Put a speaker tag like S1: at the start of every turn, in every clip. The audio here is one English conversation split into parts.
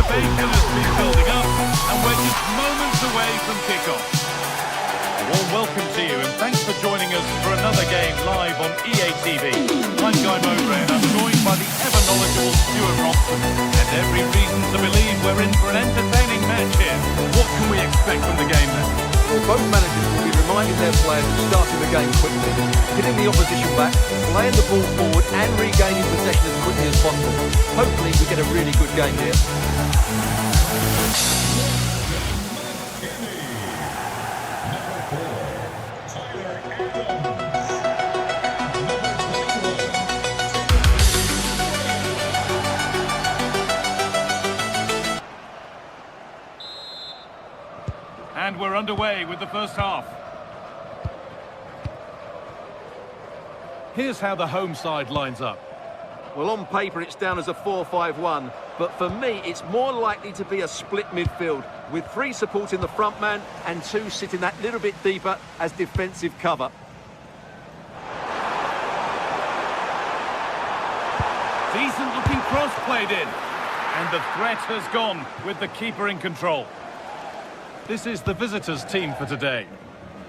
S1: anticipation has been building up, and we're just moments away from kickoff. A warm welcome to you, and thanks for joining us for another game live on EA TV. I'm Guy Mowbray, and I'm joined by the ever-knowledgeable Stuart Robson. And every reason to believe we're in for an entertaining match here. What can we expect from the game then?
S2: Well, both managers will be reminding their players of starting the game quickly, hitting the opposition back, playing the ball forward and regaining possession as quickly as possible. Hopefully we get a really good game here.
S1: And we're underway with the first half. Here's how the home side lines up.
S2: Well, on paper it's down as a 4-5-1, but for me it's more likely to be a split midfield, with 3 supporting the front man and 2 sitting that little bit deeper as defensive cover.
S1: Decent looking cross played in. And the threat has gone with the keeper in control. This is the visitors' team for today.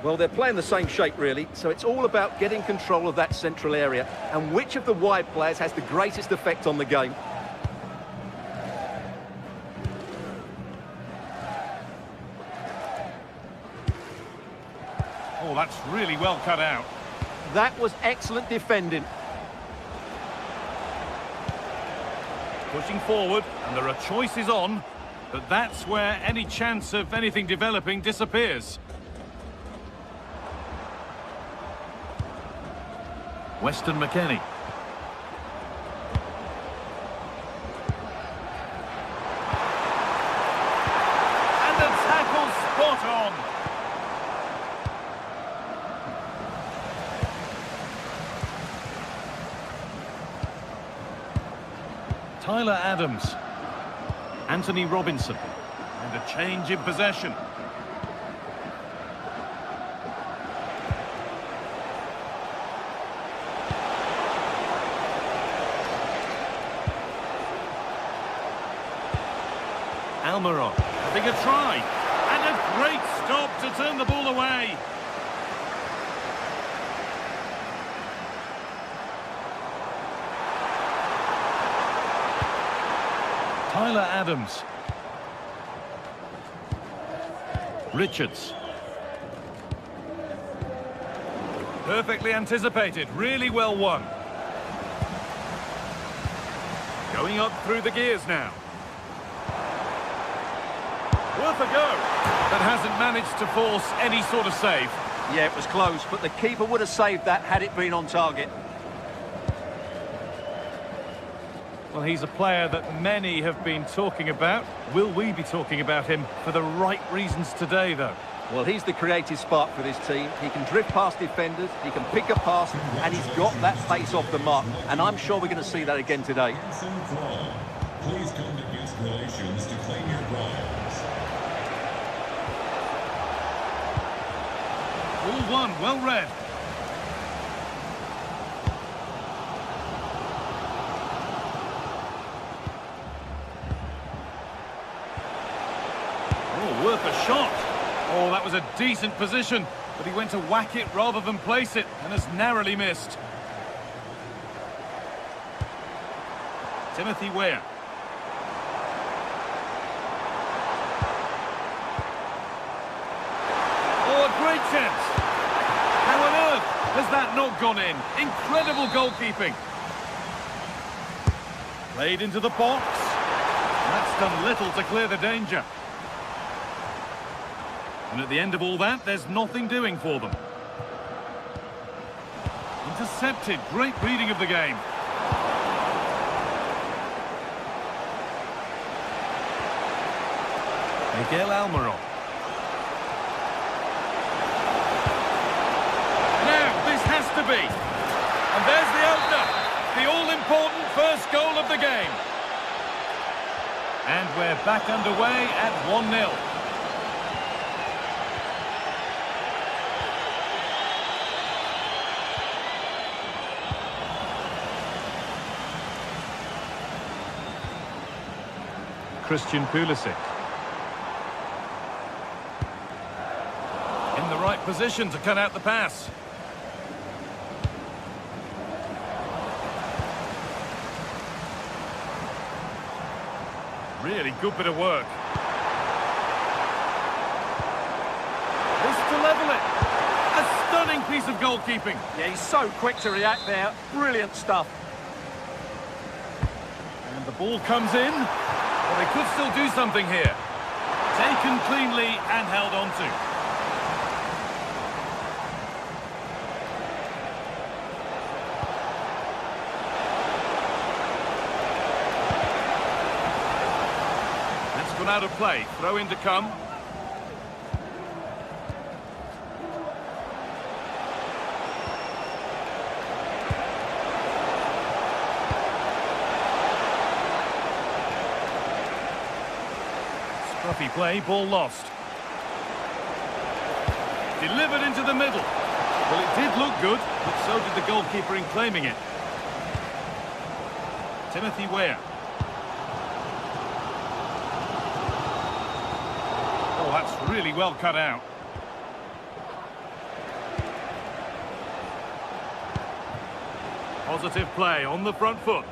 S2: Well, they're playing the same shape, really, so it's all about getting control of that central area and which of the wide players has the greatest effect on the game.
S1: Oh, that's really well cut out.
S2: That was excellent defending.
S1: Pushing forward, and there are choices on. But that's where any chance of anything developing disappears. Weston McKennie. And the tackle spot on. Tyler Adams. Anthony Robinson, and a change in possession. Almiron having a try, and a great stop to turn the ball away. Tyler Adams. Richards. Perfectly anticipated, really well won. Going up through the gears now. Worth a go, but hasn't managed to force any sort of save.
S2: Yeah, it was close, but the keeper would have saved that had it been on target.
S1: Well, he's a player that many have been talking about. Will we be talking about him for the right reasons today, though?
S2: Well, he's the creative spark for this team. He can drift past defenders, he can pick a pass, and he's got that pace off the mark. And I'm sure we're going to see that again today.
S3: Please come to Youth Relations to claim your prize.
S1: All one, well read. Worth a shot. Oh, that was a decent position, but he went to whack it rather than place it, and has narrowly missed. Timothy Weah. Oh, a great chance. How on earth has that not gone in? Incredible goalkeeping. Played into the box. That's done little to clear the danger. And at the end of all that, there's nothing doing for them. Intercepted. Great reading of the game. Miguel Almiron. Now, this has to be. And there's the opener. The all-important first goal of the game. And we're back underway at 1-0. Christian Pulisic. In the right position to cut out the pass. Really good bit of work. This to level it. A stunning piece of goalkeeping.
S2: Yeah, he's so quick to react there. Brilliant stuff.
S1: And the ball comes in. Well, they could still do something here. Taken cleanly and held on to. That's gone out of play. Throw in to come. Scruffy play, ball lost. Delivered into the middle. Well, it did look good, but so did the goalkeeper in claiming it. Timothy Weah. Oh, that's really well cut out. Positive play on the front foot.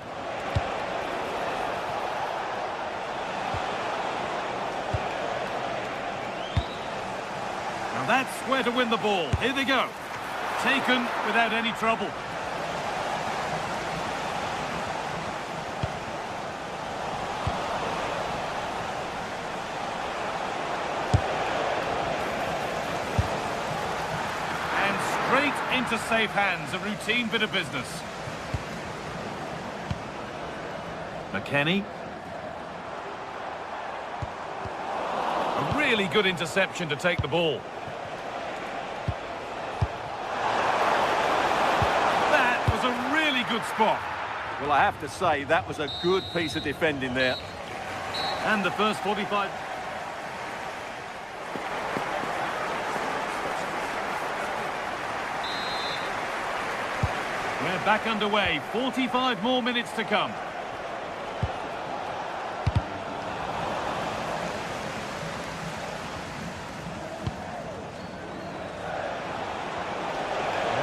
S1: Now that's where to win the ball. Here they go. Taken without any trouble. And straight into safe hands. A routine bit of business. McKennie. A really good interception to take the ball. That was a really good spot.
S2: Well, I have to say, that was a good piece of defending there.
S1: And the first 45... We're back underway. 45 more minutes to come.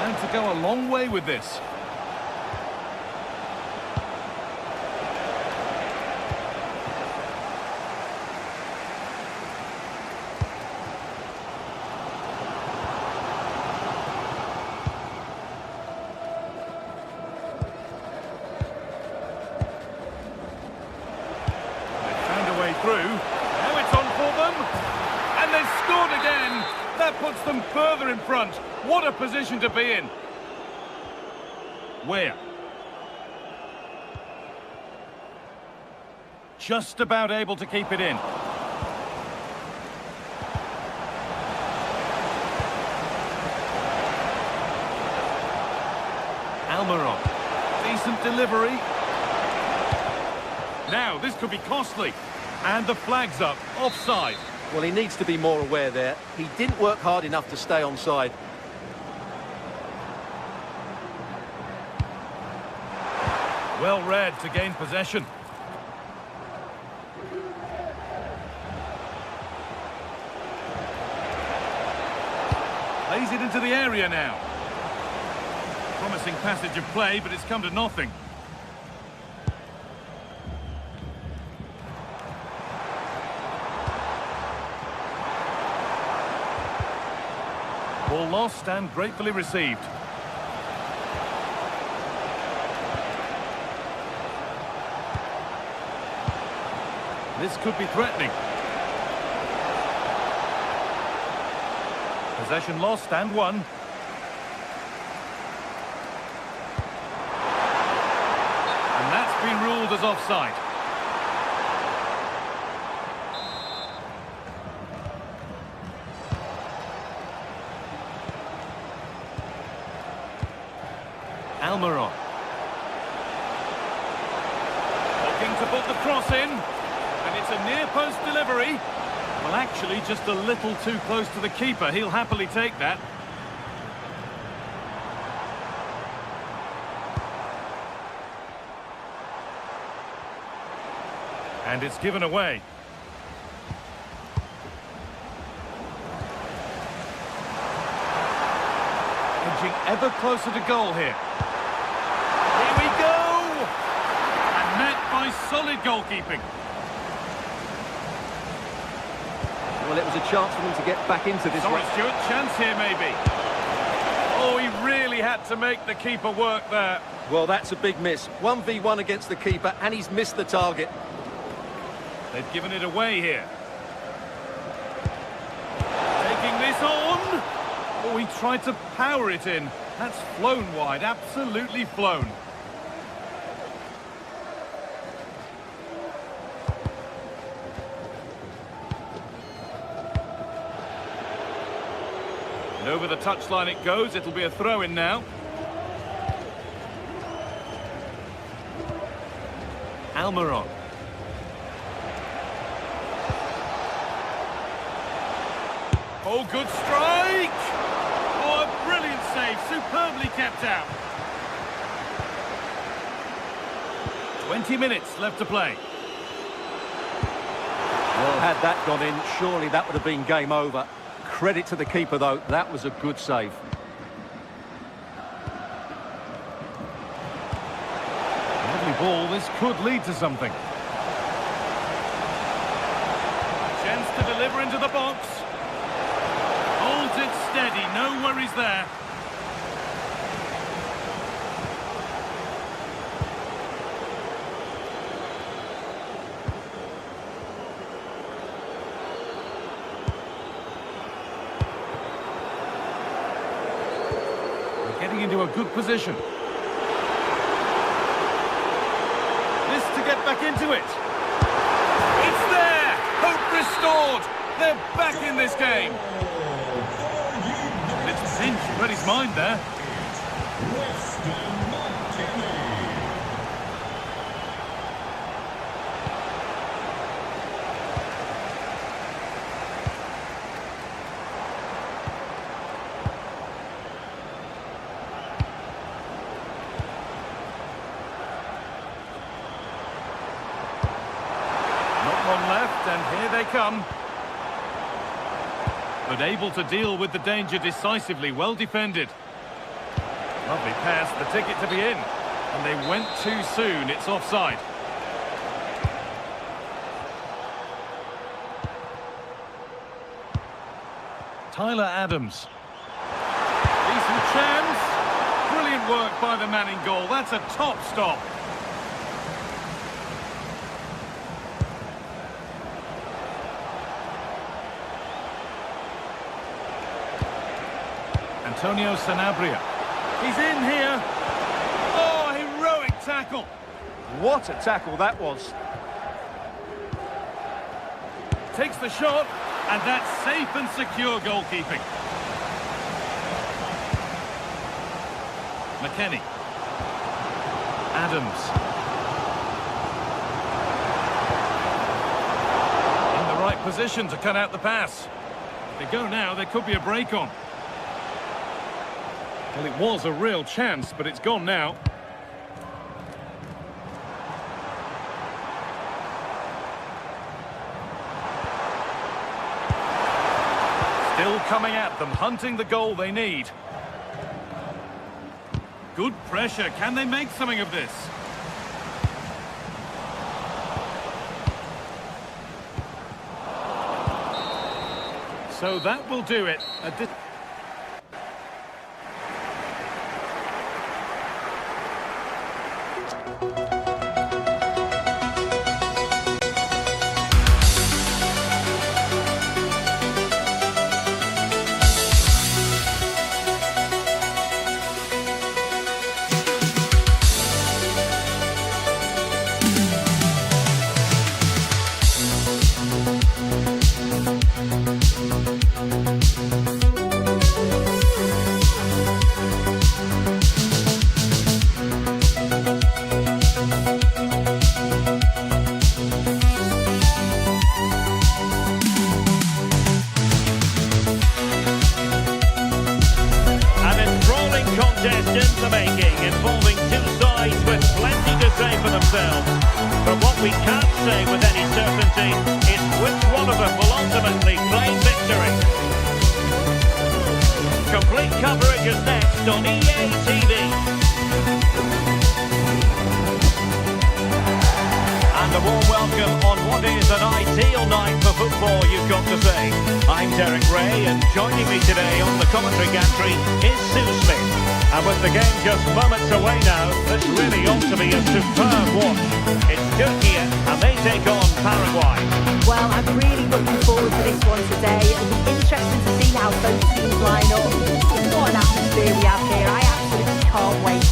S1: And to go a long way with this. Through. Now it's on for them. And they've scored again. That puts them further in front. What a position to be in. Where? Just about able to keep it in. Almiron. Decent delivery. Now, this could be costly. And the flag's up, offside.
S2: Well, he needs to be more aware there. He didn't work hard enough to stay onside.
S1: Well read to gain possession. Plays it into the area now. Promising passage of play, but it's come to nothing. Ball lost and gratefully received. This could be threatening. Possession lost and won. And that's been ruled as offside. Almiron. Looking to put the cross in. And it's a near-post delivery. Well, actually, just a little too close to the keeper. He'll happily take that. And it's given away. Edging ever closer to goal here. Here we go! And met by solid goalkeeping.
S2: Well, it was a chance for them to get back into this
S1: Sorry,
S2: one.
S1: Stuart, chance here maybe. Oh, he really had to make the keeper work there.
S2: Well, that's a big miss. 1v1 against the keeper, and he's missed the target.
S1: They've given it away here. Taking this on. Oh, he tried to power it in. That's flown wide, absolutely flown. And over the touchline it goes. It'll be a throw-in now. Almiron. Oh, good strike! Oh, a brilliant save, superbly kept out. 20 minutes left to play.
S2: Well, had that gone in, surely that would have been game over. Credit to the keeper, though. That was a good save.
S1: Lovely ball. This could lead to something. Chance to deliver into the box. Holds it steady. No worries there. Getting into a good position. This to get back into it. It's there! Hope restored! They're back in this game. It's pinched, read his mind there. One left, and here they come. But able to deal with the danger decisively, well defended. Lovely pass, the ticket to be in. And they went too soon, it's offside. Tyler Adams. Decent chance. Brilliant work by the man in goal, that's a top stop. Antonio Sanabria. He's in here. Oh, heroic tackle.
S2: What a tackle that was.
S1: Takes the shot, and that's safe and secure goalkeeping. McKennie. Adams. In the right position to cut out the pass. If they go now, there could be a break on. Well, it was a real chance, but it's gone now. Still coming at them, hunting the goal they need. Good pressure. Can they make something of this? So that will do it. changes next on EA TV. And a warm welcome on what is an ideal night for football, you've got to say. I'm Derek Ray, and joining me today on the commentary gantry is Sue Smith. And with the game just moments away now, this really ought to be a superb watch. It's Turkey, and they take on Paraguay.
S4: Well, I'm really looking forward to this one today. It'll be interesting to see how both teams line up. What an atmosphere we have here. I absolutely can't wait.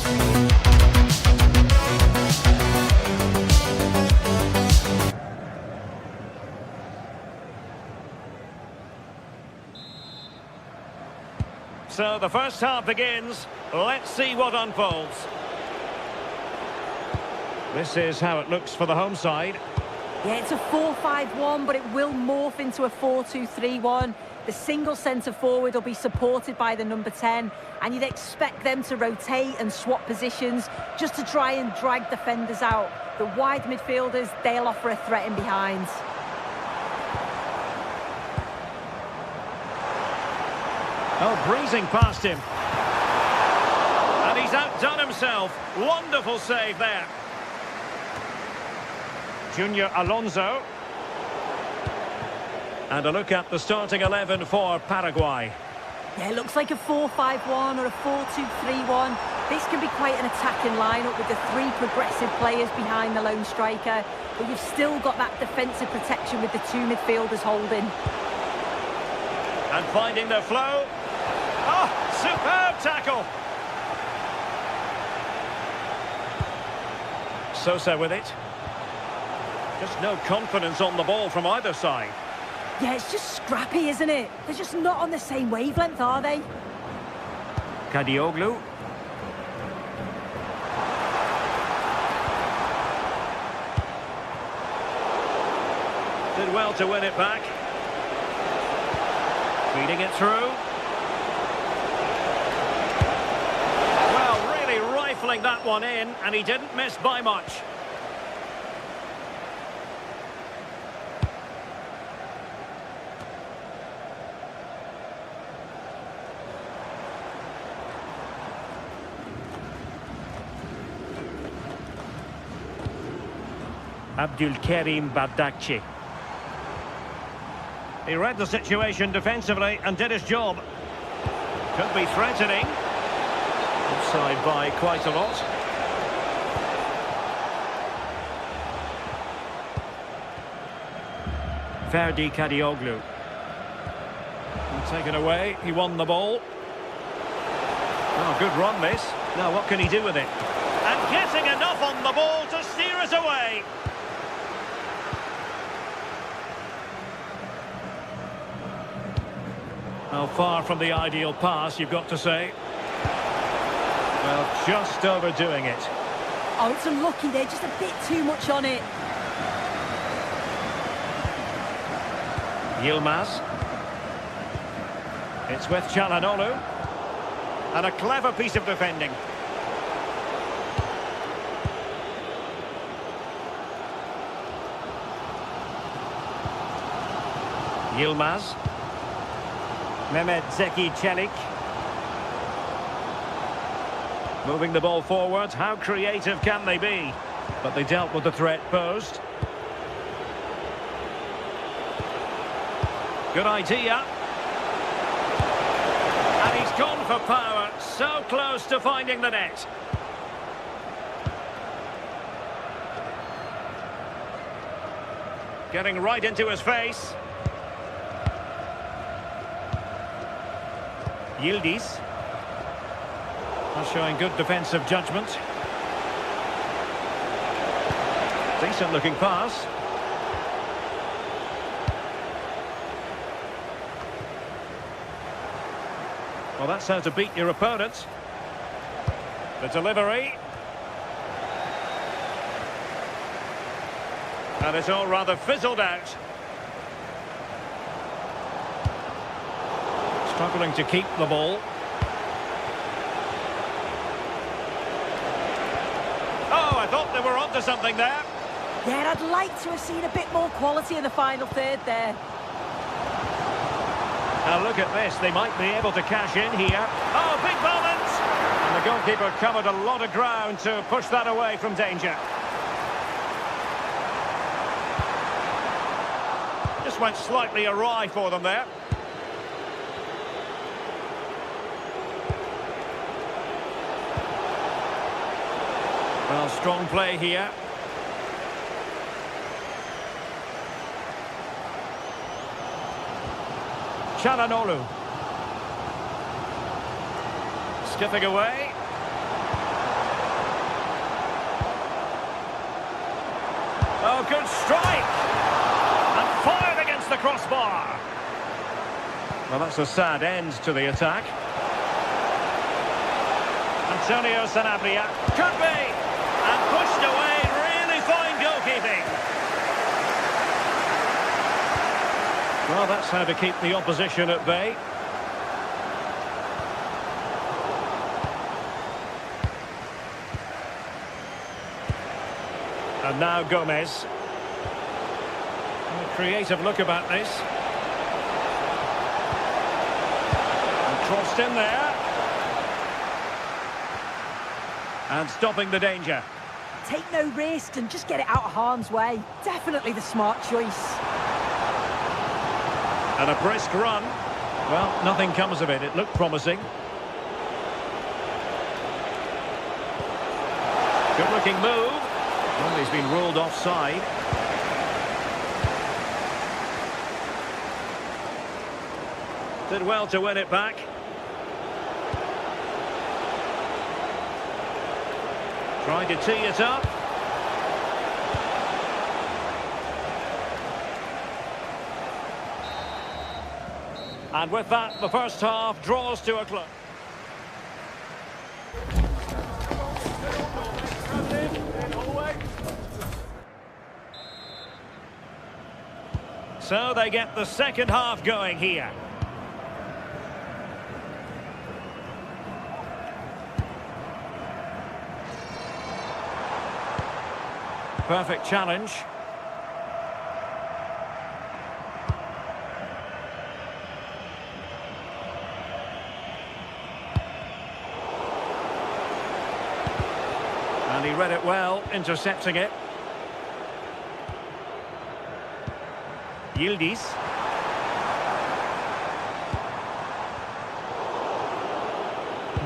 S1: So the first half begins. Let's see what unfolds. This is how it looks for the home side.
S4: Yeah, it's a 4-5-1, but it will morph into a 4-2-3-1. The single centre forward will be supported by the number 10, and you'd expect them to rotate and swap positions just to try and drag defenders out. The wide midfielders, they'll offer a threat in behind.
S1: Oh, breezing past him. And he's outdone himself. Wonderful save there. Junior Alonso. And a look at the starting 11 for Paraguay.
S4: Yeah, it looks like a 4-5-1 or a 4-2-3-1. This can be quite an attacking lineup with the three progressive players behind the lone striker. But you've still got that defensive protection with the two midfielders holding.
S1: And finding their flow. Oh, superb tackle. Sosa with it. Just no confidence on the ball from either side.
S4: Yeah, it's just scrappy, isn't it? They're just not on the same wavelength, are they?
S1: Kadioglu. Did well to win it back. Feeding it through. Well, really rifling that one in, and he didn't miss by much. Abdulkarim Bardakci. He read the situation defensively and did his job. Could be threatening. Offside by quite a lot. Ferdi Kadioglu. Taken away, he won the ball. Oh, good run this. Now what can he do with it? And getting enough on the ball to steer us away. Well, far from the ideal pass, you've got to say. Well, just overdoing it.
S4: Oh, it's unlucky there, just a bit too much on it.
S1: Yilmaz. It's with Çalhanoğlu. And a clever piece of defending. Yilmaz. Mehmet Zeki Çelik. Moving the ball forward. How creative can they be? But they dealt with the threat posed. Good idea. And he's gone for power. So close to finding the net. Getting right into his face. Yildiz. Showing good defensive judgment. Decent looking pass. Well, that's how to beat your opponent. The delivery. And it's all rather fizzled out. Struggling to keep the ball. Oh, I thought they were onto something there.
S4: Yeah, I'd like to have seen a bit more quality in the final third there.
S1: Now look at this, they might be able to cash in here. Oh, big moment! And the goalkeeper covered a lot of ground to push that away from danger. Just went slightly awry for them there. Well, strong play here. Çalhanoğlu. Skipping away. Oh, good strike! And fired against the crossbar. Well, that's a sad end to the attack. Antonio Sanabria. Could be! And pushed away, really fine goalkeeping. Well, that's how to keep the opposition at bay. And now Gomez. A creative look about this. And crossed in there. And stopping the danger.
S4: Take no risk and just get it out of harm's way. Definitely the smart choice.
S1: And a brisk run. Well, nothing comes of it. It looked promising. Good-looking move. Well, he's been ruled offside. Did well to win it back. Trying to tee it up. And with that, the first half draws to a close. So they get the second half going here. Perfect challenge. And he read it well, intercepting it. Yildiz.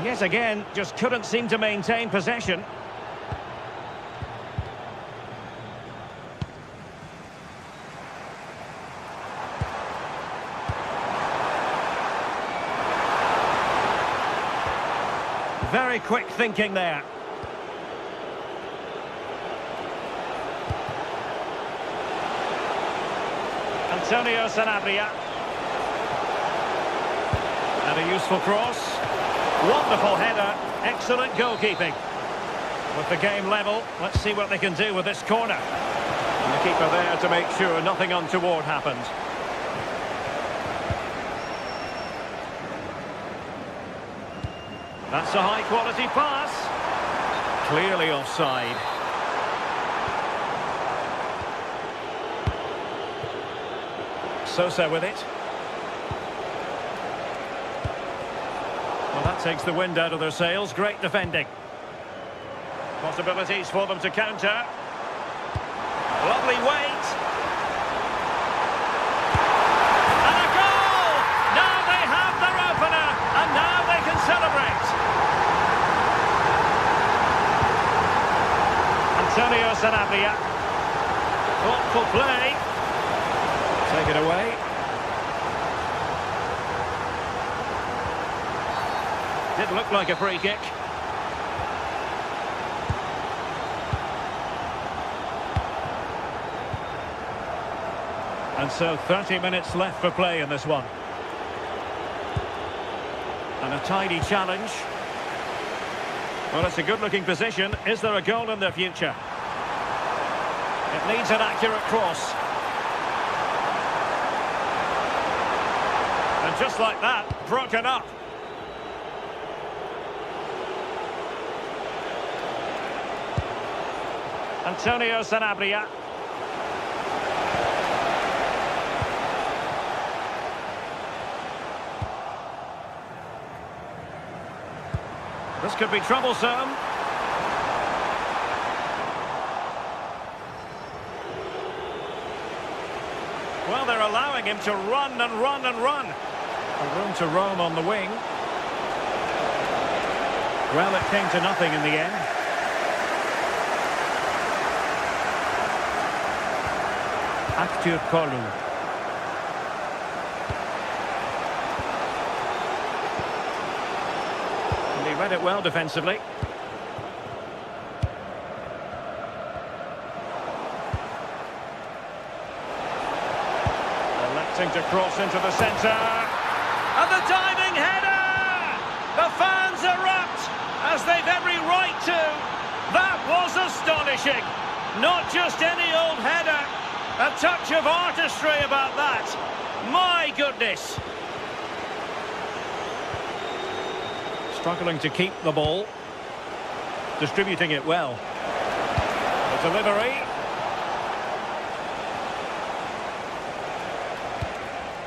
S1: Yes, again, just couldn't seem to maintain possession. Very quick thinking there. Antonio Sanabria. And a useful cross. Wonderful header. Excellent goalkeeping. With the game level, let's see what they can do with this corner. And the keeper there to make sure nothing untoward happened. That's a high-quality pass. Clearly offside. Sosa with it. Well, that takes the wind out of their sails. Great defending. Possibilities for them to counter. Lovely weight. And a goal! Now they have their opener, and now they can celebrate. Antonio Sanabria. Thoughtful play. Take it away. Did look like a free kick. And so 30 minutes left for play in this one. And a tidy challenge. Well, it's a good-looking position. Is there a goal in their future? It needs an accurate cross. And just like that, broken up. Antonio Sanabria. This could be troublesome. Well, they're allowing him to run and run and run. A room to roam on the wing. Well, it came to nothing in the end. Aktur Kolu. And he read it well defensively. Electing to cross into the centre. And the diving header! The fans erupt, as they've every right to. That was astonishing. Not just any old header. A touch of artistry about that. My goodness. Struggling to keep the ball. Distributing it well. The delivery.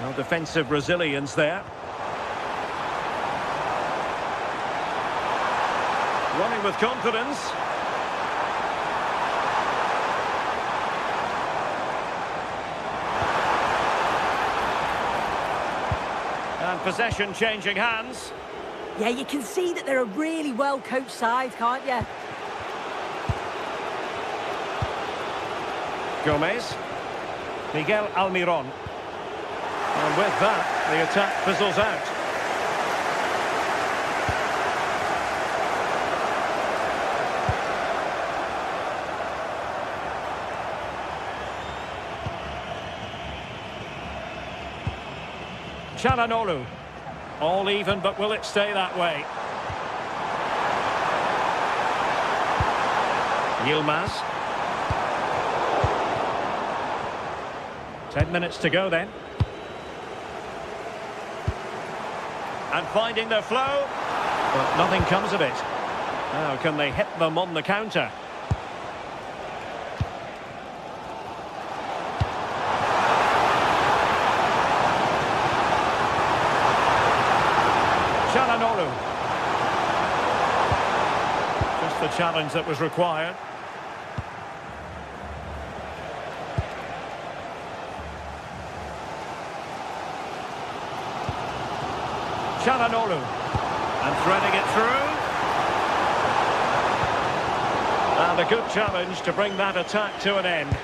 S1: No defensive resilience there. Running with confidence. And possession changing hands.
S4: Yeah, you can see that they're a really well-coached side, can't you?
S1: Gomez. Miguel Almiron. And with that, the attack fizzles out. Çalhanoğlu. All even, but will it stay that way? Yilmaz. 10 minutes to go then. And finding their flow. But nothing comes of it. Now, can they hit them on the counter? Çalhanoğlu. Just the challenge that was required. Çalhanoğlu. And threading it through. And a good challenge to bring that attack to an end.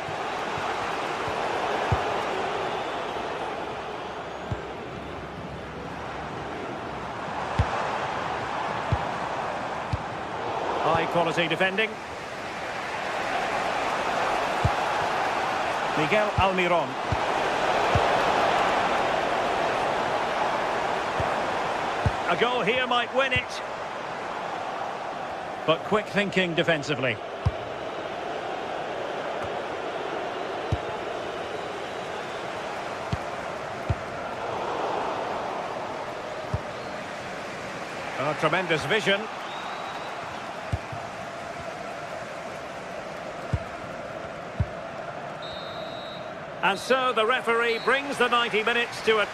S1: High quality defending. Miguel Almiron. A goal here might win it. But quick thinking defensively. Oh, tremendous vision. And so the referee brings the 90 minutes to a...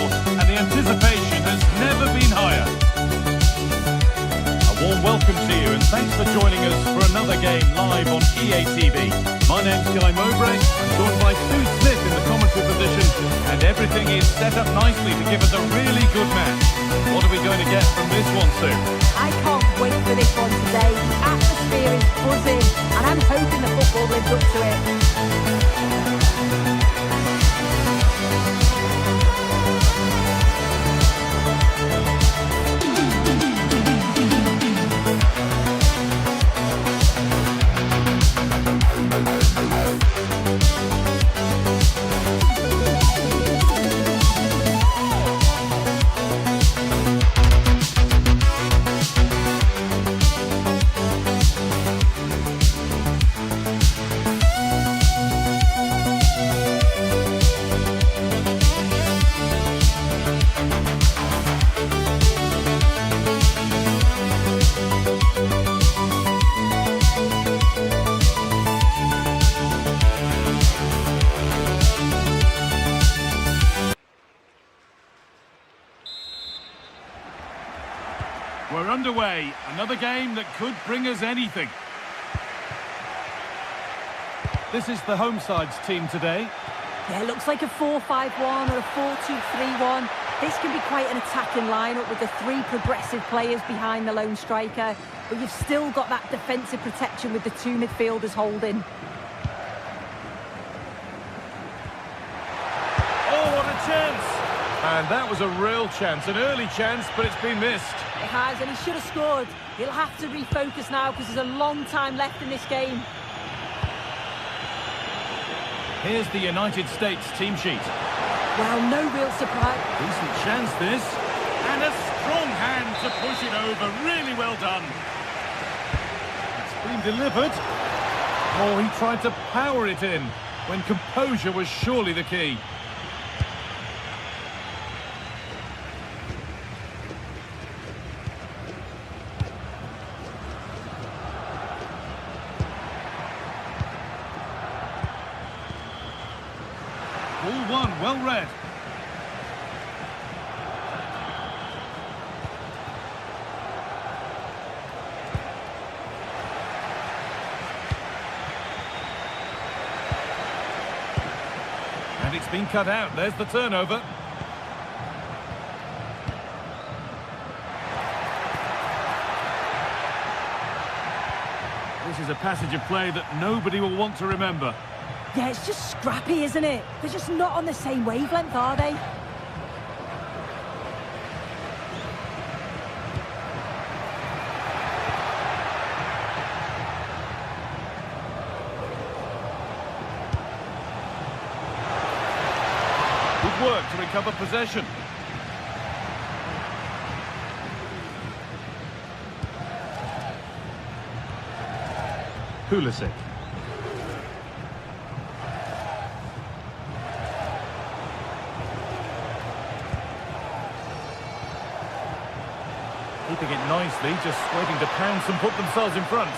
S1: level, and the anticipation has never been higher. A warm welcome to you, and thanks for joining us for another game live on EA TV. My name's Guy Mowbray. I'm joined by Sue Smith in the commentary position, and everything is set up nicely to give us a really good match. What are we going to get from this one, Sue?
S4: I can't wait for this one today. The atmosphere is buzzing, and I'm hoping the football lives up to it.
S1: We're underway. Another game that could bring us anything. This is the home side's team today.
S4: Yeah, it looks like a 4-5-1 or a 4-2-3-1. This can be quite an attacking lineup with the three progressive players behind the lone striker, but you've still got that defensive protection with the two midfielders holding.
S1: Oh, what a chance! And that was a real chance, an early chance, but it's been missed.
S4: It has, and he should have scored. He'll have to refocus now because there's a long time left in this game.
S1: Here's the United States team sheet.
S4: Well, no real surprise.
S1: Decent chance, this. And a strong hand to push it over. Really well done. It's been delivered. Oh, he tried to power it in when composure was surely the key. All one, well read. And it's been cut out. There's the turnover. This is a passage of play that nobody will want to remember.
S4: Yeah, it's just scrappy, isn't it? They're just not on the same wavelength, are they?
S1: Good work to recover possession. Pulisic. Keeping it nicely, just waiting to pounce and put themselves in front.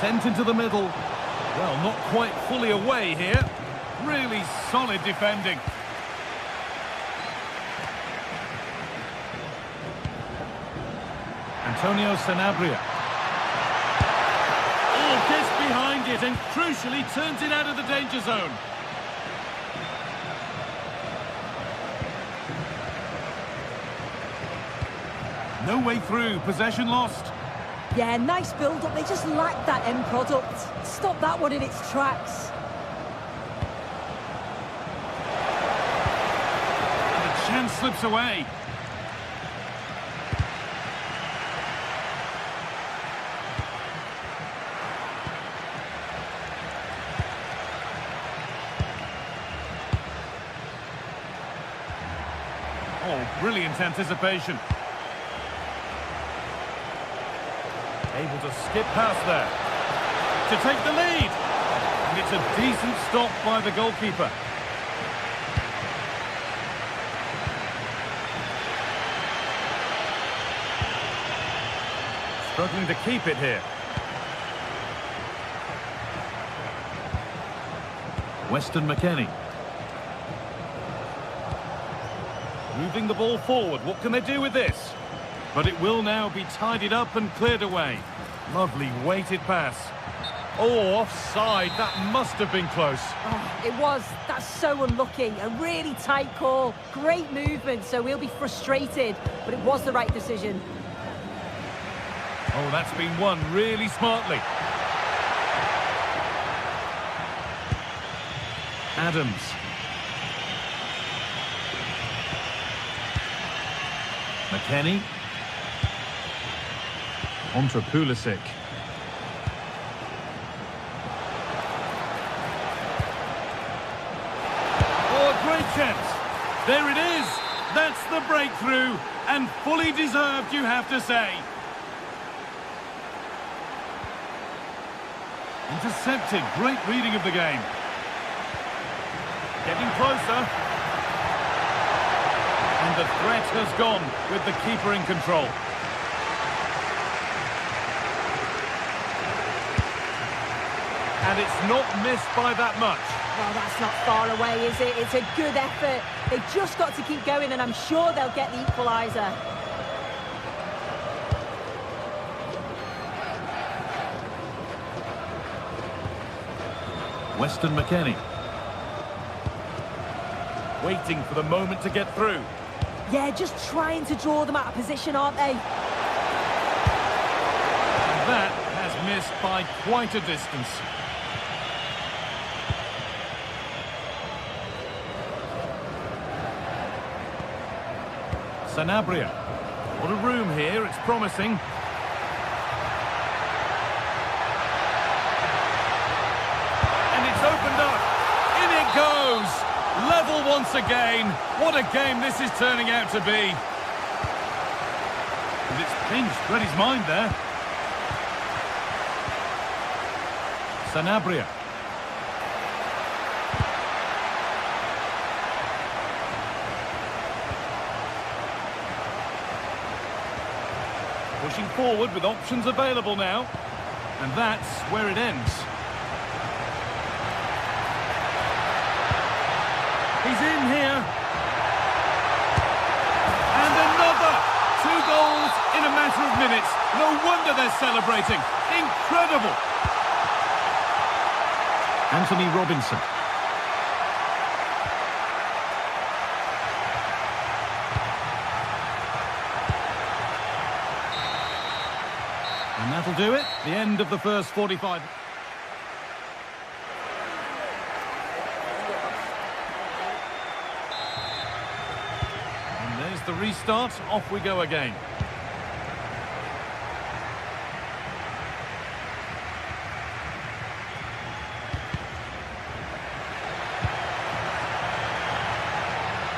S1: Sent into the middle. Well, not quite fully away here. Really solid defending. Antonio Sanabria. Oh, gets behind it and crucially turns it out of the danger zone. No way through, possession lost.
S4: Yeah, nice build-up. They just lack that end product. Stop that one in its tracks.
S1: And the chance slips away. Oh, brilliant anticipation. Able to skip past there. To take the lead. And it's a decent stop by the goalkeeper. Struggling to keep it here. Weston McKennie. Moving the ball forward. What can they do with this? But it will now be tidied up and cleared away. Lovely weighted pass. Oh, offside. That must have been close.
S4: Oh, it was. That's so unlucky. A really tight call. Great movement, so we'll be frustrated. But it was the right decision.
S1: Oh, that's been won really smartly. Adams. McKennie. On to Pulisic. Oh, a great chance. There it is. That's the breakthrough. And fully deserved, you have to say. Intercepted. Great reading of the game. Getting closer. And the threat has gone with the keeper in control. And it's not missed by that much.
S4: Well, that's not far away, is it? It's a good effort. They've just got to keep going, and I'm sure they'll get the equaliser.
S1: Weston McKennie. Waiting for the moment to get through.
S4: Yeah, just trying to draw them out of position, aren't they?
S1: And that has missed by quite a distance. Sanabria. What a room here, it's promising. And it's opened up. In it goes. Level once again. What a game this is turning out to be. And it's pinched, read his mind there. Sanabria. Pushing forward with options available now. And that's where it ends. He's in here. And another. 2 goals in a matter of minutes. No wonder they're celebrating. Incredible. Anthony Robinson. And that'll do it. The end of the first 45. And there's the restart. Off we go again.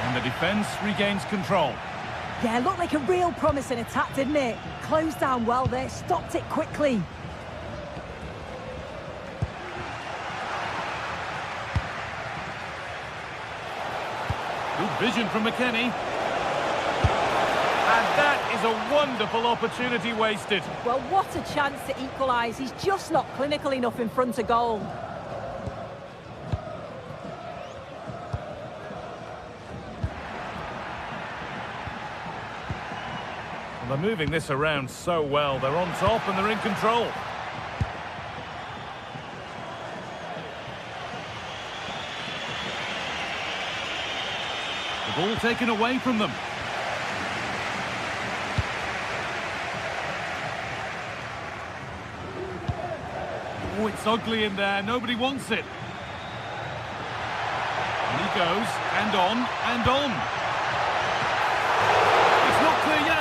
S1: And the defence regains control.
S4: Yeah, looked like a real promising attack, didn't it? Closed down well there, stopped it quickly.
S1: Good vision from McKennie. And that is a wonderful opportunity wasted.
S4: Well, what a chance to equalise. He's just not clinical enough in front of goal.
S1: They're moving this around so well. They're on top and they're in control. The ball taken away from them. Oh, it's ugly in there. Nobody wants it. And he goes, and on, and on. It's not clear yet.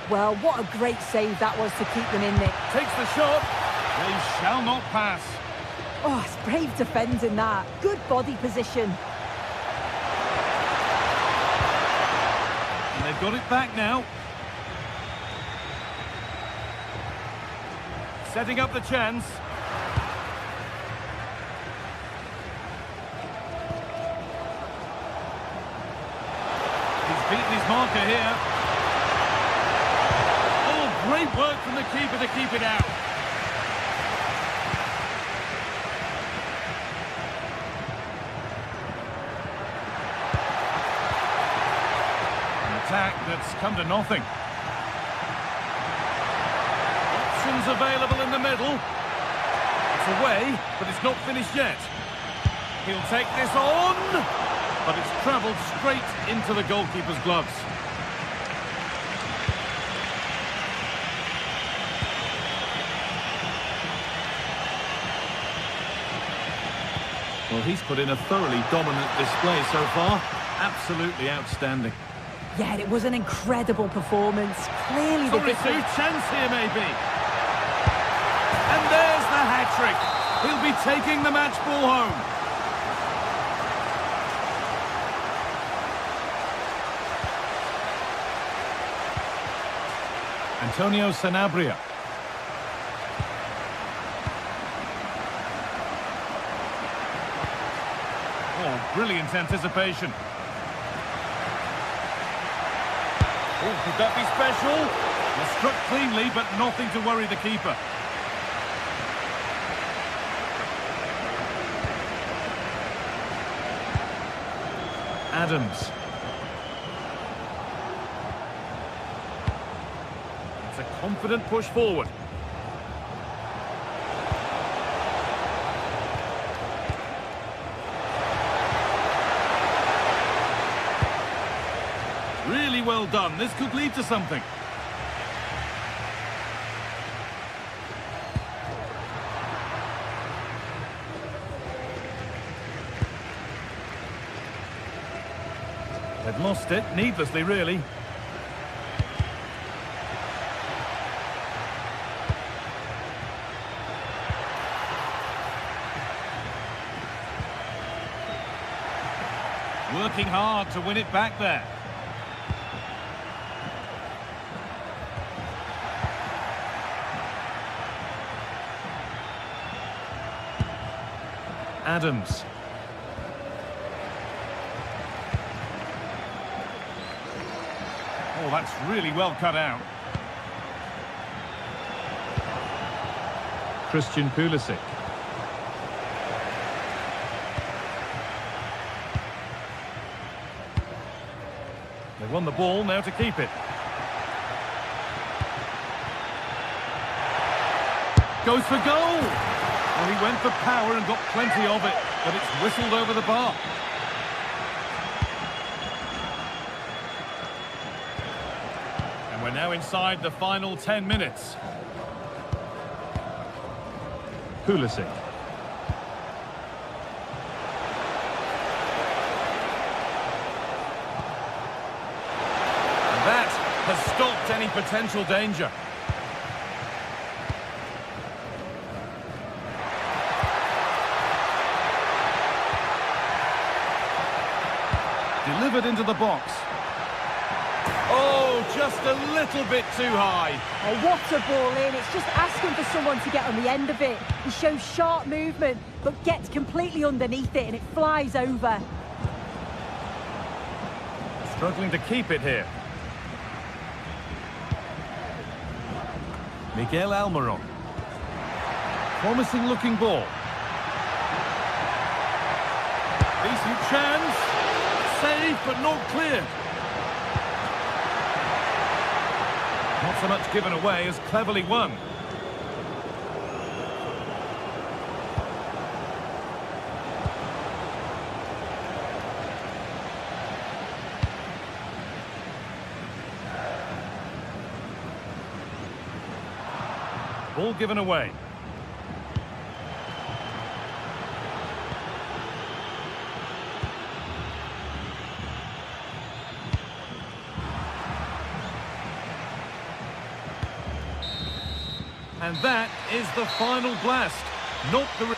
S4: Well, what a great save that was to keep them in it.
S1: Takes the shot. They shall not pass.
S4: Oh, it's brave defending that. Good body position.
S1: And they've got it back now. Setting up the chance. He's beaten his marker here. Oh, great work from the keeper to keep it out. attack that's come to nothing. Options available in the middle. It's away, but it's not finished yet. He'll take this on, but it's travelled straight into the goalkeeper's gloves. Well, he's put in a thoroughly dominant display so far. Absolutely outstanding.
S4: Yeah, it was an incredible performance. Clearly the difference.
S1: Chance here maybe. And there's the hat-trick. He'll be taking the match ball home. Antonio Sanabria. Oh, brilliant anticipation. Oh, could that be special? Well, struck cleanly, but nothing to worry the keeper. Adams. It's a confident push forward. Really well done. This could lead to something. They've lost it, needlessly, really. Working hard to win it back there. Adams. Oh, that's really well cut out. Christian Pulisic. They won the ball, now to keep it. Goes for goal! Well, he went for power and got plenty of it, but it's whistled over the bar. And we're now inside the final 10 minutes. Pulisic. And that has stopped any potential danger. Delivered into the box. Oh, just a little bit too high.
S4: Oh, what a ball in. It's just asking for someone to get on the end of it. He shows sharp movement, but gets completely underneath it, and it flies over.
S1: Struggling to keep it here. Miguel Almiron. Promising looking ball. Decent chance. Saved, but not cleared. Not so much given away as cleverly won. Ball given away. And that is the final blast. Not the...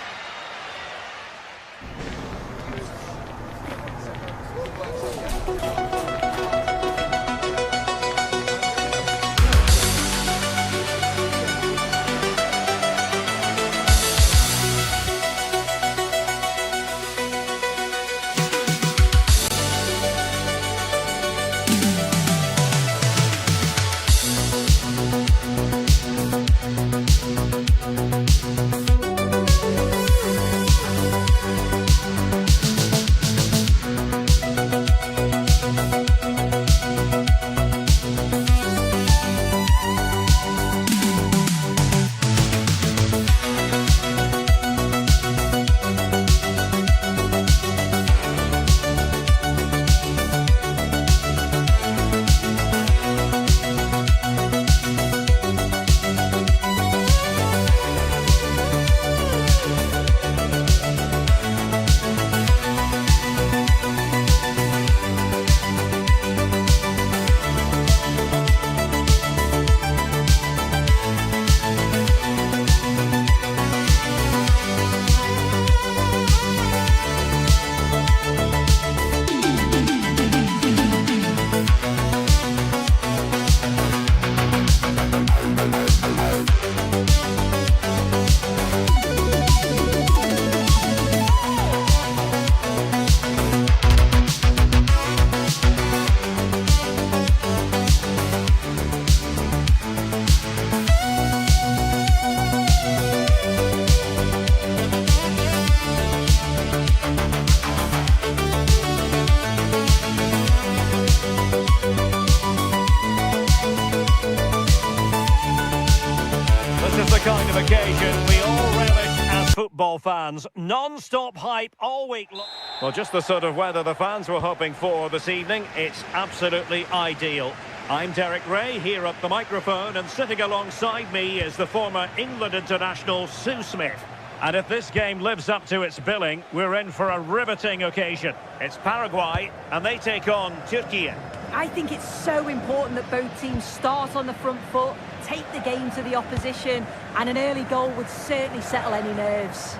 S1: occasion we all relish as football fans. Non-stop hype all week long. Well, just the sort of weather the fans were hoping for this evening. It's absolutely ideal. I'm Derek Ray, here at the microphone, and sitting alongside me is the former England international Sue Smith. And if this game lives up to its billing, we're in for a riveting occasion. It's Paraguay, and they take on Turkey.
S4: I think it's so important that both teams start on the front foot, take the game to the opposition, and an early goal would certainly settle any nerves.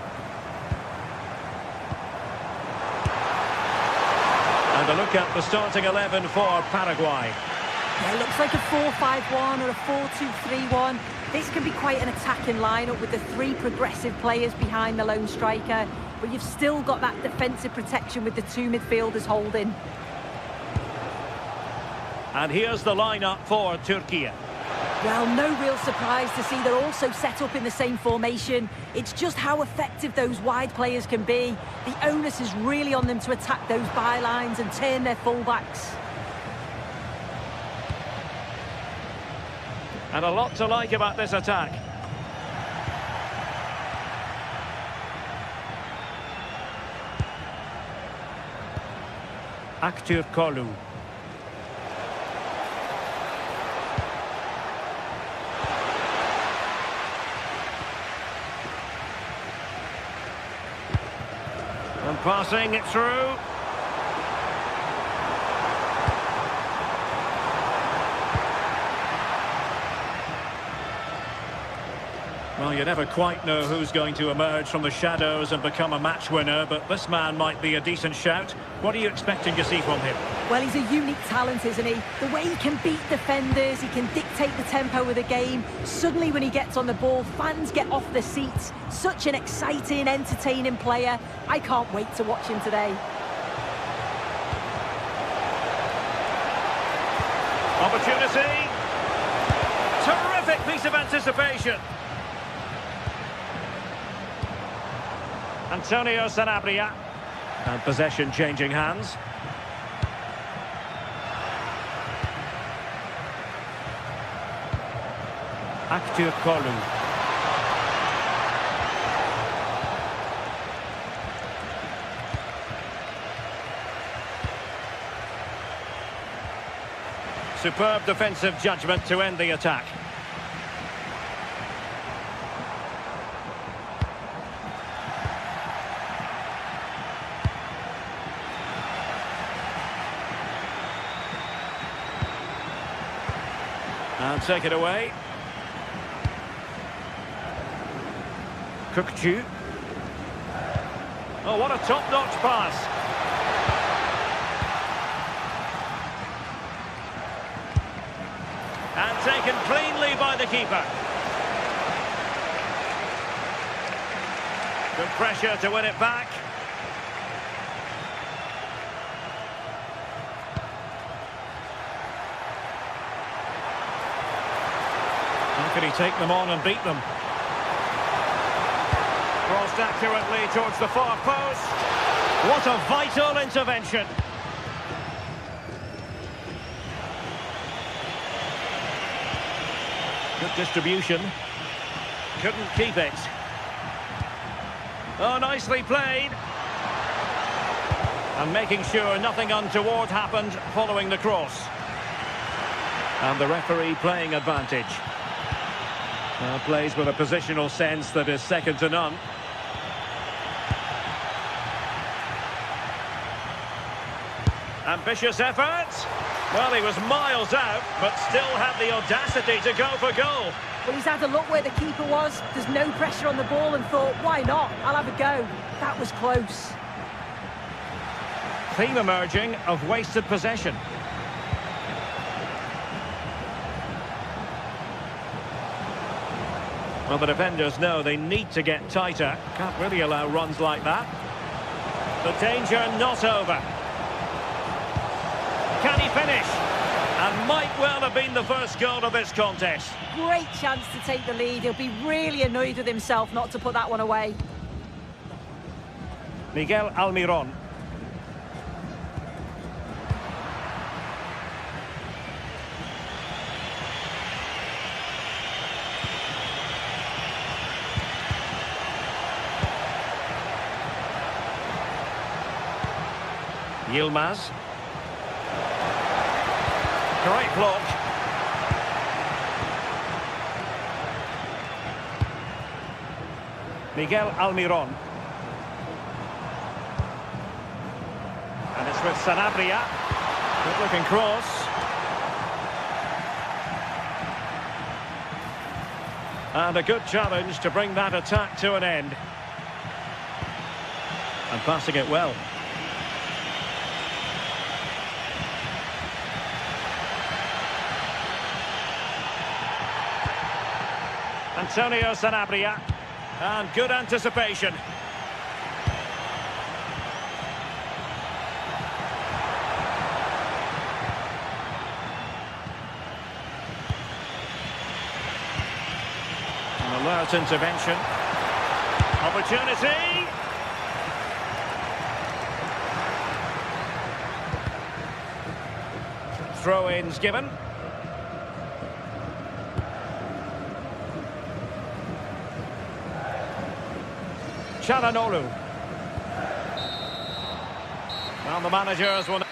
S1: And a look at the starting 11 for Paraguay.
S4: Yeah, it looks like a 4-5-1 or a 4-2-3-1. This can be quite an attacking lineup with the three progressive players behind the lone striker, but you've still got that defensive protection with the two midfielders holding.
S1: And here's the lineup for Turkey.
S4: Well, no real surprise to see they're also set up in the same formation. It's just how effective those wide players can be. The onus is really on them to attack those bylines and turn their fullbacks.
S1: And a lot to like about this attack. Aktür Kolu. And passing it through. Well, you never quite know who's going to emerge from the shadows and become a match winner, but this man might be a decent shout. What are you expecting to see from him?
S4: Well, he's a unique talent, isn't he? The way he can beat defenders, he can dictate the tempo of the game. Suddenly, when he gets on the ball, fans get off their seats. Such an exciting, entertaining player. I can't wait to watch him today.
S1: Opportunity. Terrific piece of anticipation. Antonio Sanabria. And possession changing hands. Aktür Kolu. Superb defensive judgment to end the attack. And take it away. Kukcu. Oh, what a top-notch pass. And taken cleanly by the keeper. Good pressure to win it back. How can he take them on and beat them? Crossed accurately towards the far post. What a vital intervention. Good distribution. Couldn't keep it. Oh, nicely played. And making sure nothing untoward happened following the cross. And the referee playing advantage. Plays with a positional sense that is second to none. Ambitious effort. Well, he was miles out, but still had the audacity to go for goal.
S4: Well, he's had a look where the keeper was. There's no pressure on the ball and thought, why not? I'll have a go. That was close.
S1: Theme emerging of wasted possession. Well, the defenders know they need to get tighter. Can't really allow runs like that. The danger not over. Can he finish? And might well have been the first goal of this contest.
S4: Great chance to take the lead. He'll be really annoyed with himself not to put that one away.
S1: Miguel Almiron. Yilmaz. Great block. Miguel Almiron. And it's with Sanabria. Good looking cross. And a good challenge to bring that attack to an end. And passing it well. Antonio Sanabria. And good anticipation. An alert intervention. Opportunity. Throw-ins given. Çalhanoğlu. Well, the managers will...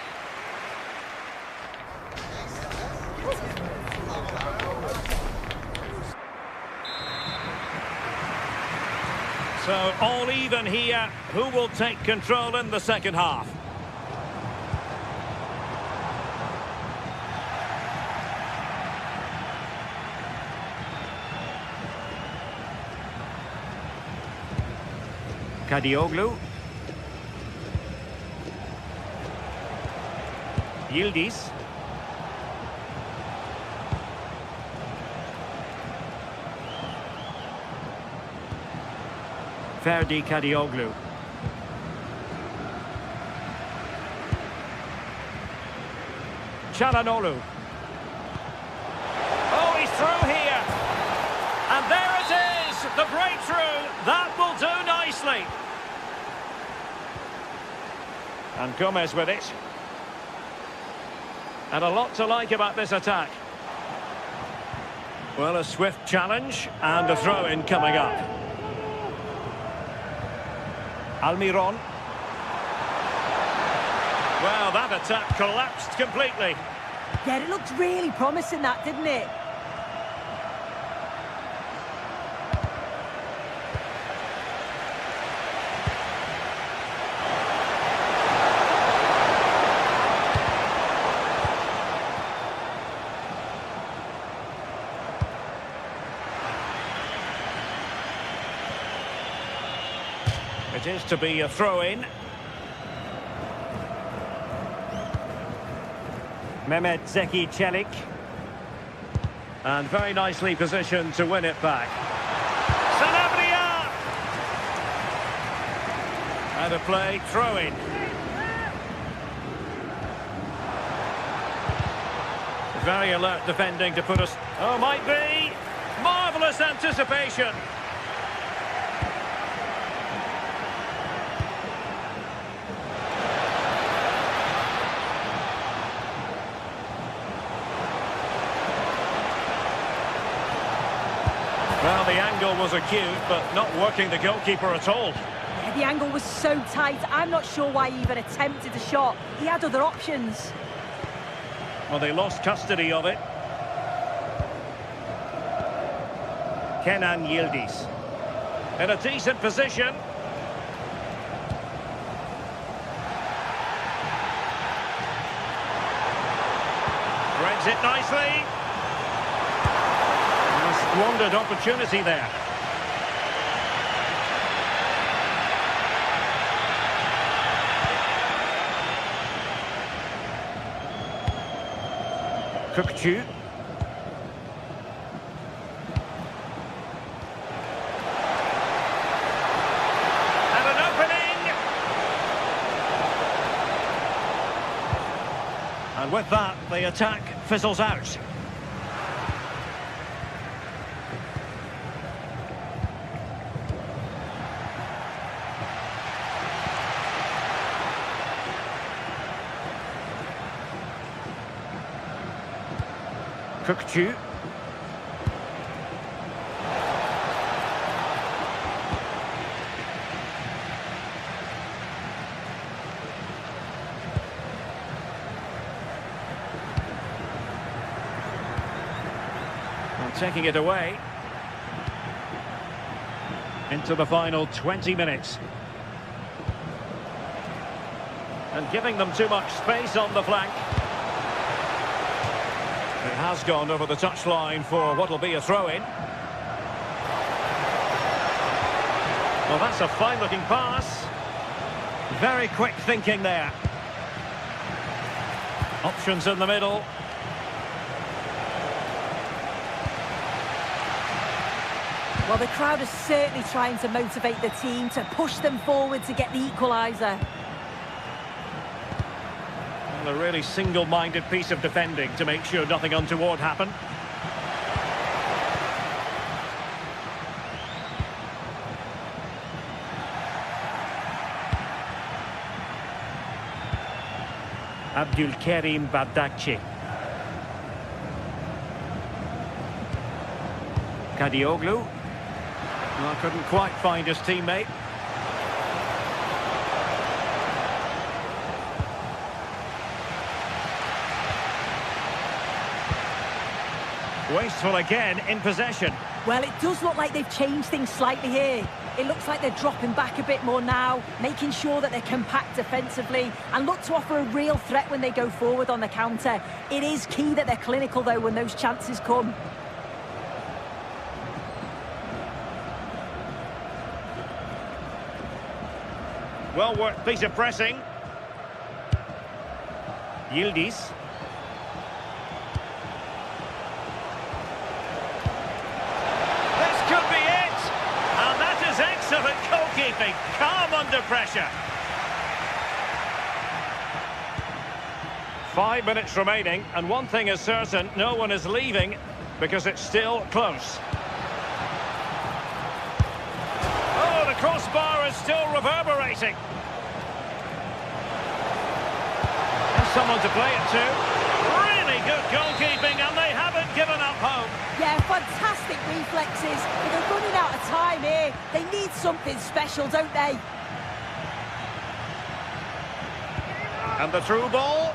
S1: So, all even here. Who will take control in the second half? Kadioglu. Yildiz. Ferdi Kadioglu. Çalhanoğlu. Oh, he's through here. And there it is, the breakthrough. That will do nicely. And Gomez with it. And a lot to like about this attack. Well, a swift challenge and a throw-in coming up. Almiron. Well, that attack collapsed completely.
S4: Yeah, it looked really promising, that, didn't it?
S1: It is to be a throw-in. Mehmet Zeki Çelik. And very nicely positioned to win it back. Sanabria! And a play, throw-in. Very alert defending to put us... Oh, might be! Marvellous anticipation! Well, the angle was acute, but not working the goalkeeper at all.
S4: Yeah, the angle was so tight. I'm not sure why he even attempted a shot. He had other options.
S1: Well, they lost custody of it. Kenan Yildiz. In a decent position. Threads it nicely. Squandered opportunity there. Kökçü. And an opening. And with that, the attack fizzles out. Kökçü. taking it away. Into the final 20 minutes. And giving them too much space on the flank. It has gone over the touchline for what will be a throw-in. Well, that's a fine-looking pass. Very quick thinking there. Options in the middle.
S4: Well, the crowd is certainly trying to motivate the team to push them forward to get the equaliser.
S1: A really single-minded piece of defending to make sure nothing untoward happened. Abdulkarim Bardakci. Kadioglu. Well, couldn't quite find his teammate. Wasteful again in possession.
S4: Well, it does look like they've changed things slightly here. It looks like they're dropping back a bit more now, making sure that they're compact defensively and look to offer a real threat when they go forward on the counter. It is key that they're clinical, though, when those chances come.
S1: Well-worked piece of pressing. Yildiz. Excellent goalkeeping, calm under pressure. 5 minutes remaining, and one thing is certain, no one is leaving because it's still close. Oh, the crossbar is still reverberating. There's someone to play it to. Really good goalkeeping, and they haven't given up hope.
S4: Yeah, fantastic reflexes, but they're running out of time here. They need something special, don't they?
S1: And the through ball,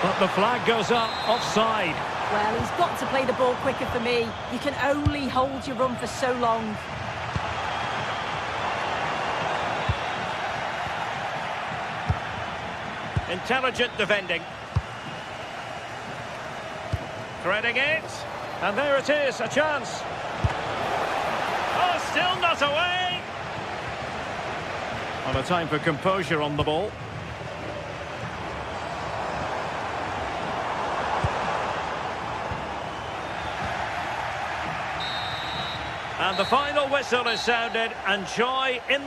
S1: but the flag goes up, offside.
S4: Well, he's got to play the ball quicker for me. You can only hold your run for so long.
S1: Intelligent defending. Threading it. And there it is, a chance. Oh, still not away. On a time for composure on the ball. And the final whistle is sounded, and joy in...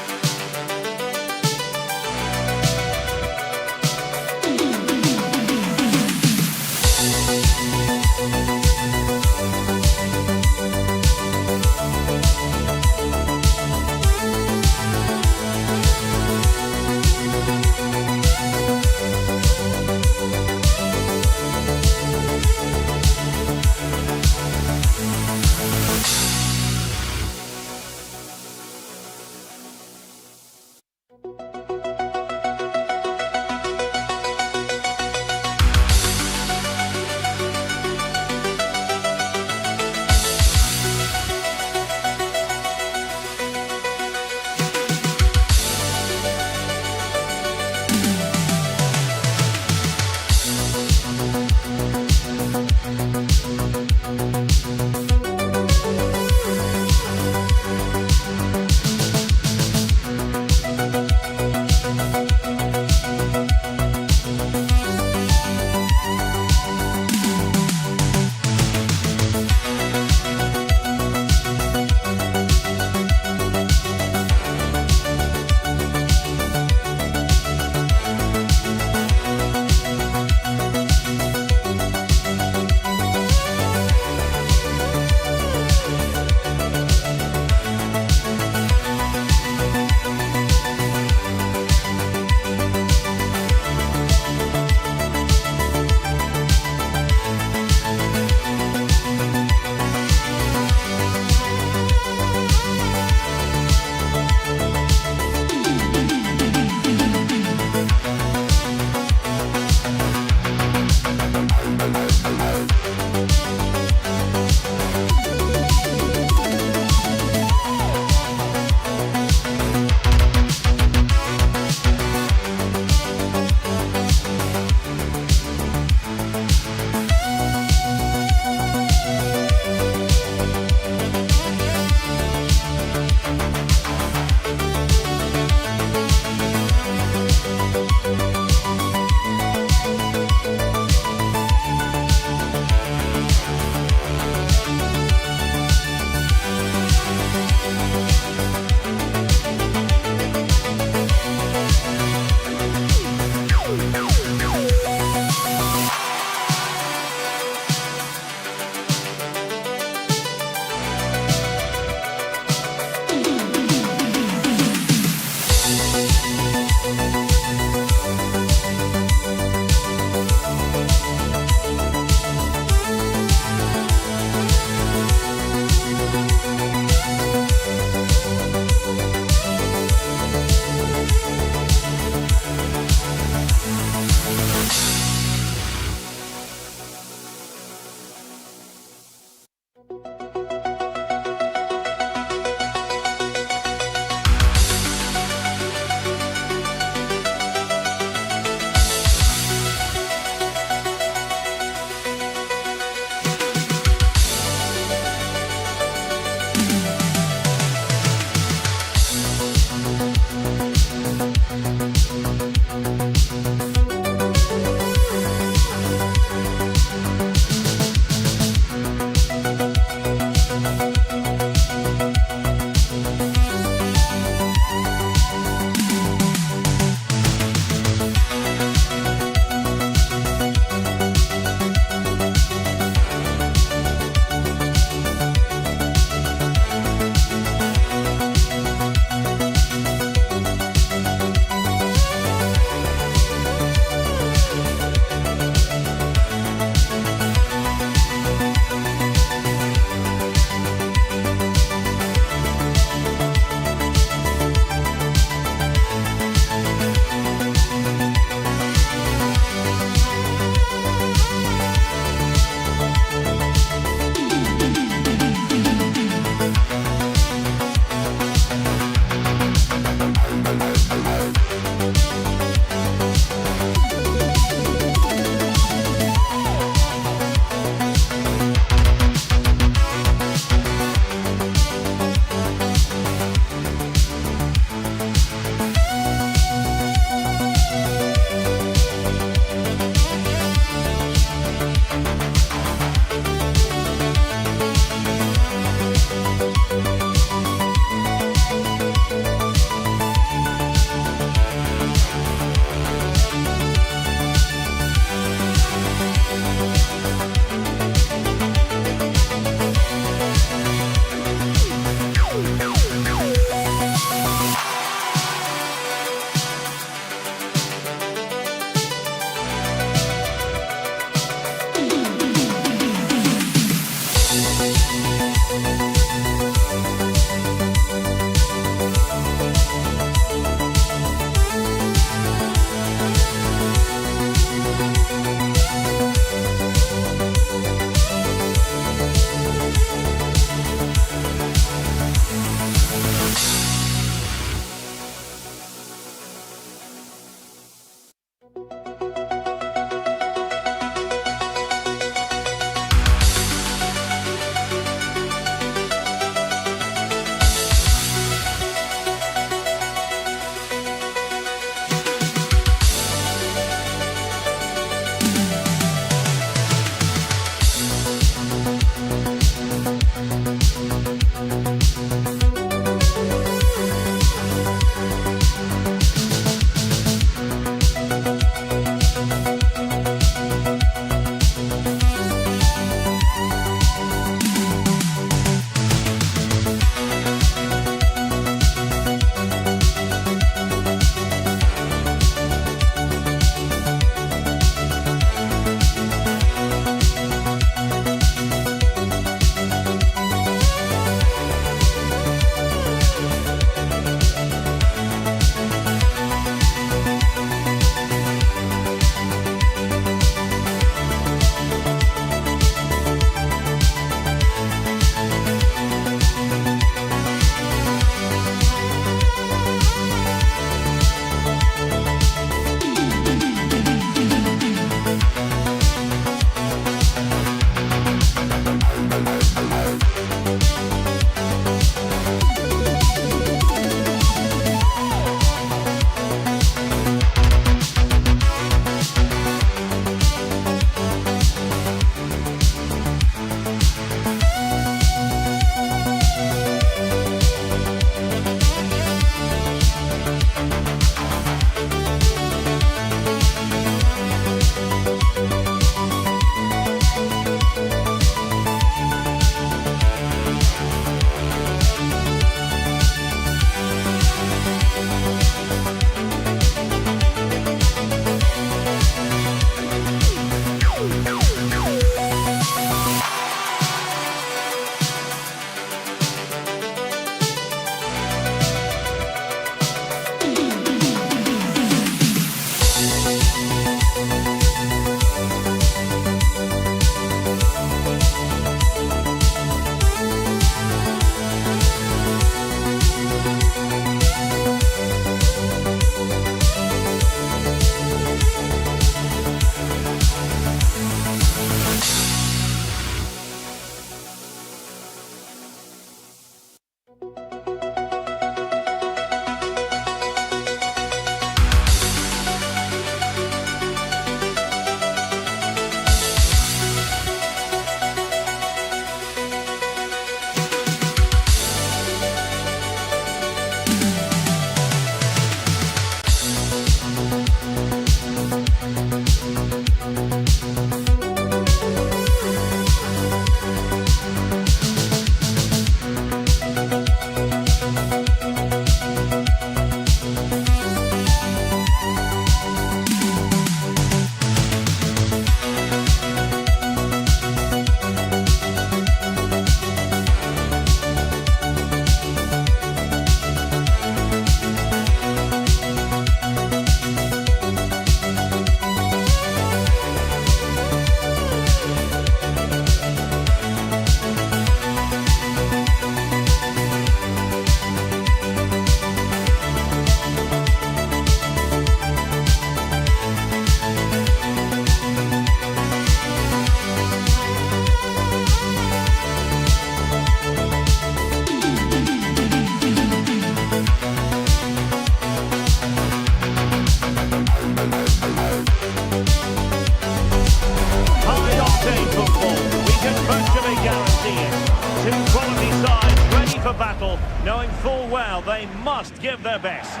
S1: field, knowing full well they must give their best.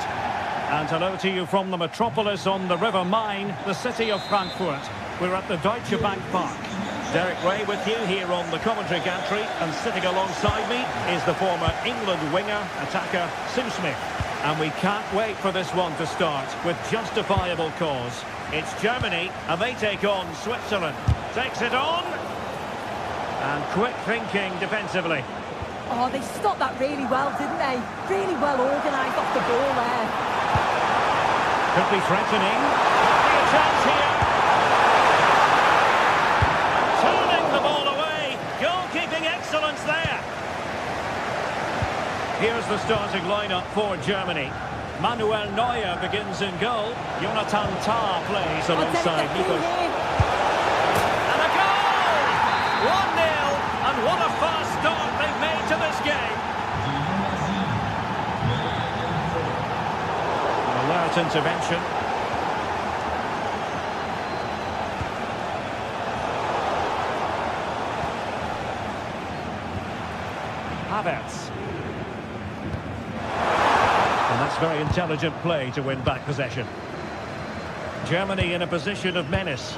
S1: And hello to you from the metropolis on the River Main, the city of Frankfurt. We're at the Deutsche Bank Park. Derek Ray with you here on the commentary gantry, and sitting alongside me is the former England winger, attacker, Sue Smith. And we can't wait for this one to start with justifiable cause. It's Germany, and they take on Switzerland. Takes it on. And quick thinking defensively.
S4: Oh, they stopped that really well, didn't they? Really well organised off the ball there.
S1: Could be threatening. Could be a chance here. Turning the ball away. Goalkeeping excellence there. Here's the starting lineup for Germany. Manuel Neuer begins in goal. Jonathan Tah plays alongside Nico. And a goal! 1-0, and what a fast start they've made to this game. Alert intervention. Havertz. And that's very intelligent play to win back possession. Germany in a position of menace.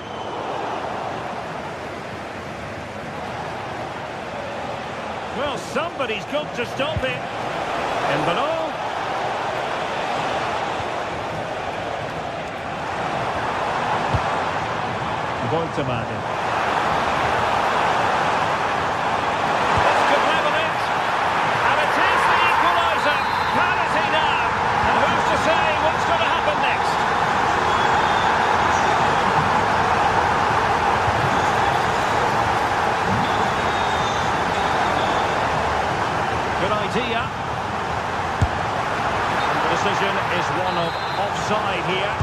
S1: Well, somebody's got to stop it. In below. Voitemade. This could level it. And it is the equaliser. Penalty now. And who's to say what's going to happen next? Good idea. And the decision is one of offside here.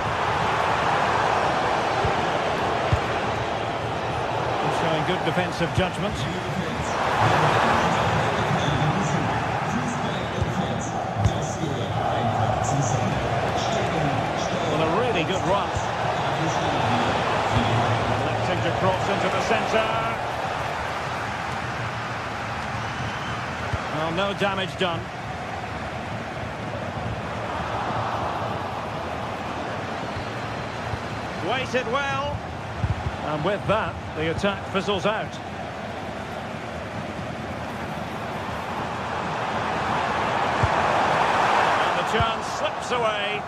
S1: Showing good defensive judgment. Well, a really good run. Electing to cross into the centre. Well, no damage done. Waited well. And with that, the attack fizzles out. And the chance slips away.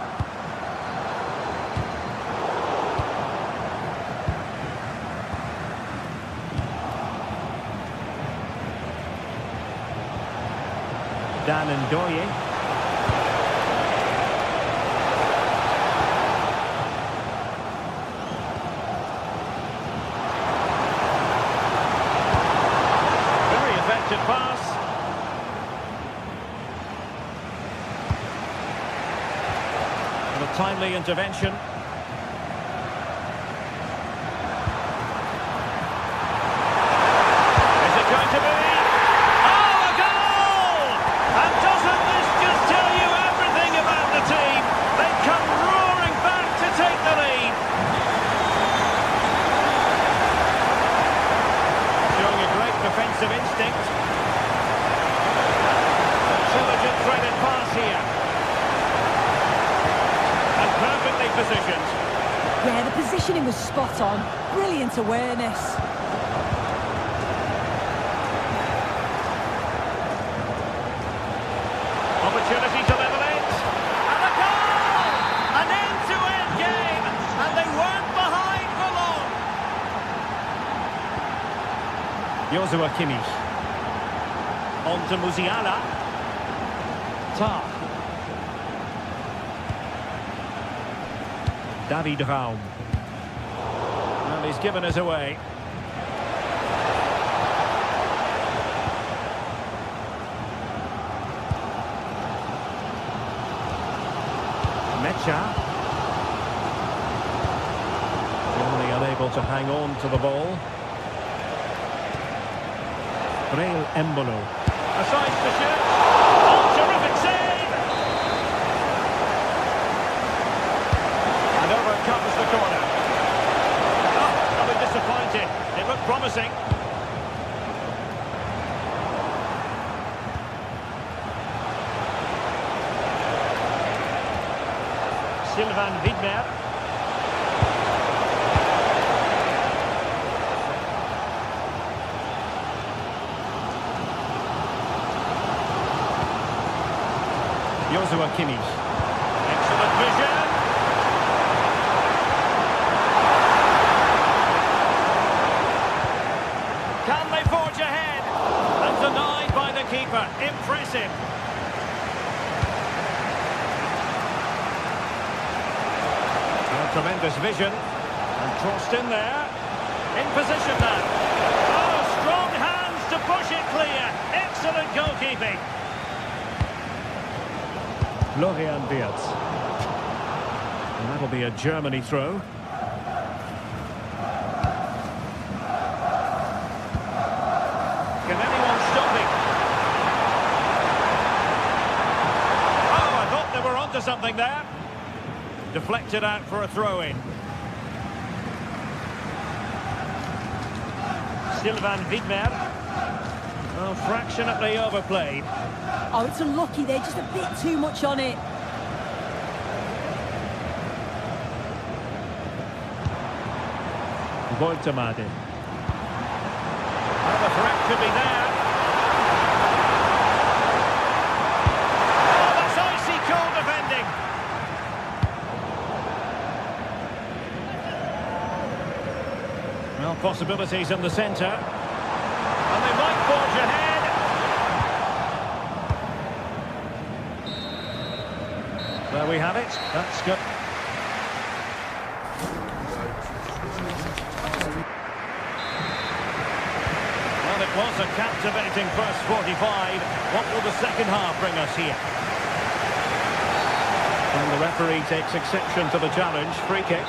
S1: Dan Ndoye. Pass. And a timely intervention. Is it going to be? Oh, a goal! And doesn't this just tell you everything about the team? They come roaring back to take the lead. Showing a great defensive instinct. Intelligent threaded pass here. And perfectly positioned.
S4: Yeah, the positioning was spot on. Brilliant awareness.
S1: Opportunity to level it. And a goal! An end-to-end game. And they weren't behind for long. Joshua Kimmich. On to Musiala. Tah. David Raum. And he's given us away. Mecha. Only unable to hang on to the ball. Breel Embolo. Aside to shoot. Oh, terrific save! And over comes the corner. Oh, rather disappointed. It looked promising.
S5: Sylvain Widmer. Joshua Kimmich. Excellent vision. Can they forge ahead? And denied by the keeper. Impressive. Tremendous vision. And crossed in there. In position now. Oh, strong hands to push it clear. Excellent goalkeeping. Florian Wirtz. And that'll be a Germany throw. Can anyone stop him? Oh, I thought they were onto something there. Deflected out for a throw-in. Sylvain Widmer. Oh, fractionately overplayed.
S4: Oh, it's unlucky there, just a bit too much on it.
S5: Voltemade. Oh, the threat could be there. Oh, that's icy cold defending. Well, possibilities in the centre. And they might forge ahead. There we have it. That's good. Well, it was a captivating first 45. What will the second half bring us here? And the referee takes exception to the challenge. Free kick.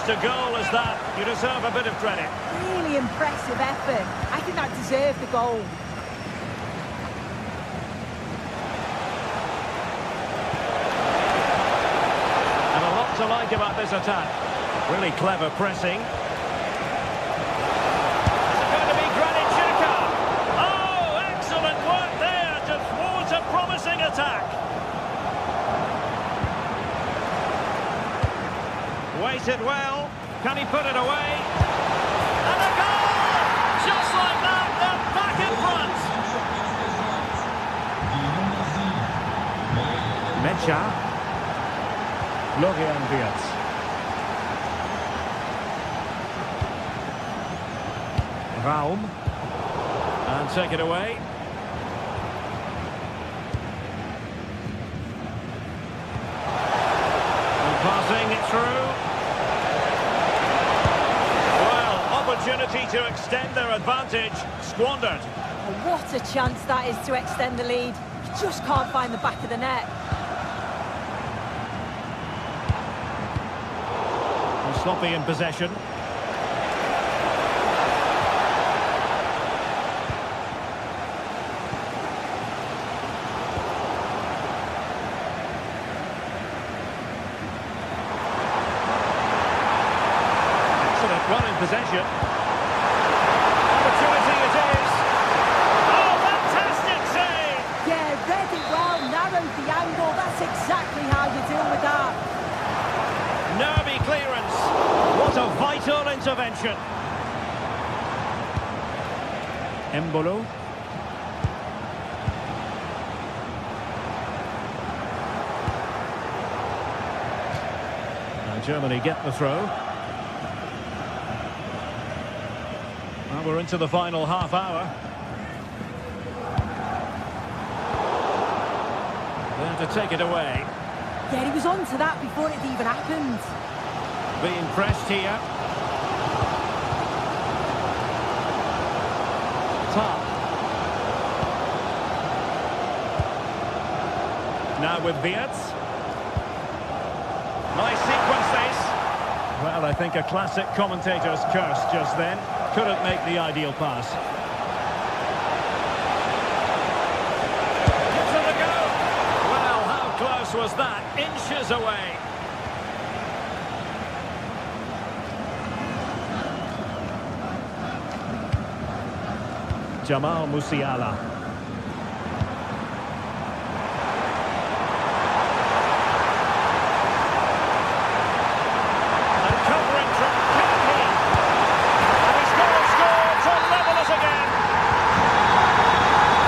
S5: To goal as that, you deserve a bit of credit.
S4: Really impressive effort. I think that deserved the goal.
S5: And a lot to like about this attack. Really clever pressing. Is it going to be Granit Xhaka? Oh, excellent work there to thwart a promising attack. Waited well. Can he put it away? And a goal! Just like that, they're back in front. Mecha. Florian Wirtz. Raum. And take it away. And passing it through. Opportunity to extend their advantage, squandered.
S4: Oh, what a chance that is to extend the lead. You just can't find the back of the net.
S5: And sloppy in possession. Excellent run in possession. Opportunity it is. Oh, fantastic save!
S4: Yeah, read it well, narrowed the angle. That's exactly how you deal with that.
S5: Nervy clearance. What a vital intervention. Embolo. Now Germany get the throw. Well, we're into the final half hour. There to take it away.
S4: Yeah, he was on to that before it even happened.
S5: Being pressed here. Top. Now with Wirtz. Nice sequence this. Well, I think a classic commentator's curse just then. Couldn't make the ideal pass. Gives it a go. Well, how close was that? Inches away. Jamal Musiala. And covering from Kennedy. And he's got a score to level us again.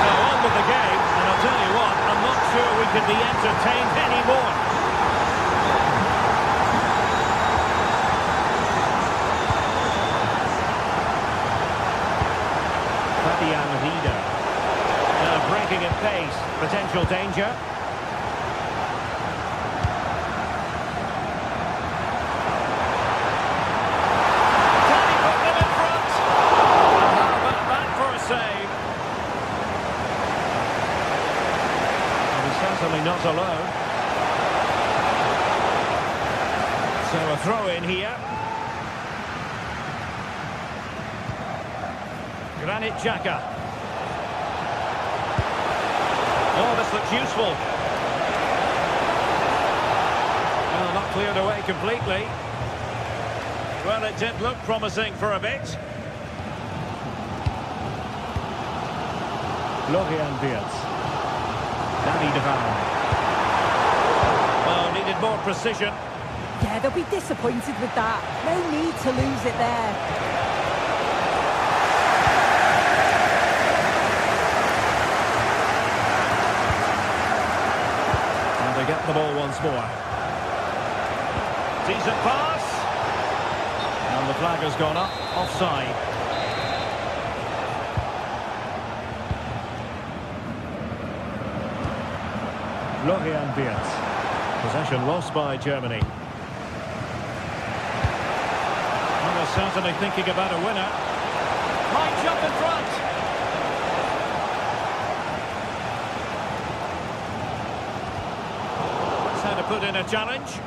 S5: Now on with the game, and I'll tell you what, I'm not sure we can be entertained anymore. Breaking at pace, potential danger. Can he put them in front? And how about that for a save? And he's certainly not alone. So a throw in here. Granit Xhaka. Oh, this looks useful. Well, not cleared away completely. Well, it did look promising for a bit. Florian Wirtz. Danny Devine. Well, needed more precision.
S4: Yeah, they'll be disappointed with that. No need to lose it there.
S5: Get the ball once more. Decent pass. And the flag has gone up. Offside. Florian Wirtz. Possession lost by Germany. Well, they're certainly thinking about a winner. Might jump in front. Put in a challenge.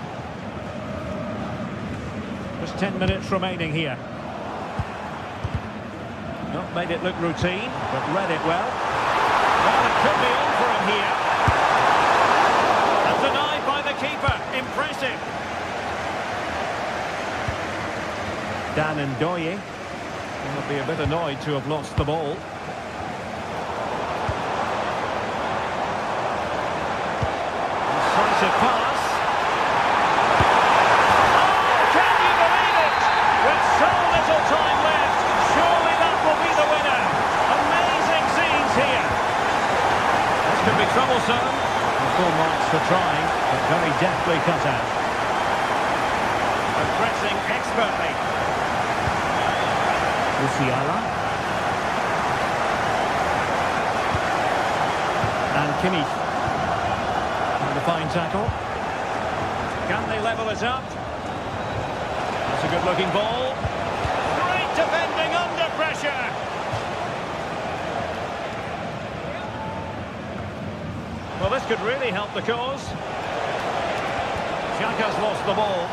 S5: Just 10 minutes remaining here. Not made it look routine, but read it well. Well, it could be on for him here. And denied by the keeper. Impressive. Dan Ndoye will be a bit annoyed to have lost the ball. Decisive pass. Troublesome. Full marks for trying, but very deftly cut out. And pressing expertly. Musiala. And Kimmich. And a fine tackle. Can they level it up? That's a good-looking ball. Great defending under pressure. Well, this could really help the cause. Xhaka's lost the ball.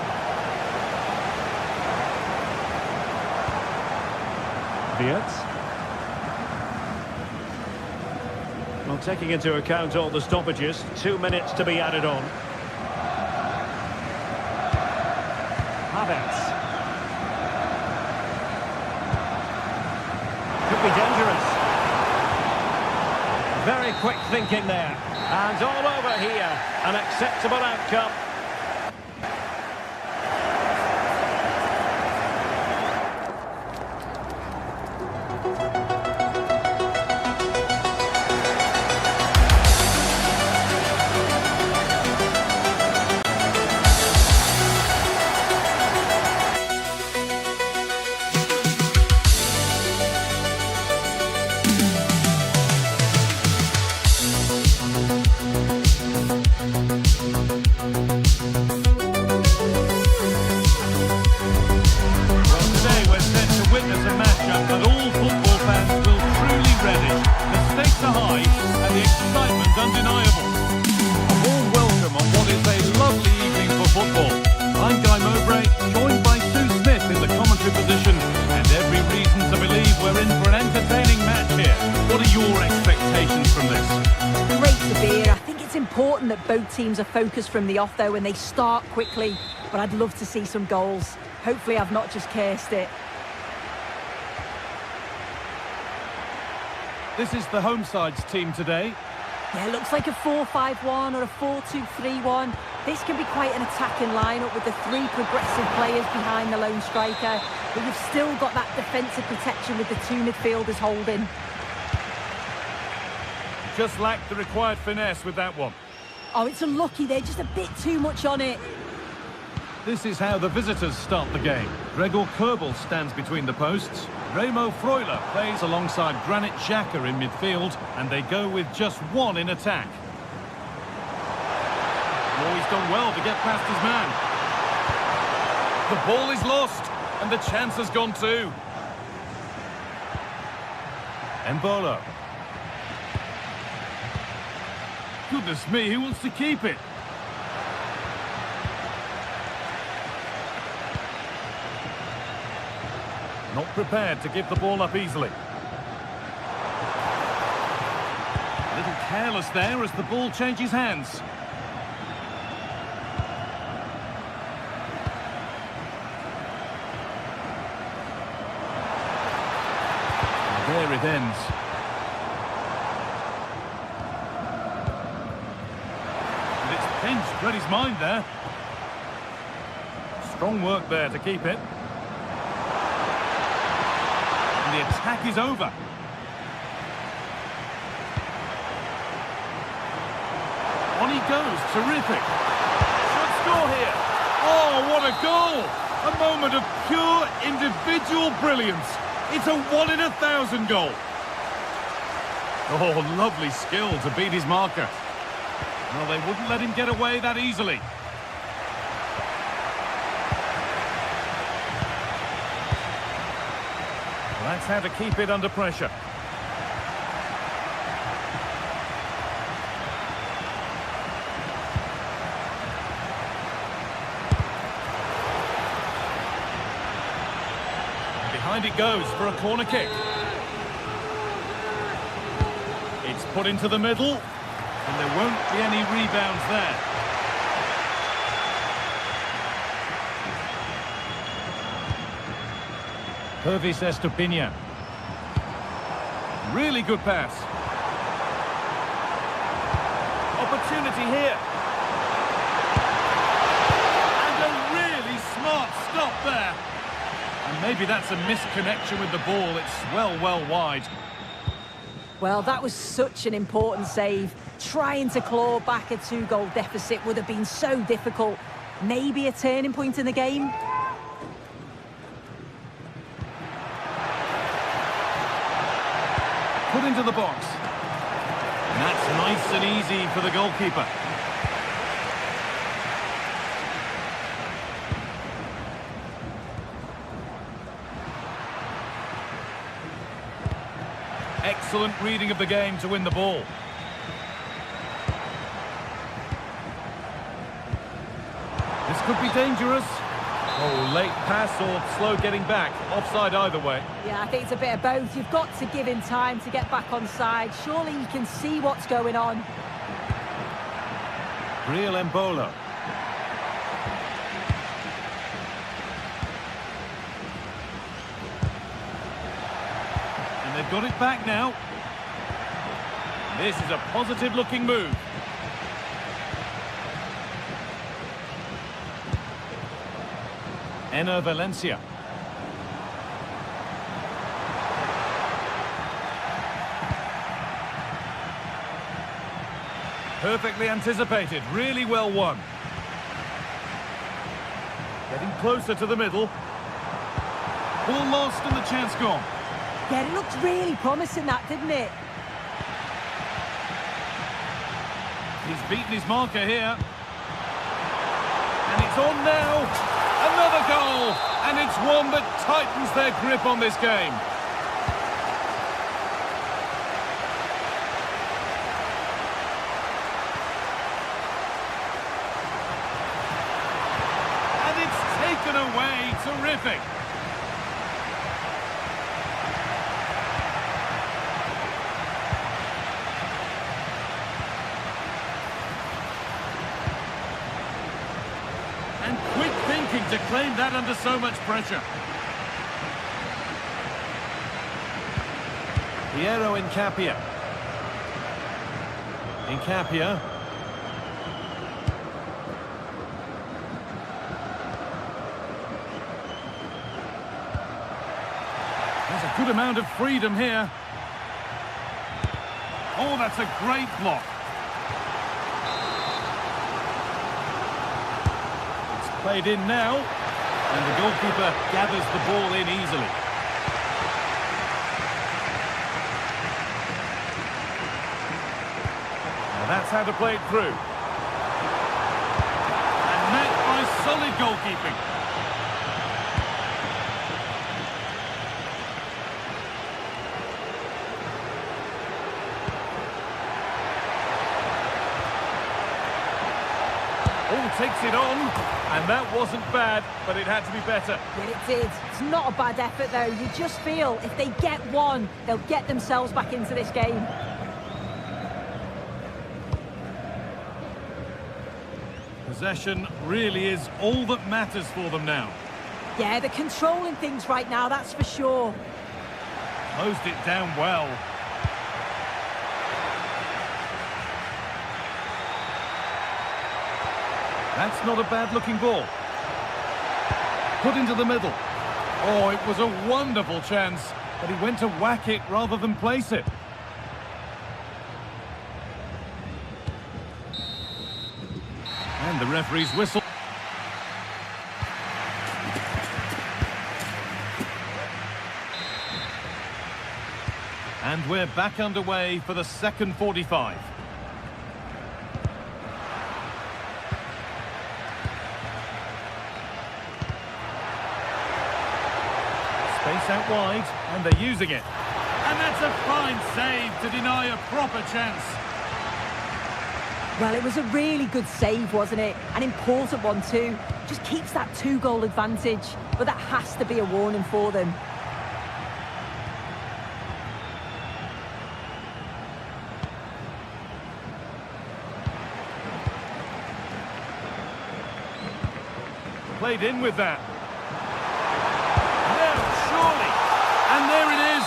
S5: Wirtz. Well, taking into account all the stoppages, 2 minutes to be added on. Havertz. Could be dangerous. Very quick thinking there. And all over here, an acceptable outcome.
S4: Important that both teams are focused from the off, though, and they start quickly. But I'd love to see some goals. Hopefully I've not just cursed it.
S1: This is the home side's team today.
S4: Yeah, it looks like a 4-5-1 or a 4-2-3-1. This can be quite an attacking lineup with the three progressive players behind the lone striker. But you've still got that defensive protection with the two midfielders holding.
S1: Just lacked the required finesse with that one.
S4: Oh, it's unlucky there, just a bit too much on it.
S1: This is how the visitors start the game. Gregor Kerbel stands between the posts. Remo Freuler plays alongside Granit Xhaka in midfield, and they go with just one in attack. Oh, he's done well to get past his man. The ball is lost, and the chance has gone too. Embolo. Goodness me, who wants to keep it? Not prepared to give the ball up easily. A little careless there as the ball changes hands. And there it ends. And it's pinched, read his mind there. Strong work there to keep it. The attack is over. On he goes, terrific. Should score here. Oh, what a goal! A moment of pure individual brilliance. It's a 1 in 1,000 goal. Oh, lovely skill to beat his marker. Well, they wouldn't let him get away that easily. That's how to keep it under pressure. Behind it goes for a corner kick. It's put into the middle, and there won't be any rebounds there. Pervis Estupinian. Really good pass. Opportunity here. And a really smart stop there. And maybe that's a misconnection with the ball. It's well wide.
S4: Well, that was such an important save. Trying to claw back a 2-goal deficit would have been so difficult. Maybe a turning point in the game.
S1: Put into the box. And that's nice and easy for the goalkeeper. Excellent reading of the game to win the ball. This could be dangerous. Oh, late pass or slow getting back. Offside either way.
S4: Yeah, I think it's a bit of both. You've got to give him time to get back on side. Surely you can see what's going on.
S1: Real Embolo. And they've got it back now. This is a positive-looking move. Enner Valencia. Perfectly anticipated, really well won. Getting closer to the middle. Ball lost and the chance gone.
S4: Yeah, it looked really promising, that, didn't it?
S1: He's beaten his marker here. And it's on now. Another goal, and it's one that tightens their grip on this game. And it's taken away, terrific. And quick thinking to claim that under so much pressure. Piero Incapia. Incapia. There's a good amount of freedom here. Oh, that's a great block. It's played in now, and the goalkeeper gathers the ball in easily. Now that's how to play it through. And met by solid goalkeeping. Oh, takes it on, and that wasn't bad, but it had to be better.
S4: Yeah, it did. It's not a bad effort, though. You just feel if they get one, they'll get themselves back into this game.
S1: Possession really is all that matters for them now.
S4: Yeah, they're controlling things right now, that's for sure.
S1: Closed it down well. That's not a bad-looking ball. Put into the middle. Oh, it was a wonderful chance, but he went to whack it rather than place it. And the referee's whistle. And we're back underway for the second 45. Space out wide, and they're using it. And that's a fine save to deny a proper chance.
S4: Well, it was a really good save, wasn't it? An important one too. Just keeps that 2-goal advantage, but that has to be a warning for them.
S1: Played in with that. No, surely. And there it is.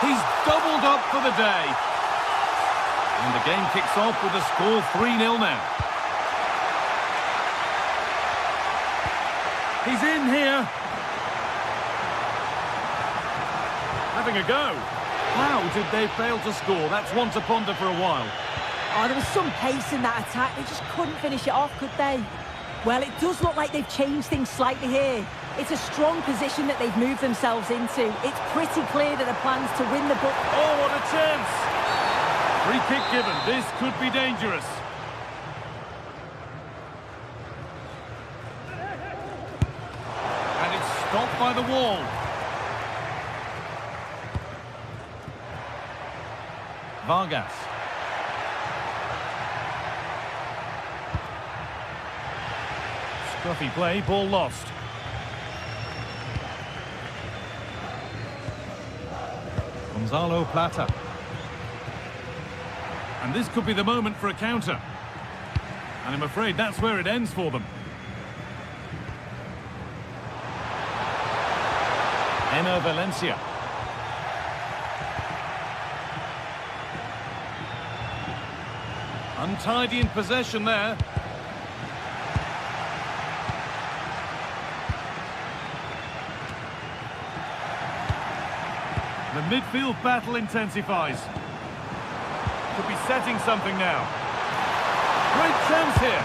S1: He's doubled up for the day. And the game kicks off with the score 3-0 now. He's in here. Having a go. How did they fail to score? That's one to ponder for a while.
S4: Oh, there was some pace in that attack. They just couldn't finish it off, could they? Well, it does look like they've changed things slightly here. It's a strong position that they've moved themselves into. It's pretty clear that the plan's to win the ball.
S1: Oh, what a chance! Free kick given. This could be dangerous. And it's stopped by the wall. Vargas. Scruffy play, ball lost. Gonzalo Plata. And this could be the moment for a counter. And I'm afraid that's where it ends for them. Enner Valencia. Untidy in possession there. The midfield battle intensifies. Could be setting something now. Great chance here.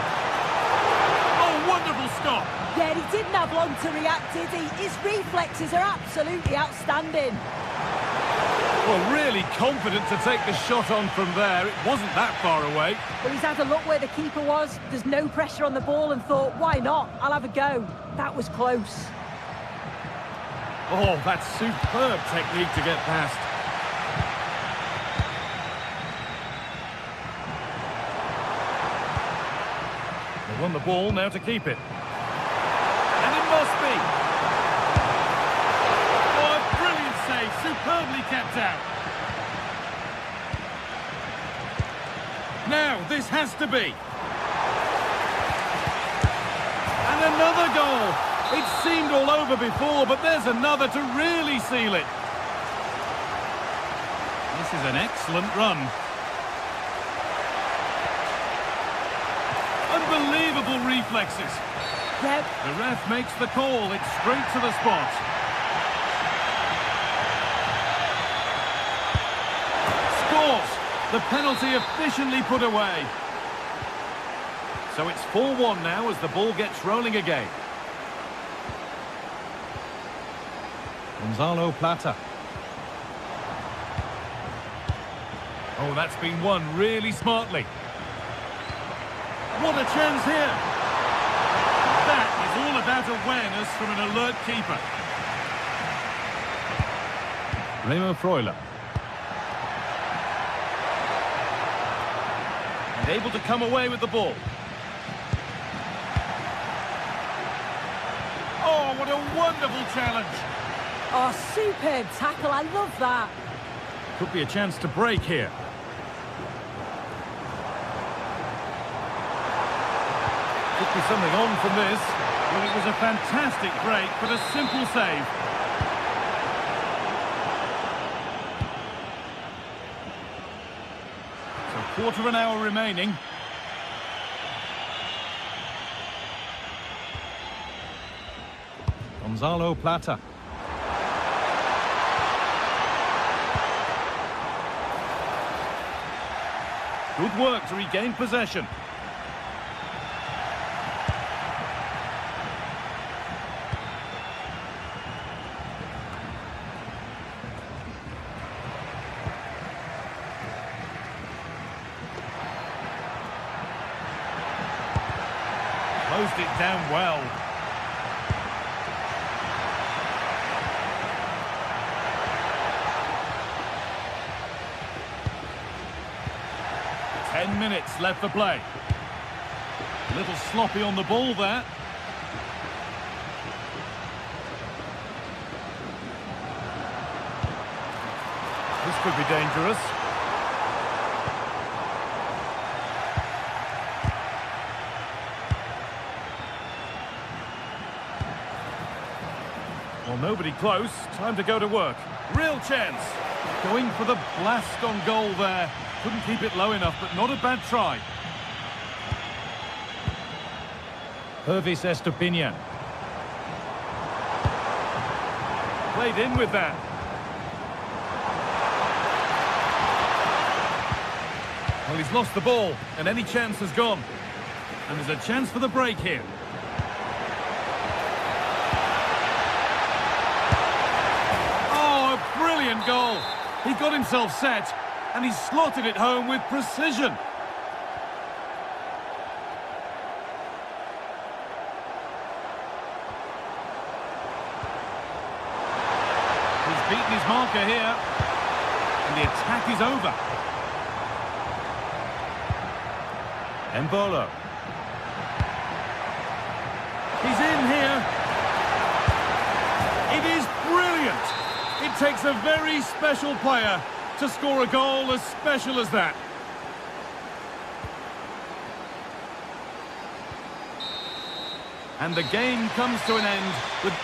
S1: Oh, wonderful stop.
S4: Yeah, he didn't have long to react, did he? His reflexes are absolutely outstanding.
S1: Well, really confident to take the shot on from there. It wasn't that far away.
S4: Well, he's had a look where the keeper was. There's no pressure on the ball and thought, why not? I'll have a go. That was close.
S1: Oh, that's superb technique to get past. They won the ball, now to keep it. And it must be. Oh, a brilliant save, superbly kept out. Now, this has to be. And another goal. It seemed all over before, but there's another to really seal it. This is an excellent run. Unbelievable reflexes.
S4: Yep.
S1: The ref makes the call. It's straight to the spot. Scores. The penalty efficiently put away. So it's 4-1 now as the ball gets rolling again. Gonzalo Plata. Oh, that's been won really smartly. What a chance here. That is all about awareness from an alert keeper. Remo Freuler. And able to come away with the ball. Oh, what a wonderful challenge.
S4: Oh, superb tackle. I love that.
S1: Could be a chance to break here. Could be something on from this. Well, it was a fantastic break, but a simple save. So quarter of an hour remaining. Gonzalo Plata. Good work to regain possession. Closed it down well. Ten minutes left for play. A little sloppy on the ball there. This could be dangerous. Well, nobody close. Time to go to work. Real chance. Going for the blast on goal there. Couldn't keep it low enough, but not a bad try. Hervis Estepinian. Played in with that. Well, he's lost the ball, and any chance has gone. And there's a chance for the break here. Oh, a brilliant goal. He got himself set, and he slotted it home with precision. He's beaten his marker here, and the attack is over. Embolo. He's in here. It is brilliant. It takes a very special player to score a goal as special as that. And the game comes to an end with...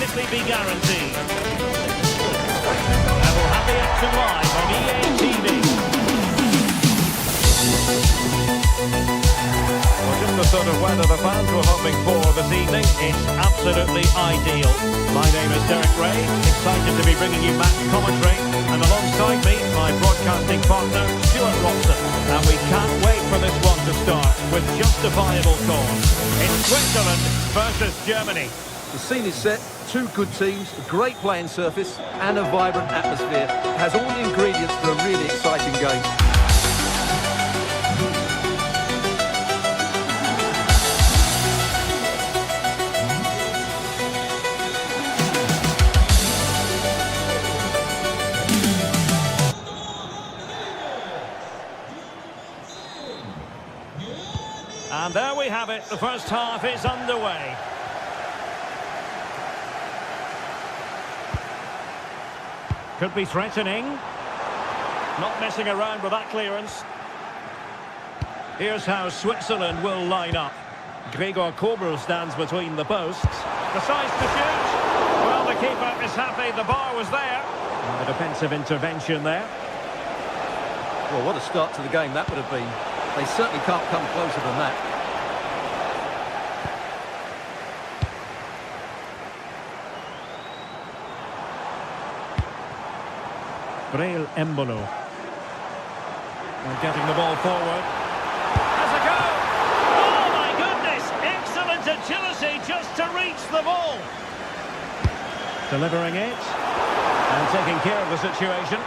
S5: basically be guaranteed. And we'll have the action live on EA TV.
S1: Well, just the sort of weather the fans were hoping for this evening. It's absolutely ideal. My name is Derek Ray, excited to be bringing you match commentary. And alongside me, my broadcasting partner, Stuart Robson. And we can't wait for this one to start with justifiable cause. It's Switzerland versus Germany.
S2: The scene is set, two good teams, a great playing surface and a vibrant atmosphere. It has all the ingredients for a really exciting game.
S5: And there we have it, the first half is underway. Could be threatening. Not messing around with that clearance. Here's how Switzerland will line up. Gregor Kobel stands between the posts. Decides to shoot. Well, the keeper is happy the bar was there. And the defensive intervention there.
S2: Well, what a start to the game that would have been. They certainly can't come closer than that.
S5: Breel Embolo. Getting the ball forward. Has a go! Oh my goodness! Excellent agility just to reach the ball. Delivering it. And taking care of the situation.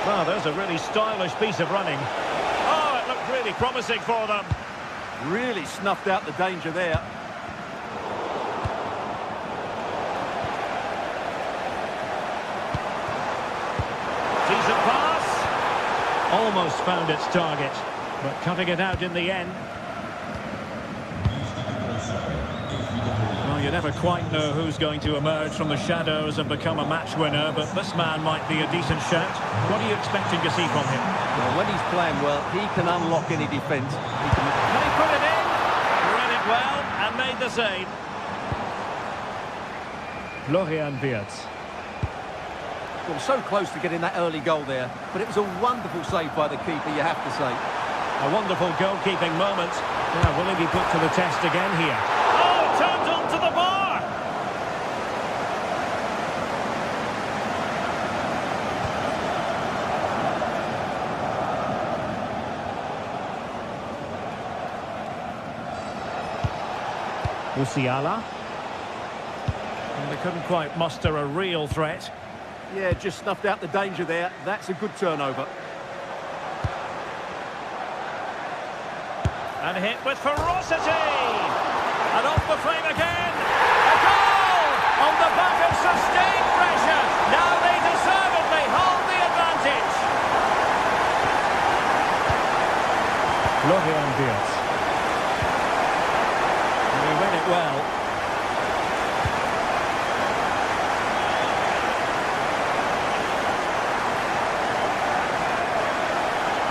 S5: Well, there's a really stylish piece of running. Oh, it looked really promising for them.
S2: Really snuffed out the danger there.
S5: Decent pass. Almost found its target, but cutting it out in the end. Well, you never quite know who's going to emerge from the shadows and become a match winner, but this man might be a decent shout. What are you expecting to see from him?
S2: Well, when he's playing well, he can unlock any defence.
S5: Can he put it in? Read it well and made the save. Florian Wirtz.
S2: Well, so close to getting that early goal there, but it was a wonderful save by the keeper, you have to say.
S5: A wonderful goalkeeping moment. Now, will he be put to the test again here? Oh, turned onto the bar! Musiala. And they couldn't quite muster a real threat.
S2: Yeah, just snuffed out the danger there. That's a good turnover.
S5: And hit with ferocity! And off the frame again! A goal! On the back of sustained pressure! Now they deservedly hold the advantage! Florian Wirtz. And he read it well.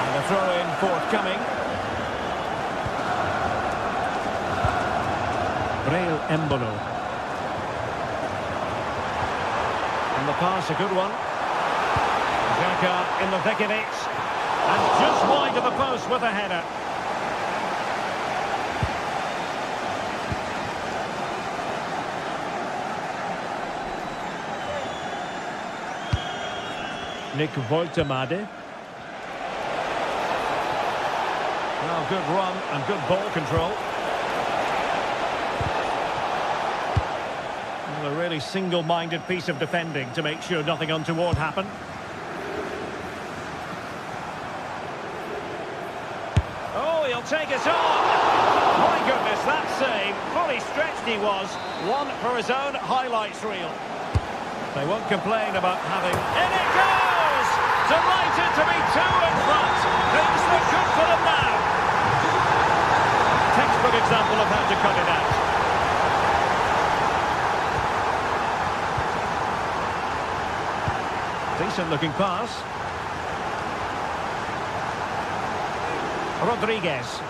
S5: And a throw-in forthcoming. Breel Embolo. And the pass, a good one. Xhaka in the thick of it. And just wide of the post with a header. Nick Woltemade. Well, good run and good ball control. A really single-minded piece of defending to make sure nothing untoward happened. Oh, he'll take it on. My goodness, that save. Fully stretched he was. One for his own highlights reel. They won't complain about having... In it goes! Delighted to be two in front. Things look good for them now. Textbook example of how to cut it out. Decent looking pass. Rodriguez.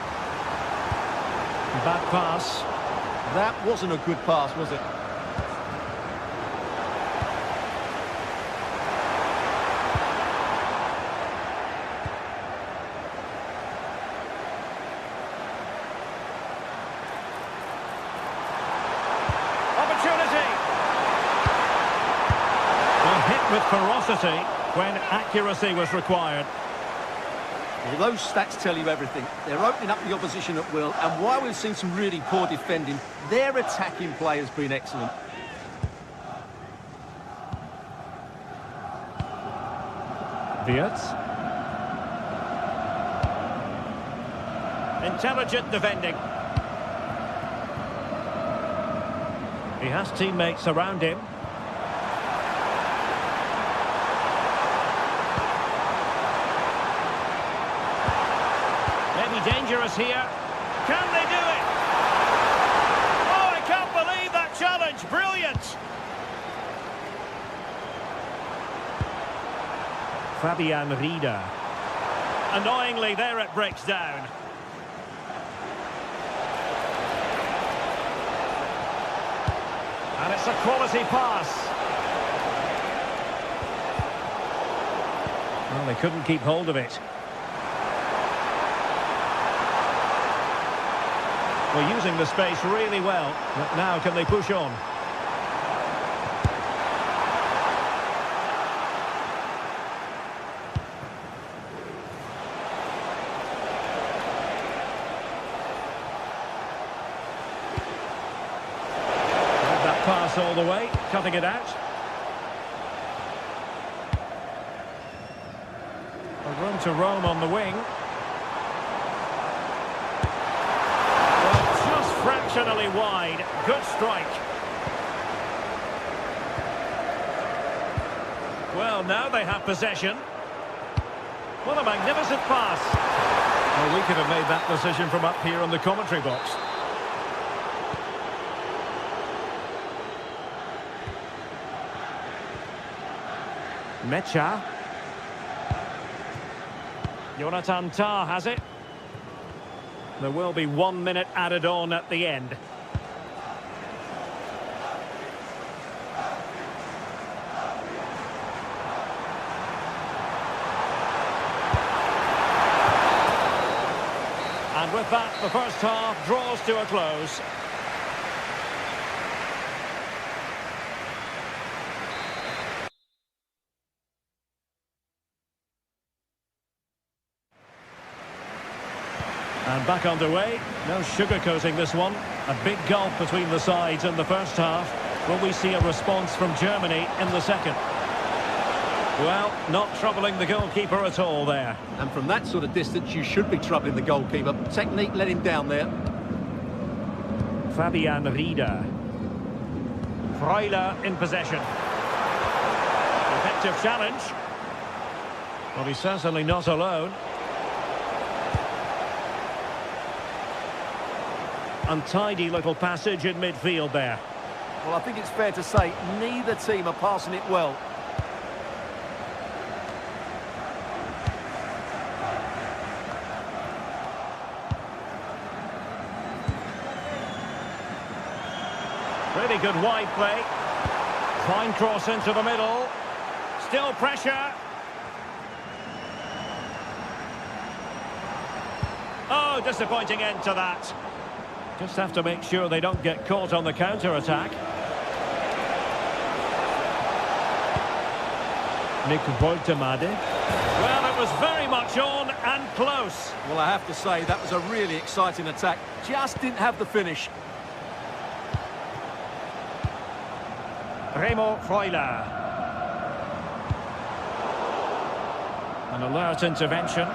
S5: Back pass.
S2: That wasn't a good pass, was it?
S5: Opportunity. Well, hit with ferocity when accuracy was required.
S2: Well, those stats tell you everything. They're opening up the opposition at will, and while we've seen some really poor defending, their attacking play has been excellent.
S5: Wirtz. Intelligent defending. He has teammates around him. Maybe dangerous here. Can they do it? Oh, I can't believe that challenge. Brilliant. Fabian Rieder. Annoyingly, there it breaks down. And it's a quality pass. Well, they couldn't keep hold of it. We're using the space really well, but now can they push on? That pass all the way, cutting it out. A room to roam on the wing. Fractionally wide. Good strike. Well, now they have possession. What a magnificent pass. Well, we could have made that decision from up here in the commentary box. Mecha. Jonathan Tah has it. There will be 1 minute added on at the end. And with that, the first half draws to a close. And back underway. No sugarcoating this one. A big gulf between the sides in the first half. Will we see a response from Germany in the second? Well, not troubling the goalkeeper at all there.
S2: And from that sort of distance, you should be troubling the goalkeeper. Technique let him down there.
S5: Fabian Rieder. Freuler in possession. Effective challenge. Well, he's certainly not alone. Untidy little passage in midfield there.
S2: Well, I think it's fair to say neither team are passing it well.
S5: Really good wide play. Fine cross into the middle. Still pressure. Oh, disappointing end to that. Just have to make sure they don't get caught on the counter-attack. Nick Woltemade. Well, it was very much on and close.
S2: Well, I have to say, that was a really exciting attack. Just didn't have the finish.
S5: Remo Freuler. An alert intervention.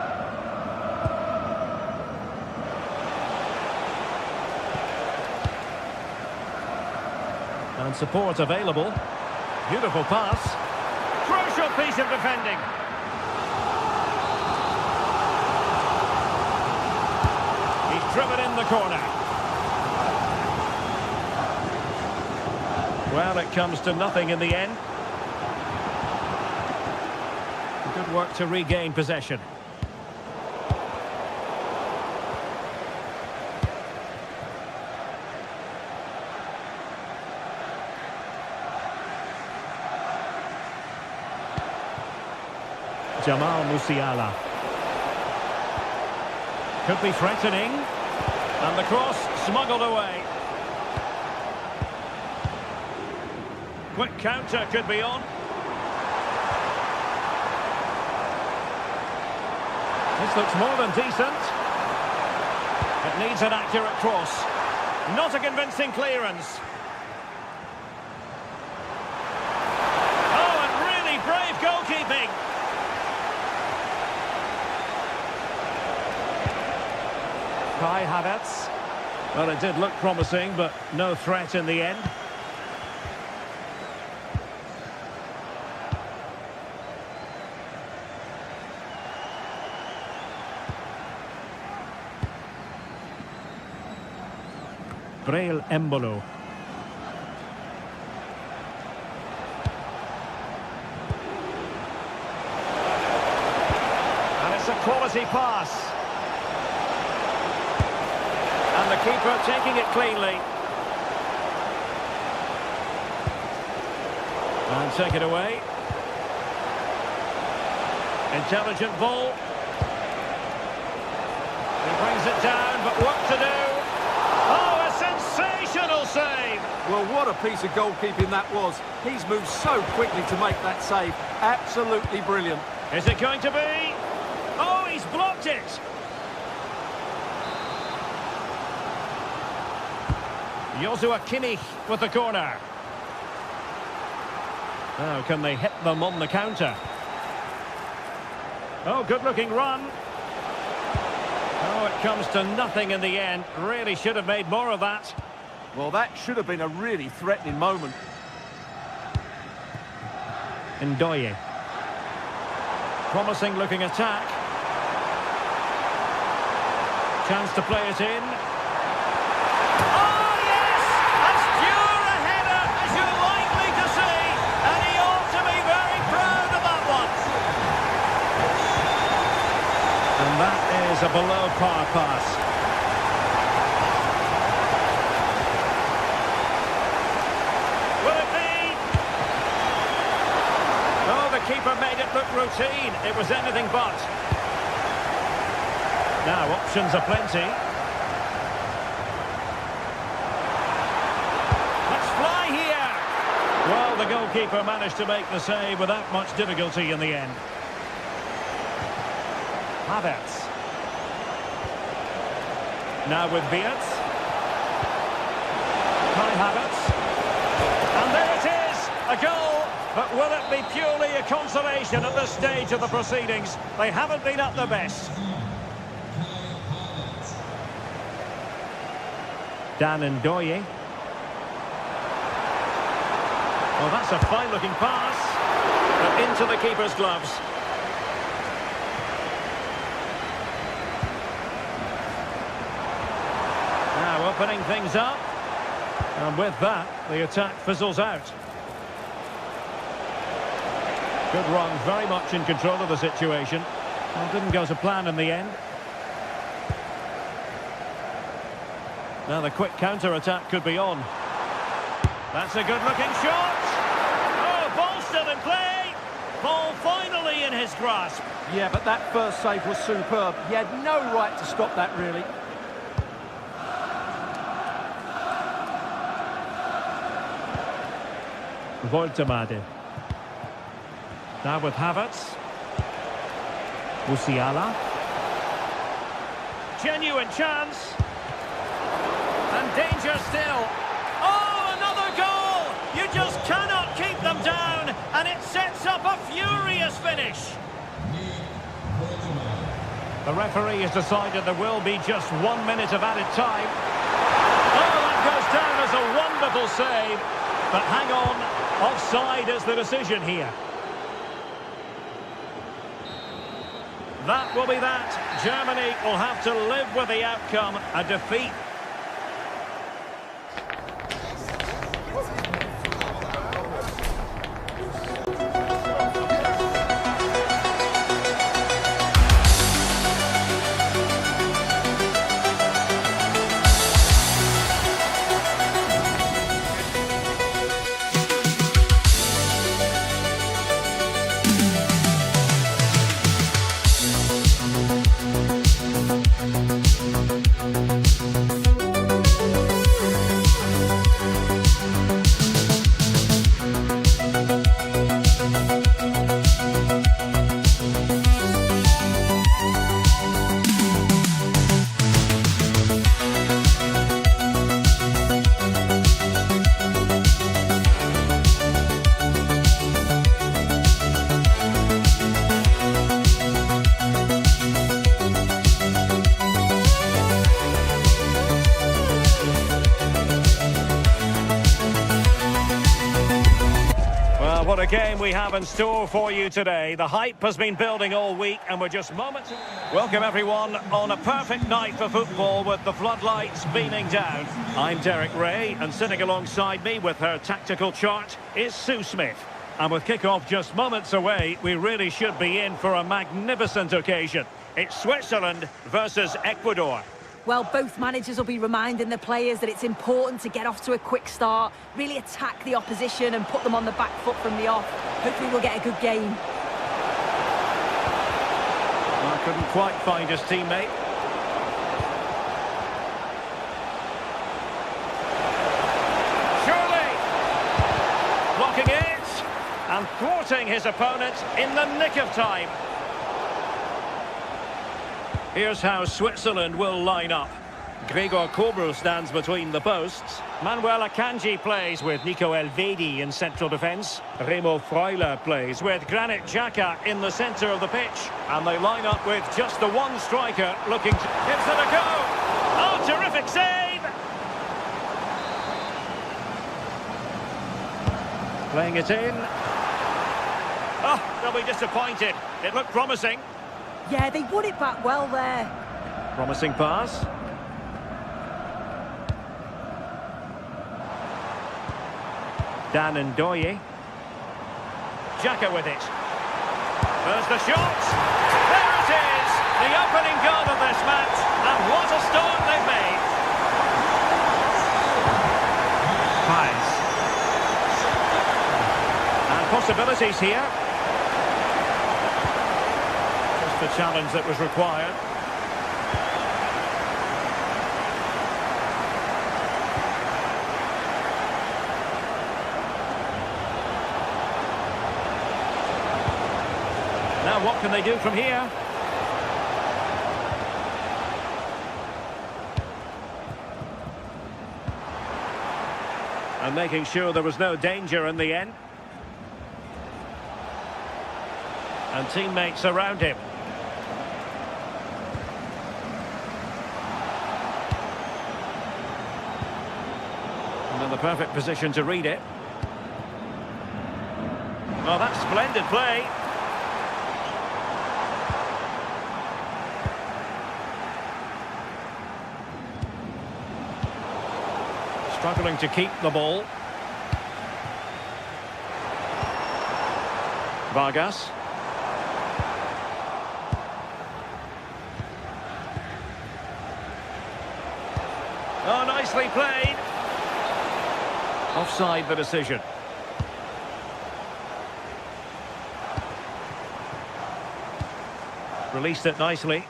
S5: And support available. Beautiful pass. Crucial piece of defending. He's driven in the corner. Well, it comes to nothing in the end. Good work to regain possession. Jamal Musiala. Could be threatening. And the cross smuggled away. Quick counter could be on. This looks more than decent. It needs an accurate cross. Not a convincing clearance. Oh, and really brave goalkeeping. Kai Havertz. Well, it did look promising, but no threat in the end. Braille Embolo. And it's a quality pass. And the keeper taking it cleanly. And take it away. Intelligent ball. He brings it down, but what to do? Oh, a sensational save!
S2: Well, what a piece of goalkeeping that was. He's moved so quickly to make that save. Absolutely brilliant.
S5: Is it going to be? Oh, he's blocked it! Joshua Kimmich with the corner. Now, can they hit them on the counter? Oh, good-looking run. Oh, it comes to nothing in the end. Really should have made more of that.
S2: Well, that should have been a really threatening moment.
S5: Ndoye. Promising looking attack. Chance to play it in. Oh, yes! As pure a header as you're likely to see. And he ought to be very proud of that one. And that is a below-par pass. Will it be? Oh, the keeper made it look routine. It was anything but. Now, options are plenty. Let's fly here! Well, the goalkeeper managed to make the save without much difficulty in the end. Havertz. Now with Wirtz. Kai Havertz. And there it is! A goal! But will it be purely a consolation at this stage of the proceedings? They haven't been at their best. Dan Ndoye. Well, that's a fine-looking pass. But into the keeper's gloves. Now opening things up. And with that, the attack fizzles out. Good run, very much in control of the situation. Well, didn't go to plan in the end. Now the quick counter-attack could be on. That's a good-looking shot! Oh, ball still in play! Ball finally in his grasp.
S2: Yeah, but that first save was superb. He had no right to stop that, really.
S5: Voltemade. Now with Havertz. Musiala. Genuine chance. And danger still. Oh, another goal! You just cannot keep them down, and it sets up a furious finish. The referee has decided there will be just 1 minute of added time. Oh, that goes down as a wonderful save. But hang on, offside is the decision here. That will be that. Germany will have to live with the outcome, a defeat. game we have in store for you today. The hype has been building all week and we're just moments... Welcome everyone on a perfect night for football with the floodlights beaming down. I'm Derek Ray and sitting alongside me with her tactical chart is Sue Smith. And with kick-off just moments away, we really should be in for a magnificent occasion. It's Switzerland versus Ecuador.
S4: Well, both managers will be reminding the players that it's important to get off to a quick start, really attack the opposition and put them on the back foot from the off. Hopefully we'll get a good game.
S5: Well, couldn't quite find his teammate. Surely! Blocking it and thwarting his opponent in the nick of time. Here's how Switzerland will line up. Gregor Kobel stands between the posts. Manuel Akanji plays with Nico Elvedi in central defence. Remo Freuler plays with Granit Xhaka in the centre of the pitch. And they line up with just the one striker looking to... Gives it a go! Oh, terrific save! Playing it in. Oh, they'll be disappointed. It looked promising.
S4: Yeah, they won it back well there.
S5: Promising pass. Dan Ndoye. Xhaka with it. There's the shot. There it is. The opening goal of this match. And what a start they've made. Pass. And possibilities here. The challenge that was required. Now what can they do from here? And making sure there was no danger in the end. And teammates around him. In the perfect position to read it. Oh, that's splendid play. Struggling to keep the ball. Vargas. Oh, nicely played. Offside the decision. Released it nicely.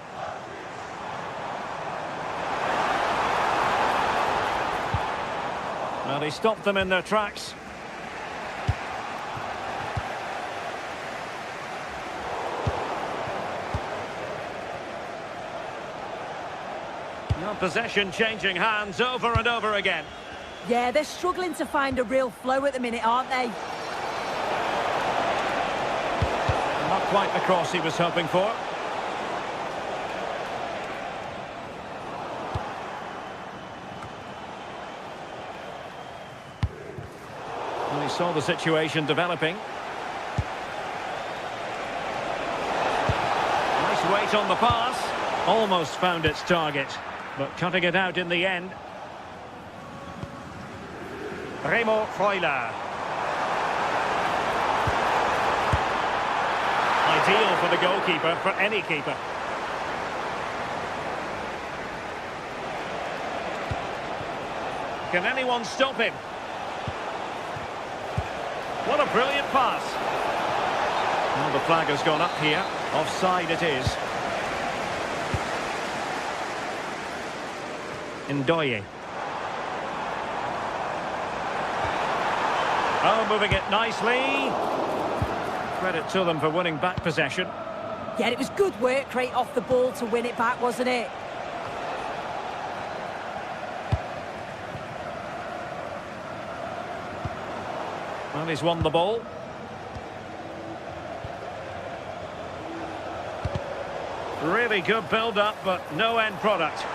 S5: Well, he stopped them in their tracks. Now possession changing hands over and over again.
S4: Yeah, they're struggling to find a real flow at the minute, aren't they?
S5: Not quite the cross he was hoping for. Well, he saw the situation developing. Nice weight on the pass. Almost found its target, but cutting it out in the end. Remo Freuler. Ideal for the goalkeeper, for any keeper. Can anyone stop him? What a brilliant pass. Well, the flag has gone up here. Offside it is. Ndoye. Oh, moving it nicely. Credit to them for winning back possession.
S4: Yeah, it was good work right off the ball to win it back, wasn't it?
S5: Well, he's won the ball. Really good build-up, but no end product.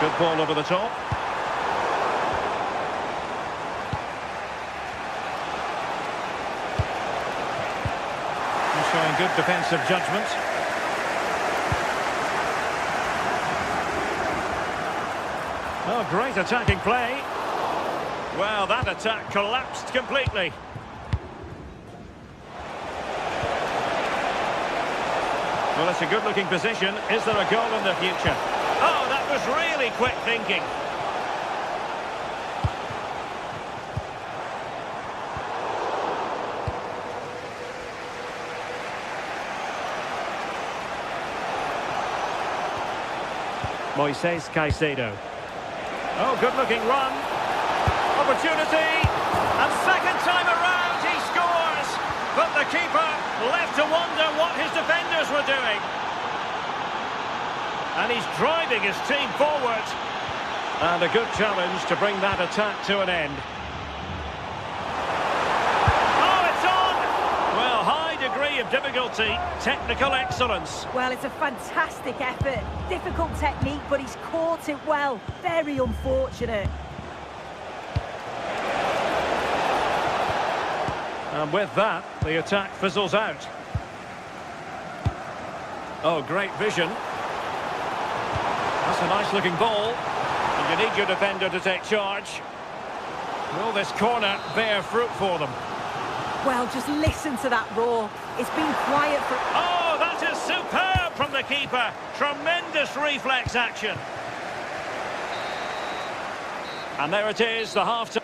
S5: Good ball over the top. Showing good defensive judgment. Oh, great attacking play. Well, that attack collapsed completely. Well, it's a good-looking position. Is there a goal in the future? Oh, that was really quick thinking. Moises Caicedo. Oh, good-looking run. Opportunity. And second time around, he scores. But the keeper left to wonder what his defenders were doing. And he's driving his team forward. And a good challenge to bring that attack to an end. Oh, it's on! Well, high degree of difficulty, technical excellence.
S4: Well, it's a fantastic effort. Difficult technique, but he's caught it well. Very unfortunate.
S5: And with that, the attack fizzles out. Oh, great vision. That's a nice-looking ball. And you need your defender to take charge. Will this corner bear fruit for them?
S4: Well, just listen to that roar. It's been quiet for...
S5: Oh, that is superb from the keeper. Tremendous reflex action. And there it is, the half-time.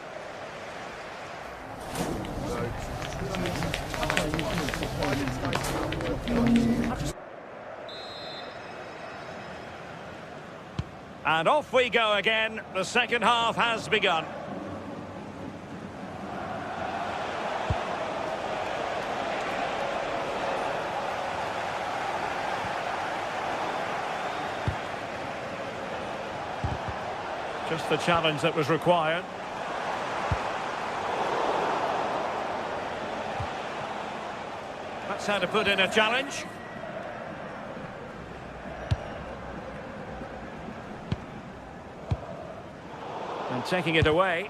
S5: And off we go again. The second half has begun. Just the challenge that was required. That's how to put in a challenge. And taking it away.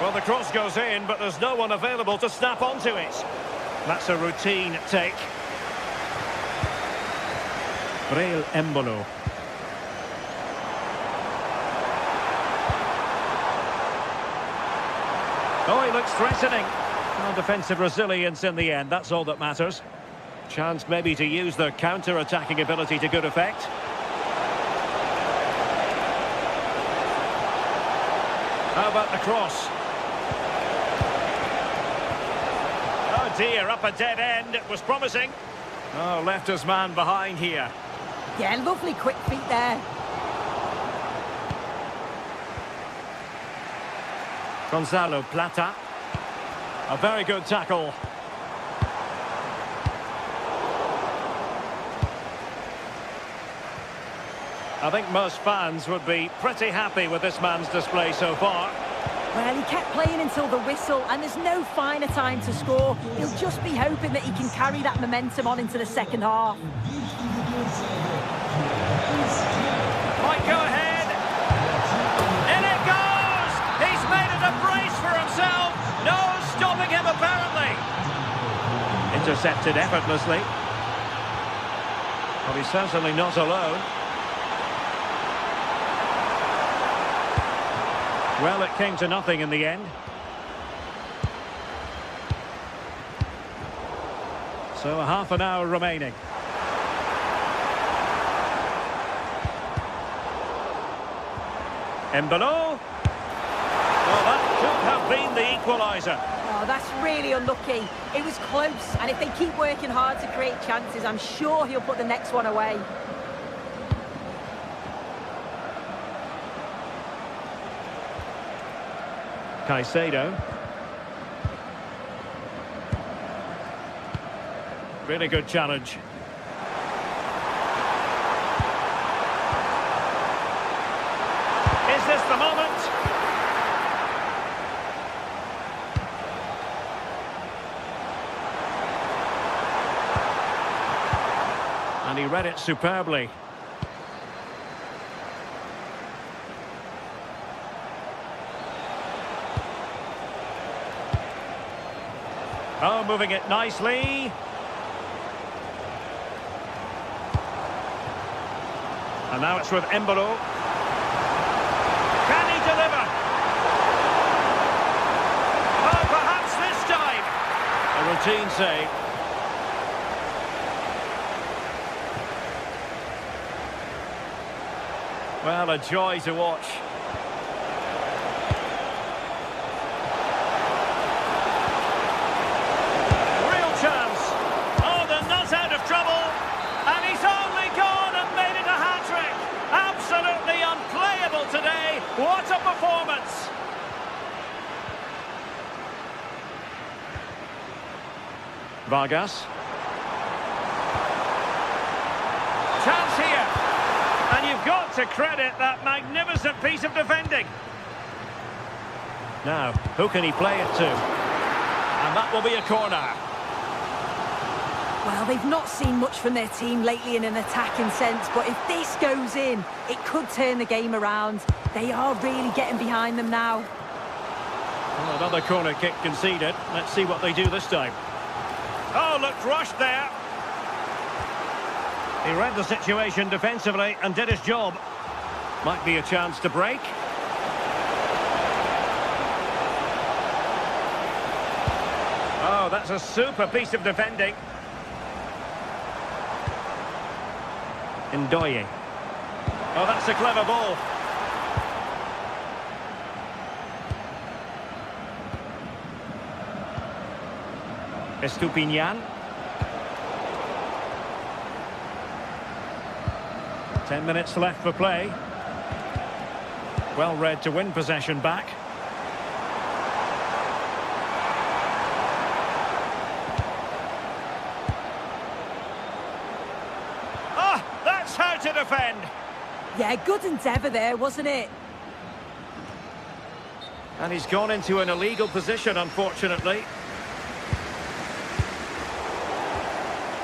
S5: Well, the cross goes in, but there's no one available to snap onto it. That's a routine take. Breel Embolo. Oh, he looks threatening. Well, defensive resilience in the end, that's all that matters. Chance maybe to use their counter-attacking ability to good effect. How about the cross? Oh dear, up a dead end. It was promising. Oh, left his man behind here.
S4: Yeah, lovely quick feet there.
S5: Gonzalo Plata. A very good tackle. I think most fans would be pretty happy with this man's display so far.
S4: Well, he kept playing until the whistle, and there's no finer time to score. He'll just be hoping that he can carry that momentum on into the second half.
S5: Might go ahead. In it goes! He's made it a brace for himself. No stopping him, apparently. Intercepted effortlessly. Well, he's certainly not alone. Well, it came to nothing in the end. So a half an hour remaining. Embolo. Well, that could have been the equaliser.
S4: Oh, that's really unlucky. It was close, and if they keep working hard to create chances, I'm sure he'll put the next one away.
S5: Caicedo. Really good challenge. Is this the moment? And he read it superbly. Oh, moving it nicely. And now it's with Embolo. Can he deliver? Oh, perhaps this time. A routine save. Well, a joy to watch. Real chance. Oh, they're not out of trouble. And he's only gone and made it a hat-trick. Absolutely unplayable today. What a performance. Vargas. Chance here. And you've got to credit that magnificent piece of defending. Now, who can he play it to? And that will be a corner.
S4: Well, they've not seen much from their team lately in an attacking sense, but if this goes in, it could turn the game around. They are really getting behind them now.
S5: Well, another corner kick conceded. Let's see what they do this time. Oh, looked rushed there. He read the situation defensively and did his job. Might be a chance to break. Oh, that's a super piece of defending. Ndoye. Oh, that's a clever ball. Estupinian. 10 minutes left for play. Well read to win possession back. Ah, that's how to defend.
S4: Yeah, good endeavour there, wasn't it?
S5: And he's gone into an illegal position, unfortunately.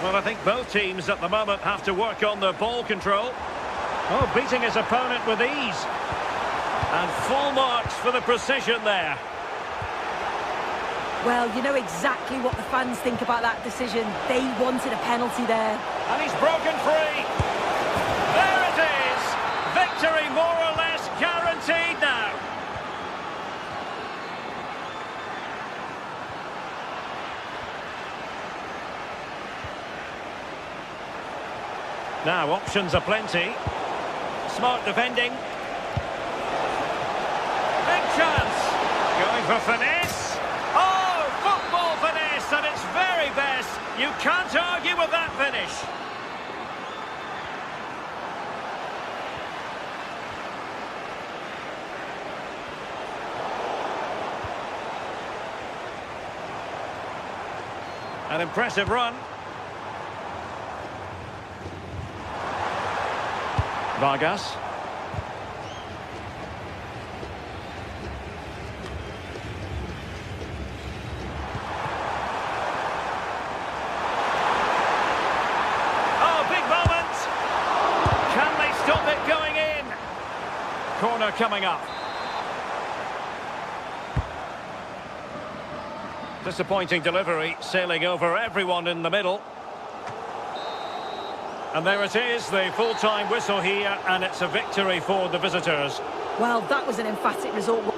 S5: Well, I think both teams at the moment have to work on their ball control. Oh, beating his opponent with ease. And full marks for the precision there.
S4: Well, you know exactly what the fans think about that decision. They wanted a penalty there.
S5: And he's broken free. There it is. Victory more or less guaranteed now. Now, options are plenty. Smart defending. Big chance. Going for finesse. Oh, football finesse at its very best. You can't argue with that finish. An impressive run. Vargas. Oh, big moment. Can they stop it going in? Corner coming up. Disappointing delivery, sailing over everyone in the middle. And there it is, the full-time whistle here, and it's a victory for the visitors.
S4: Well, that was an emphatic result.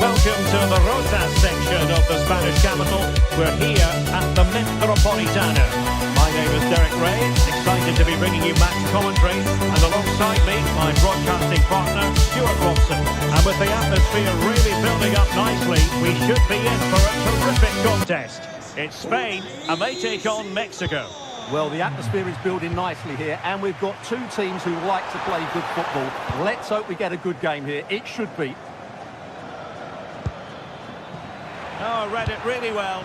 S5: welcome to the Rosas section of the Spanish capital. We're here at the Metropolitano. My name is Derek Ray, excited to be bringing you match commentary, and alongside me, my broadcasting partner, Stuart Watson. And with the atmosphere really building up nicely, we should be in for a terrific contest. It's Spain, and they take on Mexico.
S2: Well, the atmosphere is building nicely here, and we've got two teams who like to play good football. Let's hope we get a good game here. It should be.
S5: Oh, read it really well.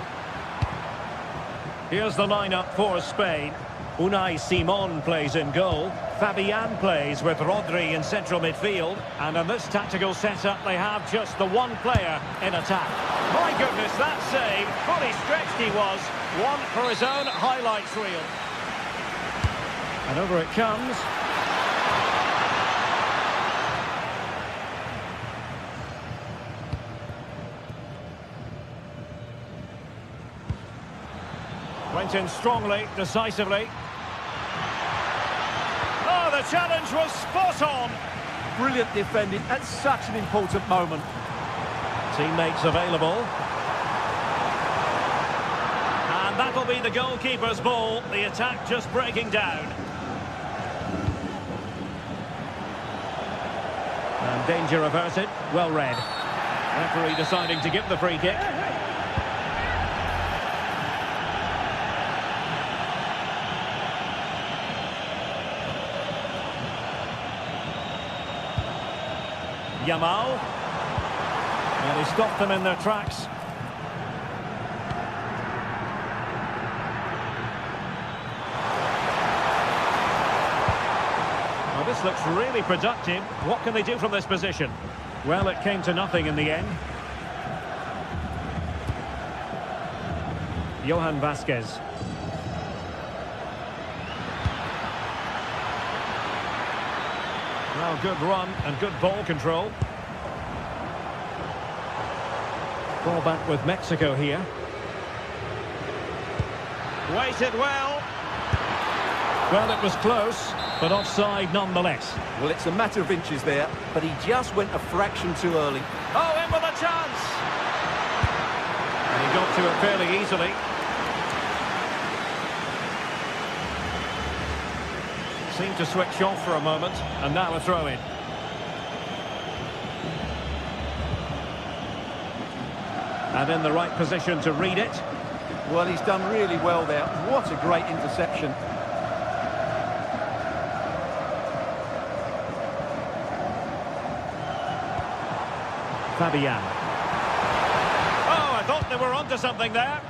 S5: Here's the lineup for Spain. Unai Simon plays in goal. Fabian plays with Rodri in central midfield. And in this tactical setup, they have just the one player in attack. My goodness, that save. Fully stretched he was. One for his own highlights reel. And over it comes. Went in strongly, decisively. Oh, the challenge was spot on.
S2: Brilliant defending at such an important moment.
S5: Teammates available. And that'll be the goalkeeper's ball. The attack just breaking down. And danger averted. Well read. Referee deciding to give the free kick. Yamal. And he stopped them in their tracks. Well, this looks really productive. What can they do from this position? Well, it came to nothing in the end. Johan Vasquez. Well, good run and good ball control. Ball back with Mexico here. Waited well. Well, it was close, but offside nonetheless.
S2: Well, it's a matter of inches there, but he just went a fraction too early.
S5: Oh, in with a chance! And he got to it fairly easily. Seemed to switch off for a moment, and now a throw-in. And in the right position to read it.
S2: Well, he's done really well there. What a great interception.
S5: Fabian. Oh, I thought they were onto something there.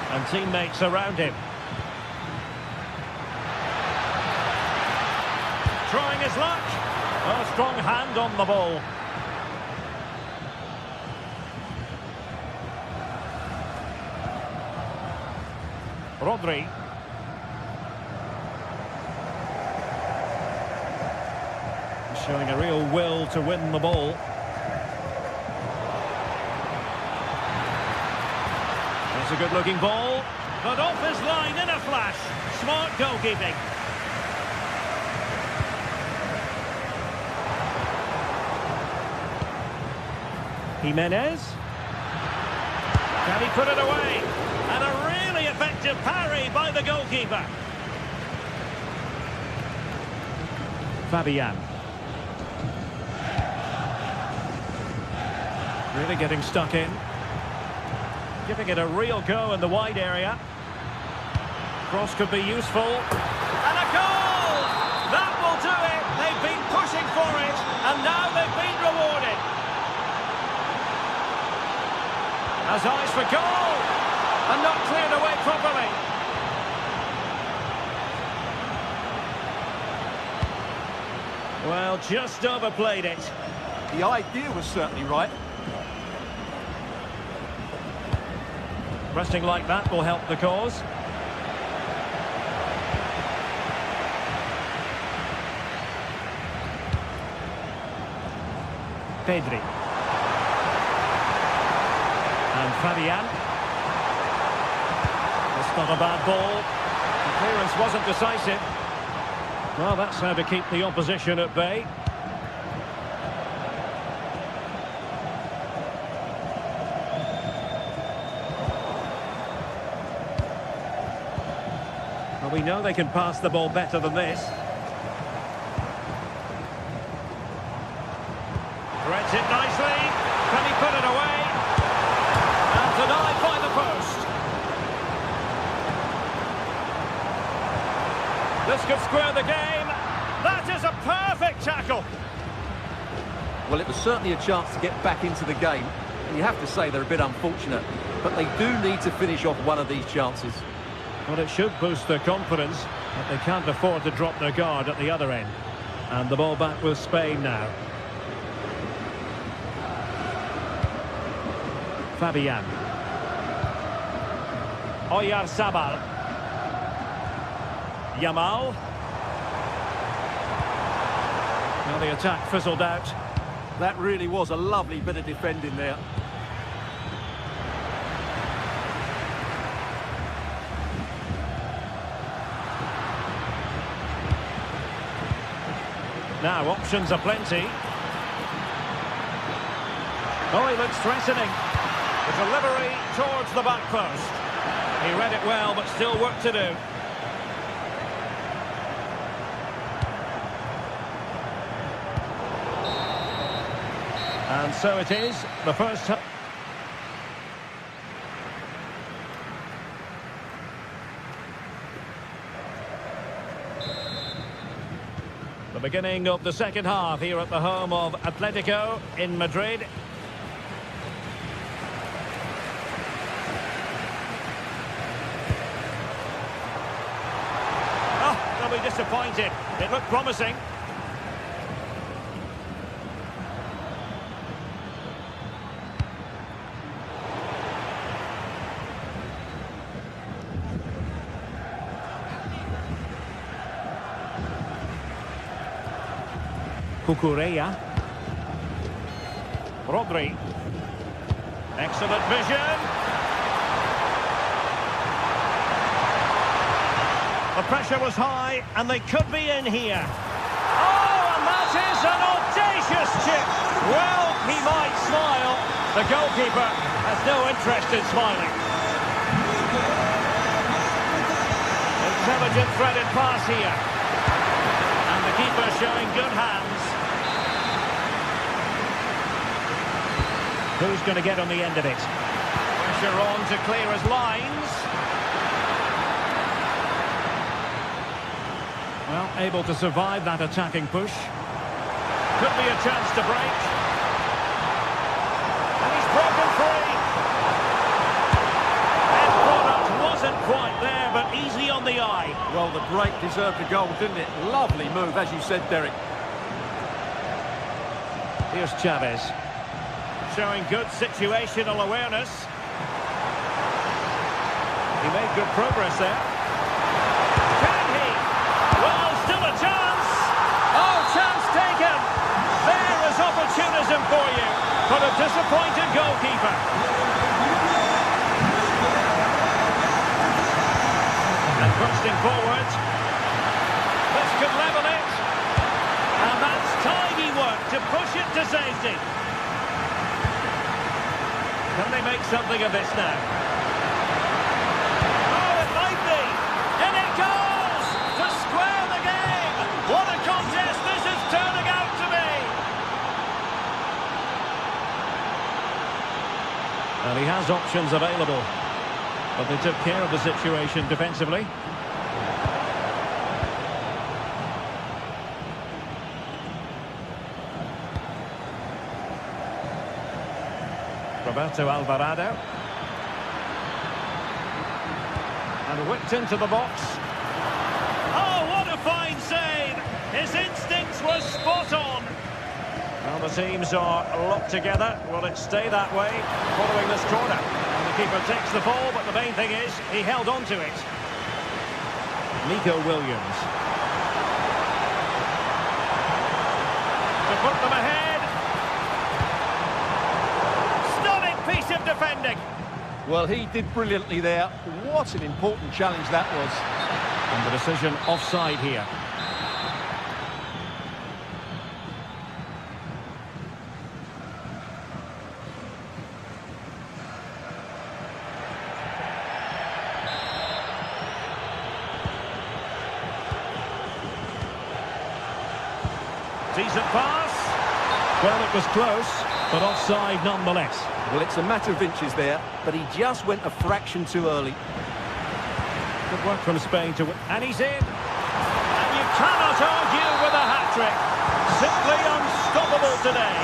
S5: And teammates around him. Trying his luck. A strong hand on the ball. Rodri. Showing a real will to win the ball. It's a good-looking ball, but off his line in a flash. Smart goalkeeping. Jimenez. Can he put it away? And a really effective parry by the goalkeeper. Fabian. Really getting stuck in. Giving it a real go in the wide area. Cross could be useful. And a goal! That will do it. They've been pushing for it, and now they've been rewarded. Has eyes for goal, and not cleared away properly. Well, just overplayed it.
S2: The idea was certainly right.
S5: Resting like that will help the cause. Pedri. And Fabian. That's not a bad ball. Clearance wasn't decisive. Well, that's how to keep the opposition at bay. Well, we know they can pass the ball better than this. Threads it nicely. Can he put it away? And denied by the post. This could square the game. That is a perfect tackle.
S2: Well, it was certainly a chance to get back into the game. And you have to say they're a bit unfortunate. But they do need to finish off one of these chances.
S5: Well, it should boost their confidence, but they can't afford to drop their guard at the other end. And the ball back with Spain now. Fabian. Oyarzabal. Yamal. Well, the attack fizzled out.
S2: That really was a lovely bit of defending there.
S5: Now, options are plenty. Oh, he looks threatening. The delivery towards the back post. He read it well, but still work to do. And so it is, the first... The beginning of the second half here at the home of Atletico in Madrid. Oh, they'll be disappointed. It looked promising. Cucurella. Rodri. Excellent vision. The pressure was high, and they could be in here. Oh, and that is an audacious chip. Well, he might smile. The goalkeeper has no interest in smiling. Intelligent threaded pass here. And the keeper showing good hands. Who's going to get on the end of it? Pressure on to clear his lines. Well, able to survive that attacking push. Could be a chance to break. And he's broken free. End product wasn't quite there, but easy on the eye.
S2: Well, the break deserved a goal, didn't it? Lovely move, as you said, Derek.
S5: Here's Chavez. Showing good situational awareness. He made good progress there. Can he? Well, still a chance. Oh, chance taken. There is opportunism for you, but a disappointed goalkeeper. And bursting forward. This could level it. And that's tidy work to push it to safety. Can they make something of this now? Oh, it might be! And it goes! To square the game! What a contest this is turning out to be! Well, he has options available, but they took care of the situation defensively. Roberto Alvarado. And whipped into the box. Oh, what a fine save! His instincts were spot on. Well, the teams are locked together. Will it stay that way following this corner? And the keeper takes the ball, but the main thing is he held on to it. Nico Williams. To put them ahead. Piece of defending.
S2: Well, he did brilliantly there. What an important challenge that was.
S5: And the decision offside here. Decent pass. Well, it was close, but offside nonetheless.
S2: Well, it's a matter of inches there, but he just went a fraction too early.
S5: Good work from Spain to win. And he's in. And you cannot argue with a hat-trick. Simply unstoppable today.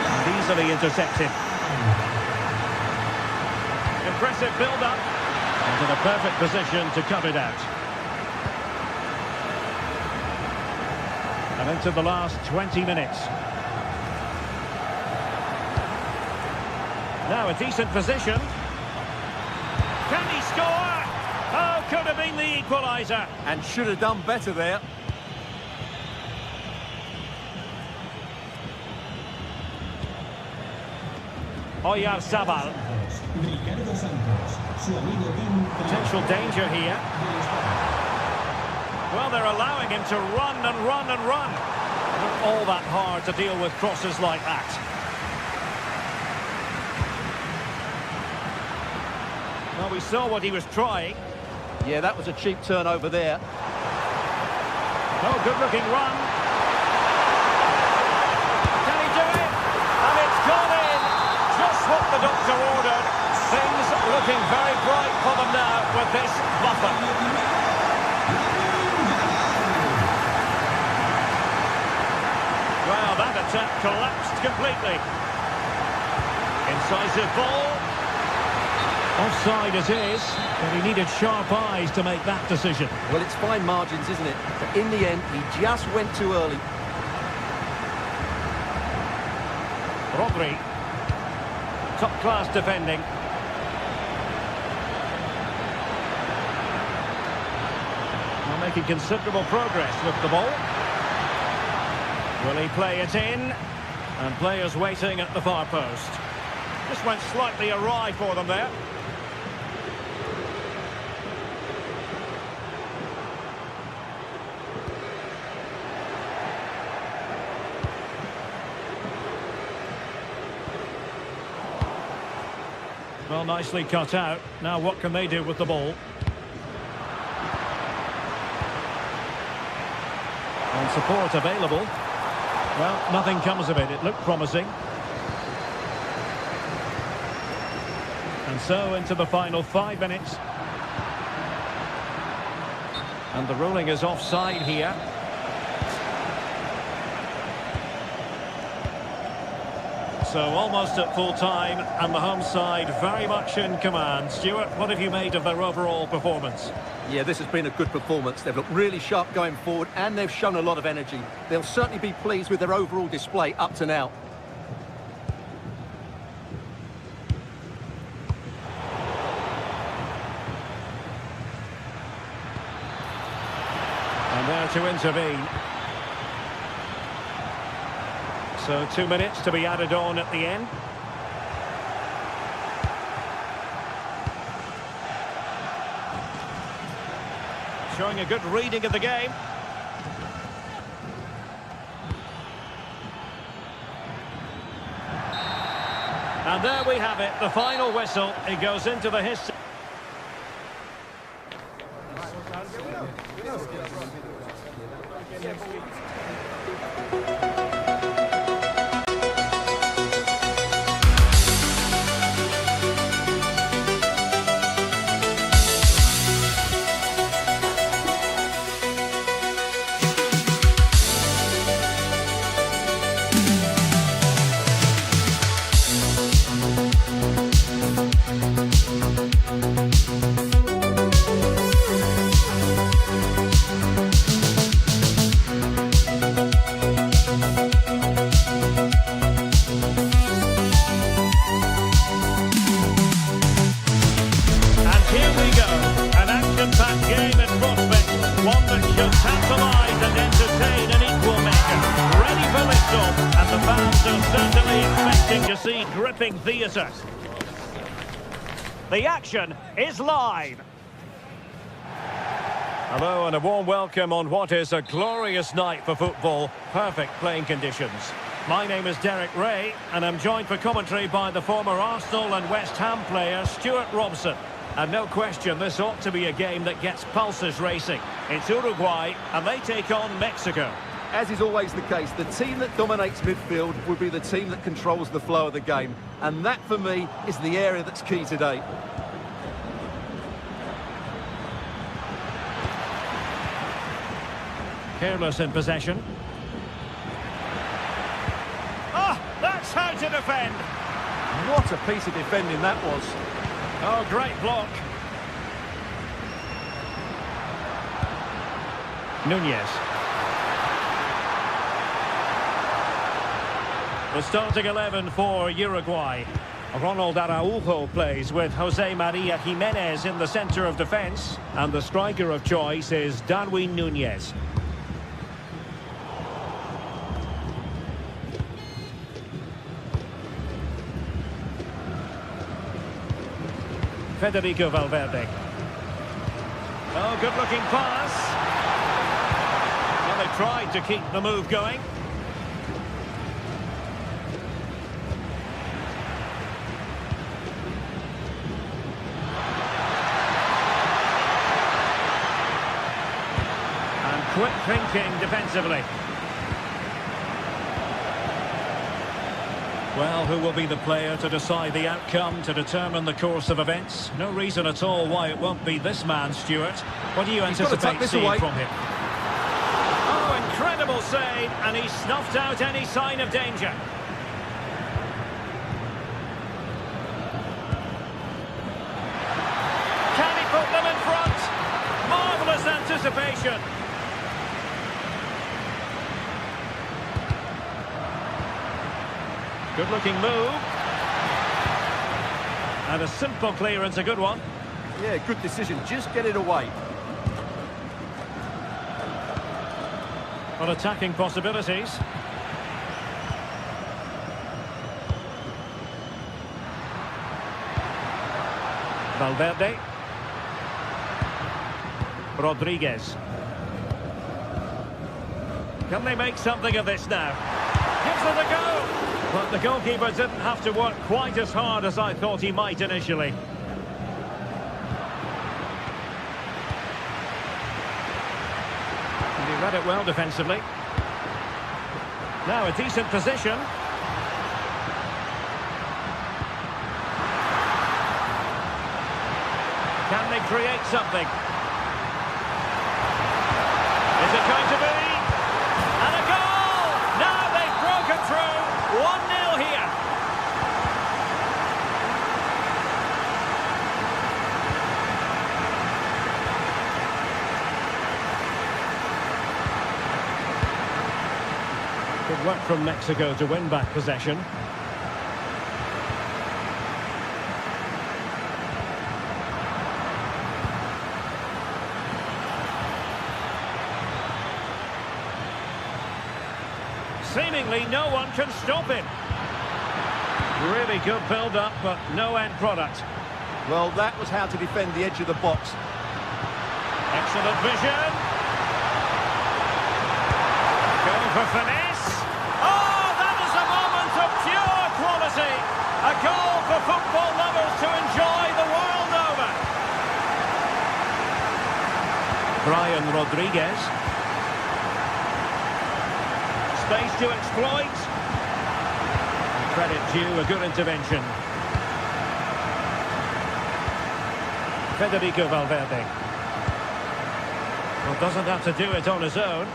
S5: And easily intercepted. Impressive build-up. And in a perfect position to cut it out. And into the last 20 minutes. Now a decent position. Can he score? Oh, could have been the equaliser.
S2: And should have done better there.
S5: Oyarzabal. Potential danger here. Well, they're allowing him to run and run and run. Not all that hard to deal with crosses like that. Well, we saw what he was trying.
S2: Yeah, that was a cheap turnover there.
S5: Oh, good-looking run. Can he do it? And it's gone in. Just what the doctor ordered. Things looking very bright for them now with this buffer. Well, that attack collapsed completely. Incisive ball. Offside as is, but he needed sharp eyes to make that decision.
S2: Well, it's fine margins, isn't it? But in the end, he just went too early.
S5: Rodri. Top-class defending. Well, making considerable progress with the ball. Will he play it in? And players waiting at the far post. Just went slightly awry for them there. Well, nicely cut out. Now what can they do with the ball? And support available. Well, nothing comes of it. It looked promising. And so into the final 5 minutes. And the ruling is offside here. So almost at full time, and the home side very much in command. Stuart, what have you made of their overall performance?
S2: Yeah, this has been a good performance. They've looked really sharp going forward, and they've shown a lot of energy. They'll certainly be pleased with their overall display up to now.
S5: And there to intervene. So 2 minutes to be added on at the end. Showing a good reading of the game. And there we have it, the final whistle. It goes into the history.
S6: And the fans are certainly expecting to see gripping theatre.
S5: The action is live. Hello and a warm welcome on what is a glorious night for football. Perfect playing conditions. My name is Derek Ray and I'm joined for commentary by the former Arsenal and West Ham player Stuart Robson. And no question, this ought to be a game that gets pulses racing. It's Uruguay and they take on Mexico.
S2: As is always the case, the team that dominates midfield will be the team that controls the flow of the game. And that, for me, is the area that's key today.
S5: Careless in possession. Ah, that's how to defend.
S2: What a piece of defending that was.
S5: Oh, great block. Nunez. The starting 11 for Uruguay. Ronald Araujo plays with Jose Maria Jimenez in the centre of defence. And the striker of choice is Darwin Nunez. Federico Valverde. Oh, good-looking pass. Well, they tried to keep the move going. And quick thinking defensively. Well, who will be the player to decide the outcome, to determine the course of events? No reason at all why it won't be this man, Stuart. What do you anticipate seeing from him? Oh, incredible save, and he snuffed out any sign of danger. Can he put them in front? Marvellous anticipation. Good-looking move. And a simple clearance, a good one.
S2: Yeah, good decision. Just get it away.
S5: On attacking possibilities. Valverde. Rodriguez. Can they make something of this now? Gives it a go. But the goalkeeper didn't have to work quite as hard as I thought he might initially. And he read it well defensively. Now a decent position. Can they create something? Is it going to be? And a goal! Now they've broken through. 1-0 here. Good work from Mexico to win back possession. Seemingly no one can stop him. Really good build-up, but no end product.
S2: Well, that was how to defend the edge of the box.
S5: Excellent vision. Going for finesse. Oh, that is a moment of pure quality. A goal for football lovers to enjoy the world over. Brian Rodriguez. Space to exploit. Credit due, a good intervention. Federico Valverde. Well, doesn't have to do it on his own.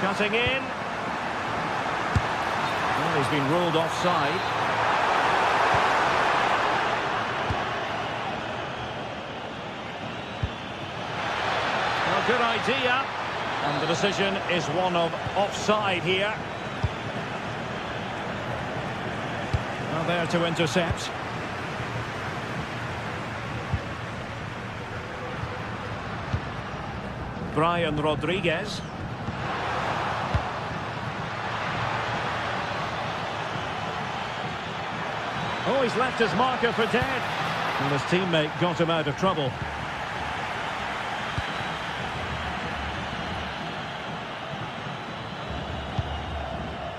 S5: Cutting in. Well, he's been ruled offside. Well, good idea. And the decision is one of offside here. Now there to intercept. Brian Rodriguez. Oh, he's left his marker for dead. And his teammate got him out of trouble.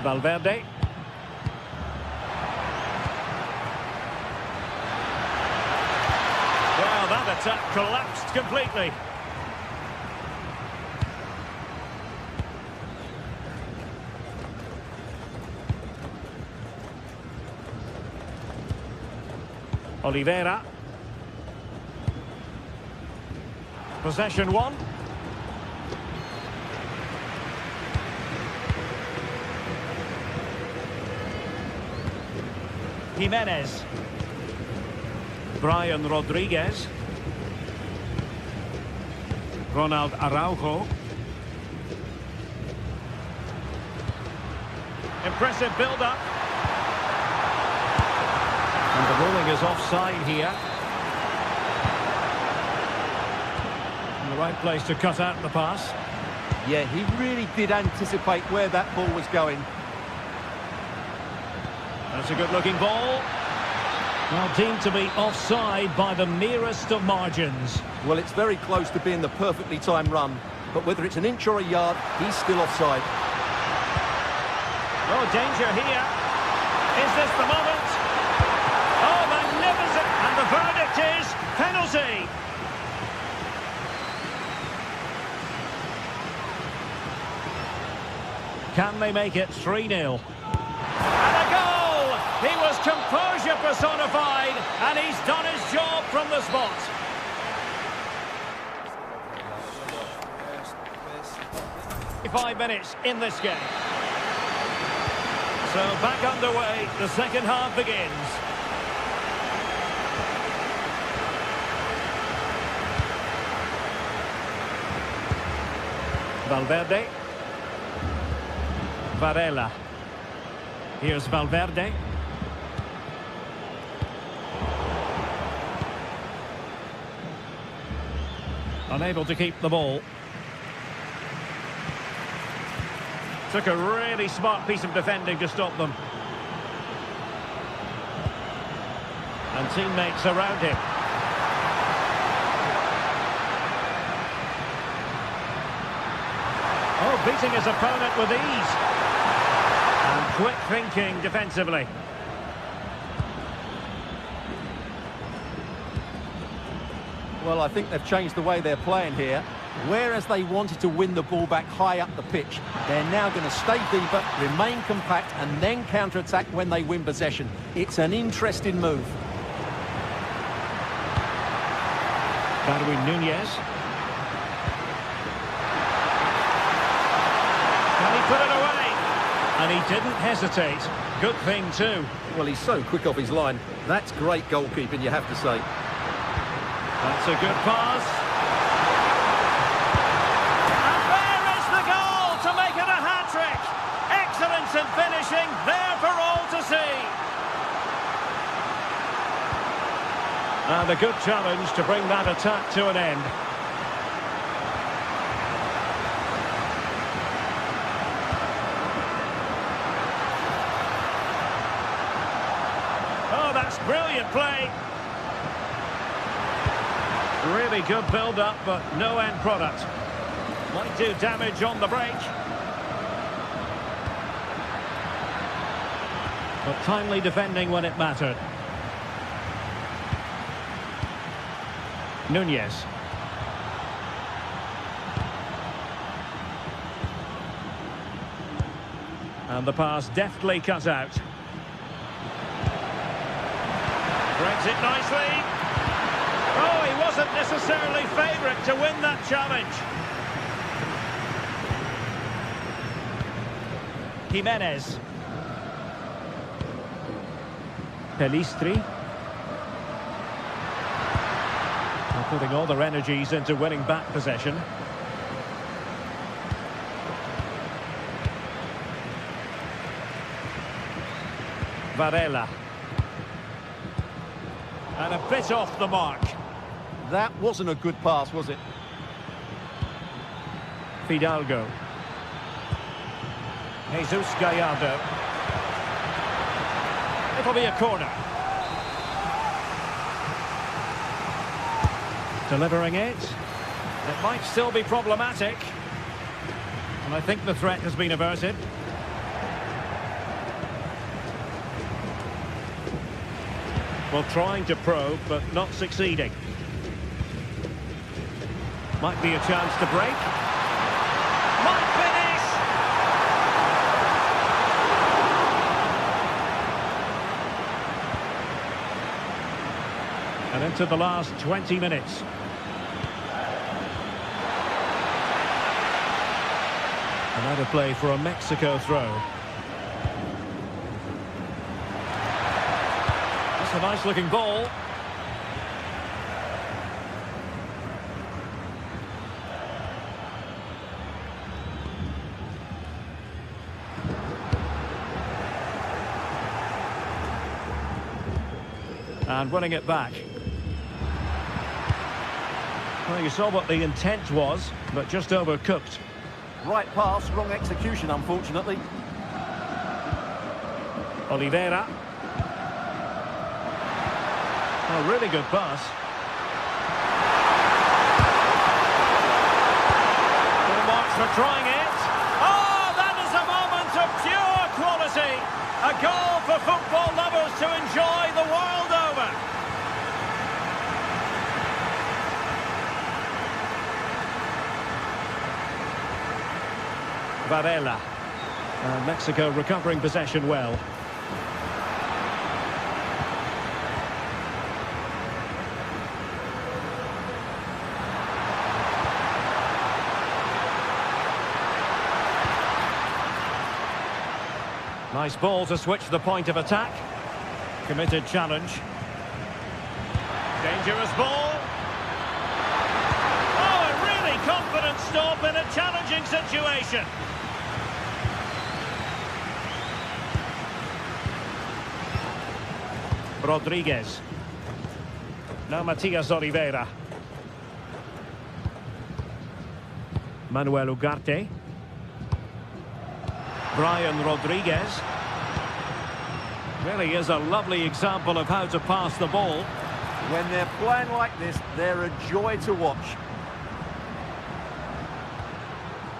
S5: Valverde. Well, that attack collapsed completely. Oliveira. Possession one. Jimenez. Brian Rodriguez. Ronald Araujo. Impressive build-up. And the ruling is offside here. In the right place to cut out the pass.
S2: Yeah, he really did anticipate where that ball was going.
S5: That's a good-looking ball. Well, deemed to be offside by the merest of margins.
S2: Well, it's very close to being the perfectly timed run, but whether it's an inch or a yard, he's still offside.
S5: Oh, danger here. Is this the moment? Oh, magnificent! And the verdict is penalty. Can they make it 3-0? And a goal! He was composure personified, and he's done his job from the spot. Five minutes in this game. So back underway, the second half begins. Valverde. Varela. Here's Valverde. Unable to keep the ball. Took a really smart piece of defending to stop them. And teammates around him. Oh, beating his opponent with ease. And quick thinking defensively.
S2: Well, I think they've changed the way they're playing here. Whereas they wanted to win the ball back high up the pitch, they're now going to stay deeper, remain compact, and then counter-attack when they win possession. It's an interesting move.
S5: Darwin Nunez. Can he put it away? And he didn't hesitate. Good thing too.
S2: Well, he's so quick off his line. That's great goalkeeping, you have to say.
S5: That's a good pass. Excellence in finishing, there for all to see. And a good challenge to bring that attack to an end. Oh, that's brilliant play. Really good build-up, but no end product. Might do damage on the break. But timely defending when it mattered. Nunez. And the pass deftly cut out. Brings it nicely. Oh, he wasn't necessarily favourite to win that challenge. Jimenez. Pelistri. They're putting all their energies into winning back possession. Varela. And a bit off the mark.
S2: That wasn't a good pass, was it?
S5: Fidalgo. Jesus Gallardo. It'll be a corner. Delivering it. It might still be problematic. And I think the threat has been averted. Well, trying to probe, but not succeeding. Might be a chance to break. Might finish! And into the last 20 minutes. Another play for a Mexico throw. That's a nice looking ball. And winning it back. Well, you saw what the intent was, but just overcooked.
S2: Right pass, wrong execution, unfortunately.
S5: Oliveira. A really good pass. Full marks for trying it. Oh, that is a moment of pure quality. A goal for football lovers to enjoy the world over. Varela. Mexico recovering possession well. Nice ball to switch the point of attack. Committed challenge. Dangerous ball. Oh, a really confident stop in a challenging situation. Rodriguez. Now Matias Oliveira. Manuel Ugarte. Brian Rodriguez. Really is a lovely example of how to pass the ball.
S2: When they're playing like this, they're a joy to watch.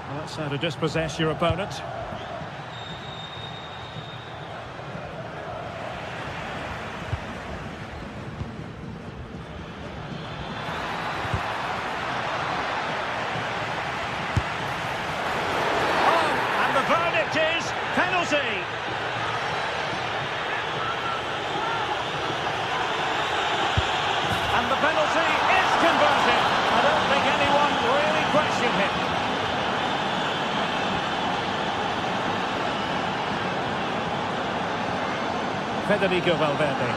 S5: Well, that's how to dispossess your opponent.
S1: Penalty! And the penalty is converted. I don't think anyone really questioned him.
S5: Federico Valverde.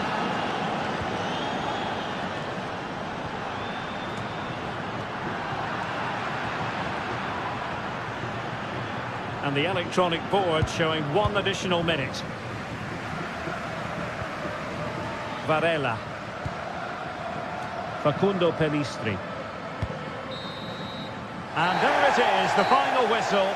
S5: And the electronic board showing 1 additional minute. Varela. Facundo Pelistri. And there it is, the final whistle.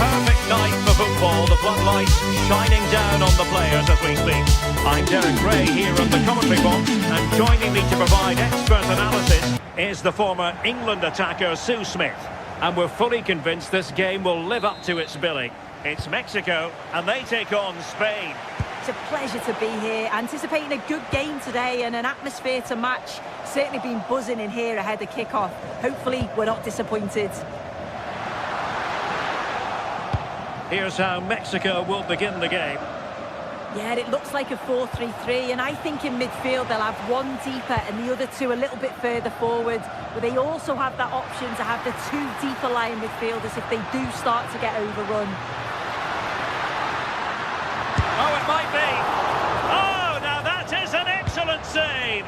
S5: perfect night for football. The floodlights shining down on the players as we speak. I'm Derek Ray here on the commentary box, and joining me to provide expert analysis is the former England attacker Sue Smith. And we're fully convinced this game will live up to its billing. It's Mexico, and they take on Spain.
S4: It's a pleasure to be here, anticipating a good game today and an atmosphere to match. Certainly been buzzing in here ahead of kick-off. Hopefully we're not disappointed.
S5: Here's how Mexico will begin the game.
S4: Yeah, it looks like a 4-3-3, and I think in midfield they'll have one deeper and the other two a little bit further forward. But they also have that option to have the two deeper line midfielders if they do start to get overrun.
S5: Oh, it might be. Oh, now that is an excellent save.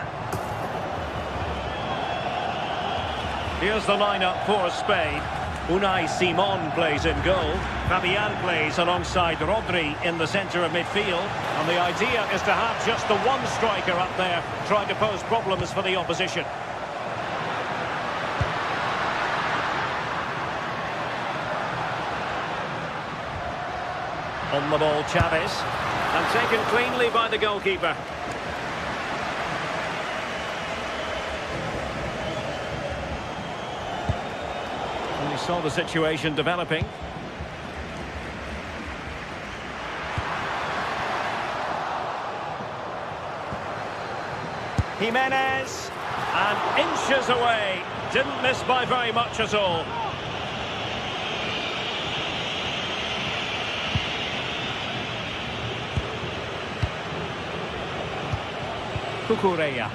S5: Here's the lineup for Spain. Unai Simon plays in goal. Fabian plays alongside Rodri in the centre of midfield. And the idea is to have just the one striker up there trying to pose problems for the opposition. On the ball, Chavez. And taken cleanly by the goalkeeper. We saw the situation developing. Jimenez. And inches away. Didn't miss by very much at all. Cucurella.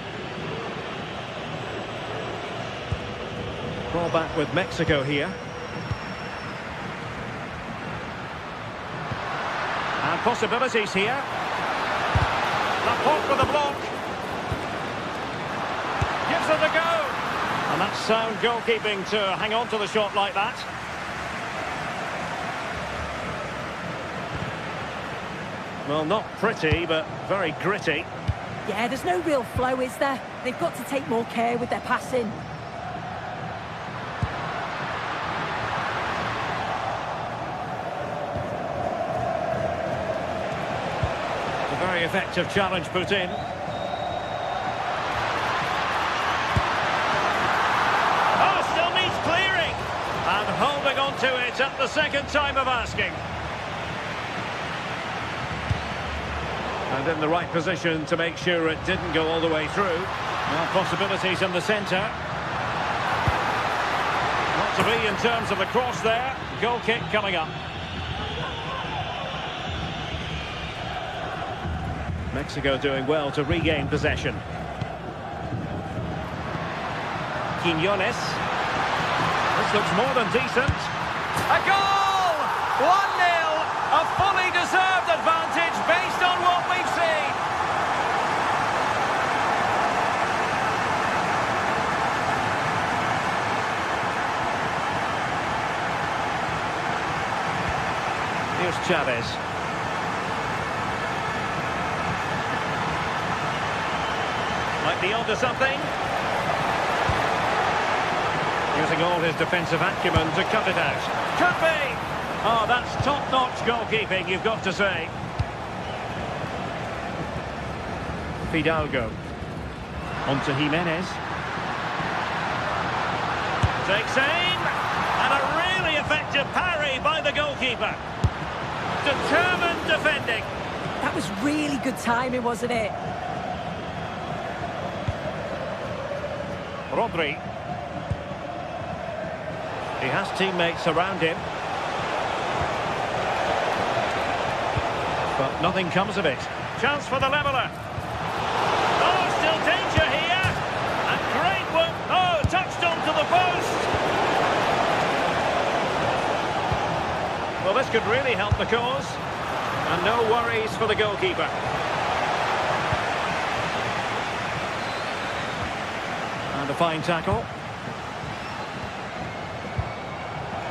S5: Ball back with Mexico here. And possibilities here. Laporte with a block. Gives it a go. And that's sound goalkeeping to hang on to the shot like that. Well, not pretty, but very gritty.
S4: Yeah, there's no real flow, is there? They've got to take more care with their passing.
S5: A very effective challenge put in. Oh, still needs clearing. And holding on to it at the second time of asking. And in the right position to make sure it didn't go all the way through. Now possibilities in the centre. Not to be in terms of the cross there. Goal kick coming up. Mexico doing well to regain possession. Quiñones. This looks more than decent. A goal! 1-0! A fully deserved advantage based on what we've seen. Here's Chavez. Might be onto something. Using all his defensive acumen to cut it out. Could be! Oh, that's top-notch goalkeeping, you've got to say. Fidalgo. On to Jimenez. Takes aim. And a really effective parry by the goalkeeper. Determined defending.
S4: That was really good timing, wasn't it?
S5: Rodri. He has teammates around him. But nothing comes of it. Chance for the leveller. Oh, still danger here. And great work. Oh, touched onto the post. Well, this could really help the cause. And no worries for the goalkeeper. And a fine tackle.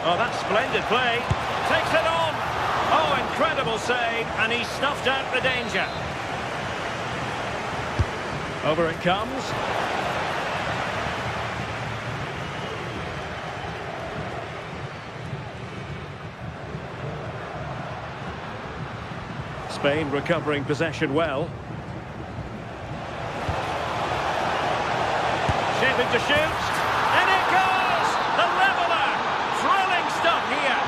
S5: Oh, that's splendid play. Takes it on. Oh, incredible save, and he snuffed out the danger. Over it comes. Spain recovering possession well. Shaping to shoot. And it goes! The leveller! Thrilling stuff here.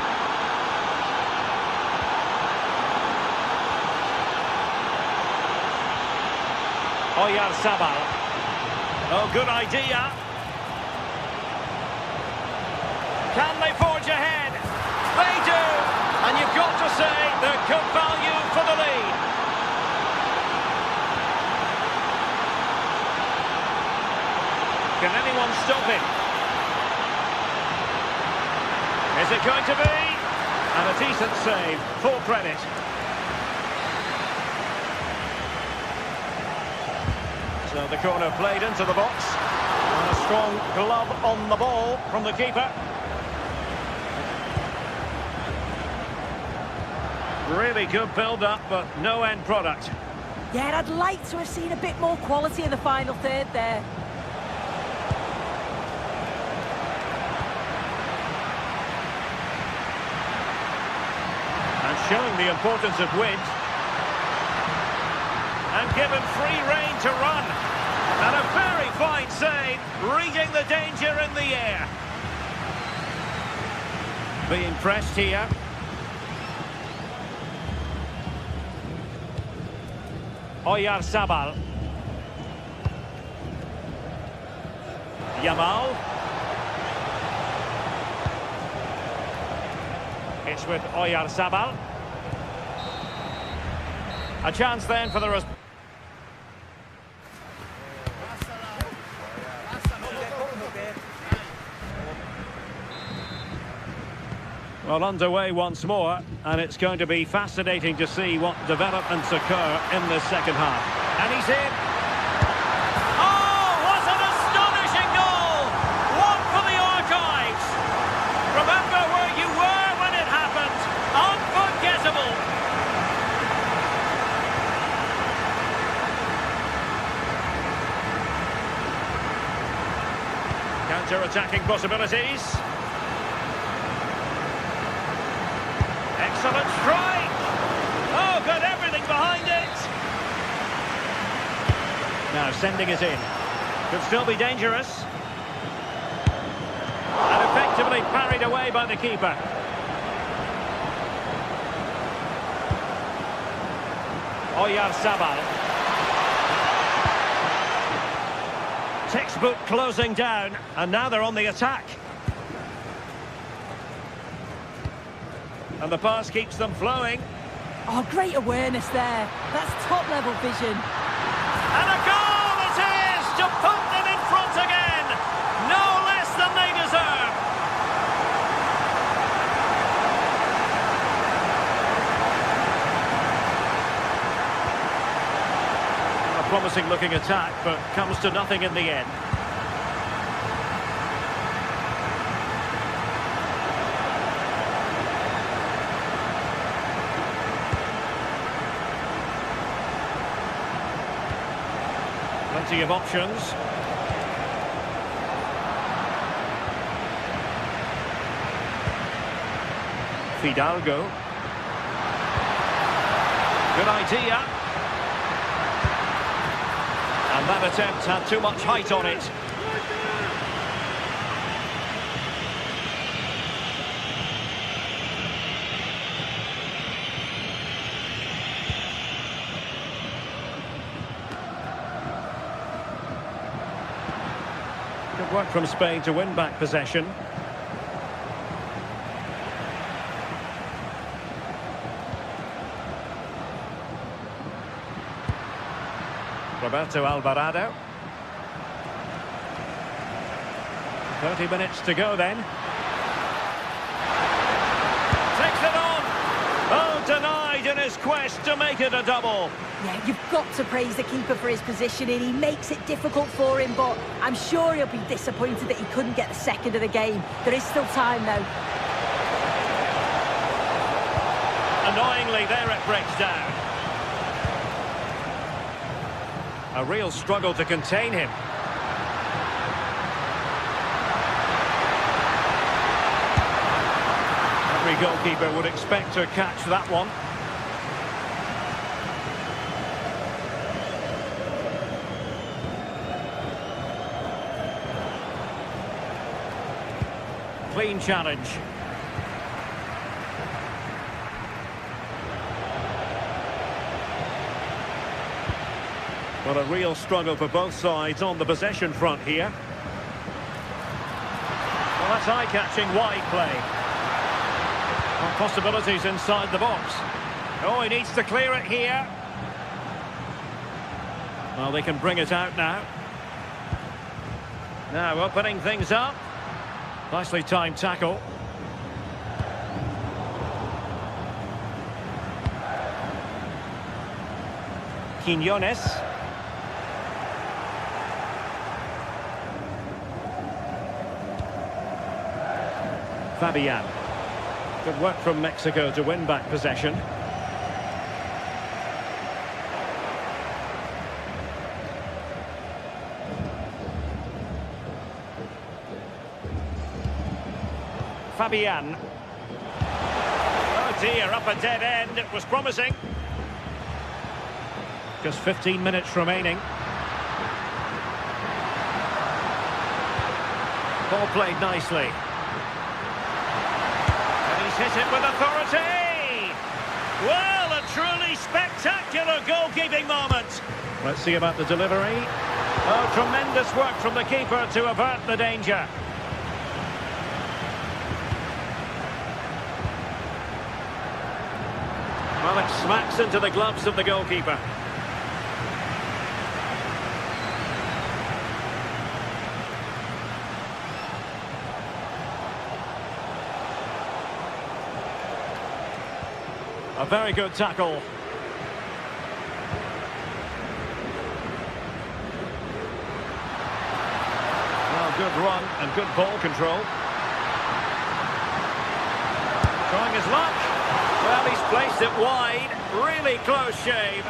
S5: Oyarzabal. Oh, good idea. Can they forge ahead? They do! And you've got to say they're good value for the lead. Can anyone stop him? Is it going to be? And a decent save, full credit. So the corner played into the box. And a strong glove on the ball from the keeper. Really good build-up, but no end product.
S4: Yeah, and I'd like to have seen a bit more quality in the final third there.
S5: And showing the importance of width. And given free rein to run. And a very fine save, reading the danger in the air. Being pressed here. Oyarzabal. Yamal. It's with Oyarzabal. A chance then for the... Well, underway once more, and it's going to be fascinating to see what developments occur in the second half. And he's in. Oh, what an astonishing goal! One for the archives. Remember where you were when it happened. Unforgettable. Counter-attacking possibilities. Excellent strike! Oh, got everything behind it! Now sending it in. Could still be dangerous. And effectively parried away by the keeper. Oyarzabal. Textbook closing down, and now they're on the attack. And the pass keeps them flowing.
S4: Oh, great awareness there. That's top-level vision.
S5: And a goal it is to put them in front again. No less than they deserve. A promising-looking attack, but comes to nothing in the end. Plenty of options. Fidalgo. Good idea. And that attempt had too much height on it. Good work from Spain to win back possession. Roberto Alvarado. 30 minutes to go then. Takes it on! Oh, denied in his quest to make it a double.
S4: Yeah, you've got to praise the keeper for his positioning. He makes it difficult for him, but I'm sure he'll be disappointed that he couldn't get the second of the game. There is still time, though.
S5: Annoyingly, there it breaks down. A real struggle to contain him. Every goalkeeper would expect to catch that one. clean challenge. Well, a real struggle for both sides on the possession front here. Well, that's eye-catching wide play. Well, possibilities inside the box. Oh, he needs to clear it here. Well, they can bring it out now. Now opening things up. Nicely timed tackle. Quiñones. Fabian. Good work from Mexico to win back possession. Fabian. Oh dear, up a dead end. It was promising. Just 15 minutes remaining. Ball played nicely. And he's hit it with authority. Well, a truly spectacular goalkeeping moment. Let's see about the delivery. Oh, tremendous work from the keeper to avert the danger. Well, it smacks into the gloves of the goalkeeper. A very good tackle. Well, good run and good ball control. Trying his luck. Well, he's placed it wide. Really close shave.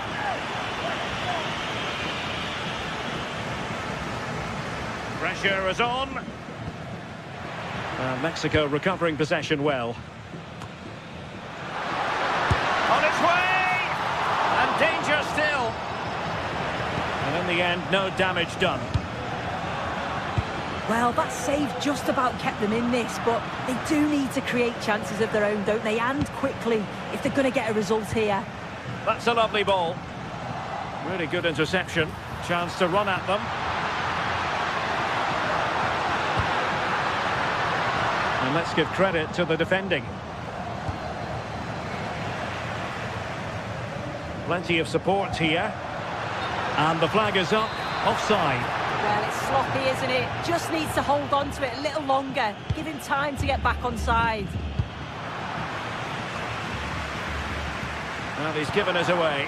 S5: Pressure is on. Mexico recovering possession well. On its way! And danger still. And in the end, no damage done.
S4: Well, that save just about kept them in this, but they do need to create chances of their own, don't they? And quickly, if they're going to get a result here.
S5: That's a lovely ball. Really good interception. Chance to run at them. And let's give credit to the defending. Plenty of support here. And the flag is up. Offside.
S4: Well, it's sloppy, isn't it? Just needs to hold on to it a little longer. Give him time to get back on side.
S5: Well, he's given us away.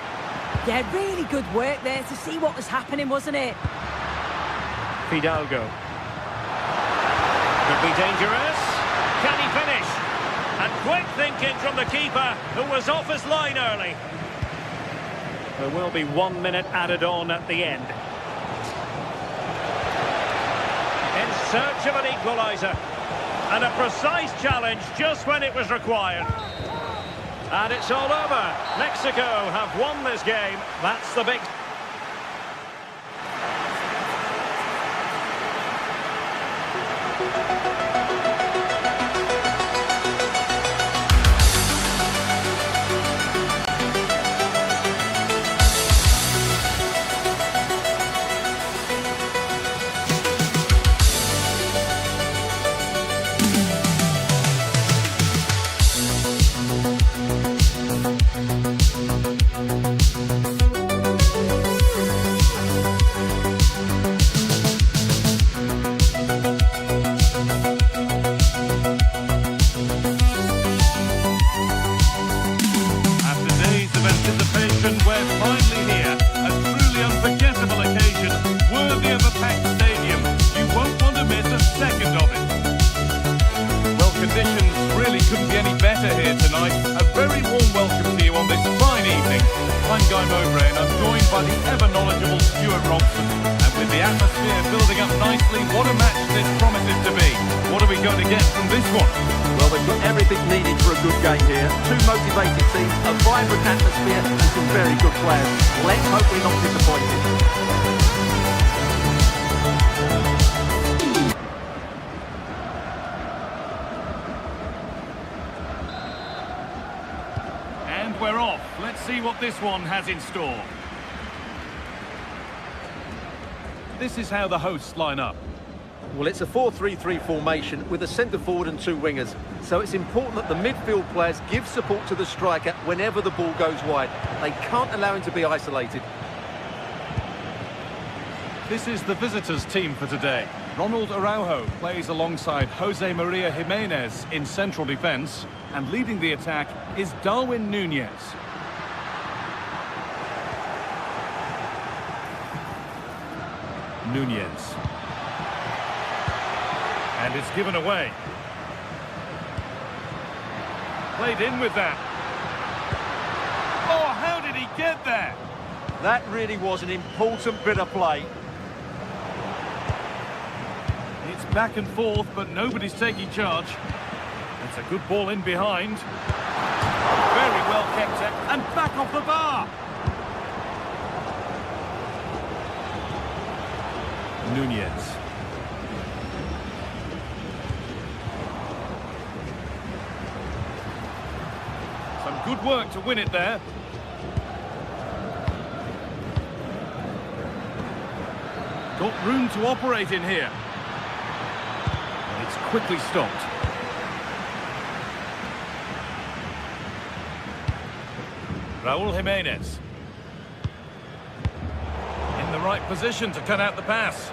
S4: Yeah, really good work there to see what was happening, wasn't it?
S5: Fidalgo. Could be dangerous. Can he finish? And quick thinking from the keeper, who was off his line early. There will be 1 minute added on at the end. In search of an equaliser. And a precise challenge just when it was required. And it's all over. Mexico have won this game. That's the big...
S1: What a match this promises to be. What are we going to get from this one?
S2: Well, they've got everything needed for a good game here. Two motivated teams, a vibrant atmosphere and some very good players. Let's hope we're not disappointed.
S1: we're off. Let's see what this one has in store. This is how the hosts line up.
S2: Well, it's a 4-3-3 formation with a centre forward and two wingers. So it's important that the midfield players give support to the striker whenever the ball goes wide. They can't allow him to be isolated.
S1: This is the visitors' team for today. Ronald Araujo plays alongside Jose Maria Jimenez in central defence, and leading the attack is Darwin Núñez. Núñez. And it's given away. Played in with that. Oh, how did he get there?
S2: That really was an important bit of play.
S1: It's back and forth, but nobody's taking charge. It's a good ball in behind. Very well kept it, and back off the bar. Núñez. Some good work to win it there. Got room to operate in here. And it's quickly stopped. Raúl Jiménez. In the right position to cut out the pass.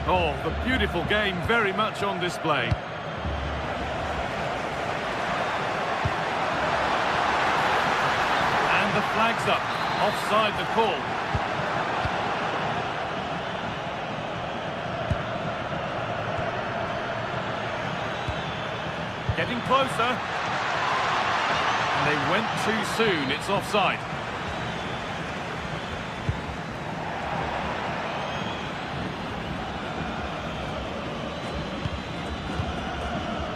S1: Oh, the beautiful game very much on display. And the flag's up. Offside the call. Getting closer. And they went too soon. It's offside.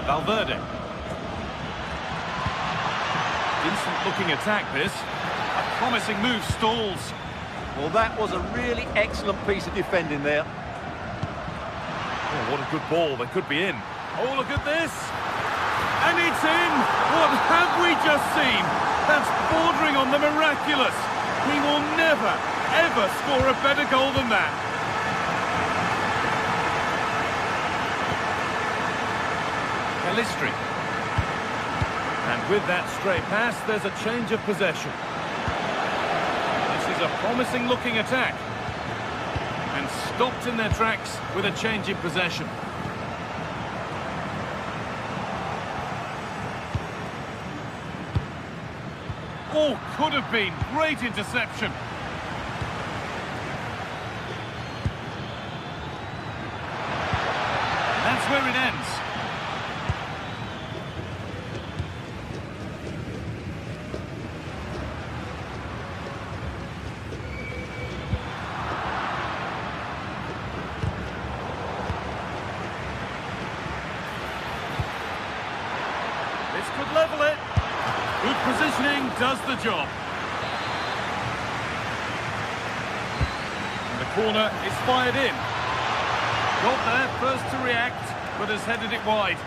S1: Valverde. Decent looking attack this. A promising move stalls.
S2: Well, that was a really excellent piece of defending there.
S1: Oh, what a good ball. They could be in. Oh, look at this. And it's in. What have we just seen? That's bordering on the miraculous. He will never, ever score a better goal than that. Pelistri. And with that stray pass, there's a change of possession. This is a promising looking attack. And stopped in their tracks with a change in possession. Oh, could have been. Great interception. That's where it ends. This could level it. Good positioning does the job. And the corner is fired in. Got there first to react, but has headed it wide.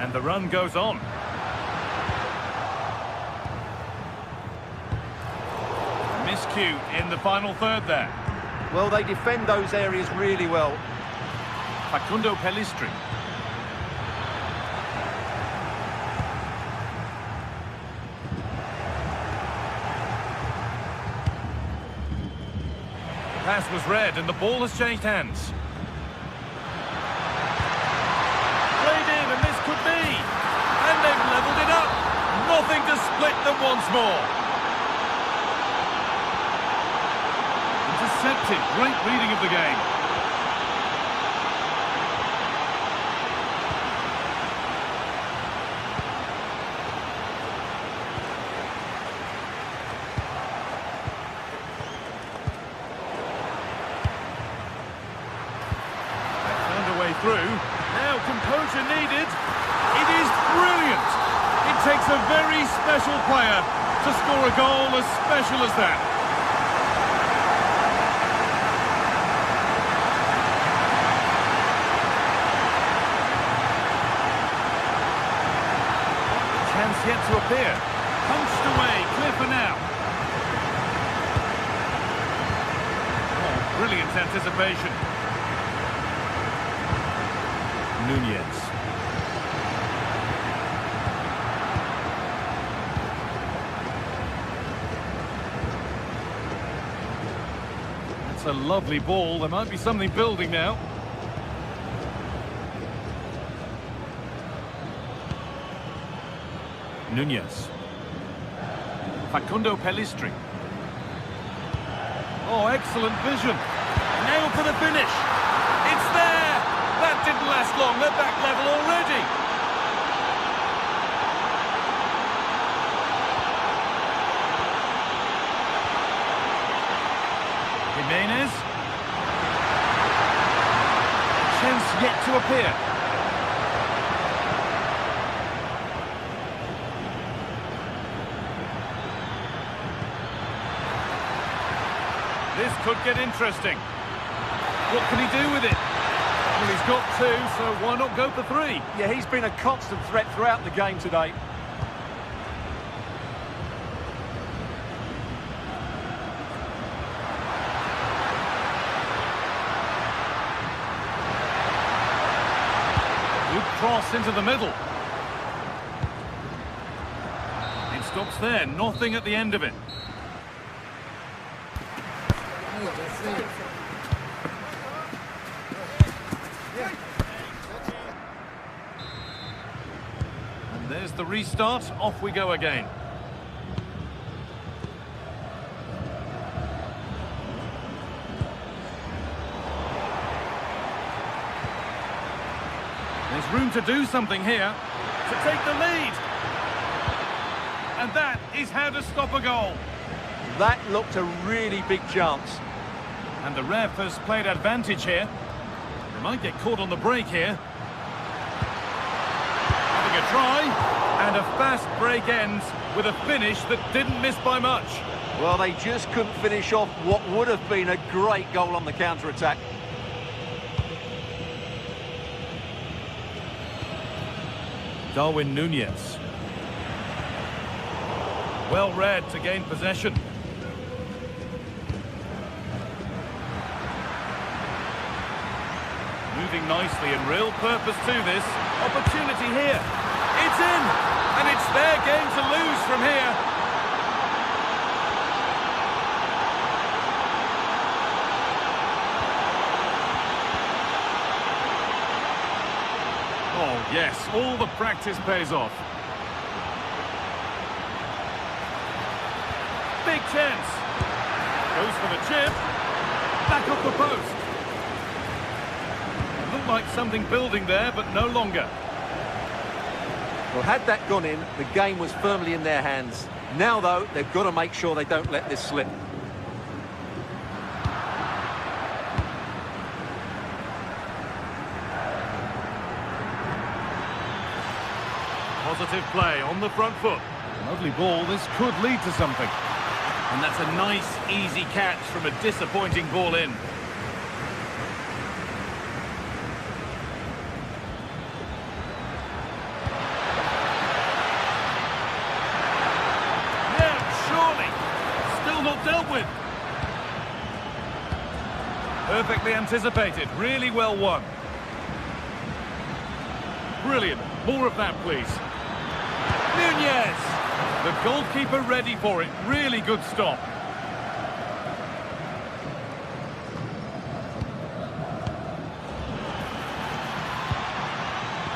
S1: And the run goes on. Miscue in the final third there.
S2: Well, they defend those areas really well.
S1: Facundo Pelistri. Pass was read and the ball has changed hands. Played in and this could be. And they've levelled it up. Nothing to split them once more. Intercepted. Great reading of the game. Through. Now composure needed. It is brilliant. It takes a very special player to score a goal as special as that. yet to appear. Punched away, clear for now. Oh, brilliant anticipation. Nunez. That's a lovely ball. There might be something building now. Nunez. Facundo Pellistri. Oh, excellent vision. Nailed for the finish. It's there. That didn't last long. They're back level already. Jimenez. Chance yet to appear. This could get interesting. What can he do with it? Well, he's got two, so why not go for three?
S2: Yeah, he's been a constant threat throughout the game today.
S1: Good cross into the middle. It stops there, nothing at the end of it. And there's the restart. Off we go again. There's room to do something here, to take the lead. And that is how to stop a goal.
S2: That looked a really big chance.
S1: And the ref has played advantage here. They might get caught on the break here. Having a try, and a fast break ends with a finish that didn't miss by much.
S2: Well, they just couldn't finish off what would have been a great goal on the counter-attack.
S1: Darwin Nunez. Well read to gain possession. Moving nicely and real purpose to this. Opportunity here. It's in! And it's their game to lose from here. Oh, yes, all the practice pays off. Big chance. Goes for the chip. Back off the post. Looked like something building there, but no longer.
S2: Well, had that gone in, the game was firmly in their hands. Now, though, they've got to make sure they don't let this slip.
S1: Positive play on the front foot. Lovely ball. This could lead to something. And that's a nice, easy catch from a disappointing ball in. Yeah, surely. Still not dealt with. Perfectly anticipated. Really well won. Brilliant. More of that, please. Nunez! The goalkeeper ready for it. Really good stop.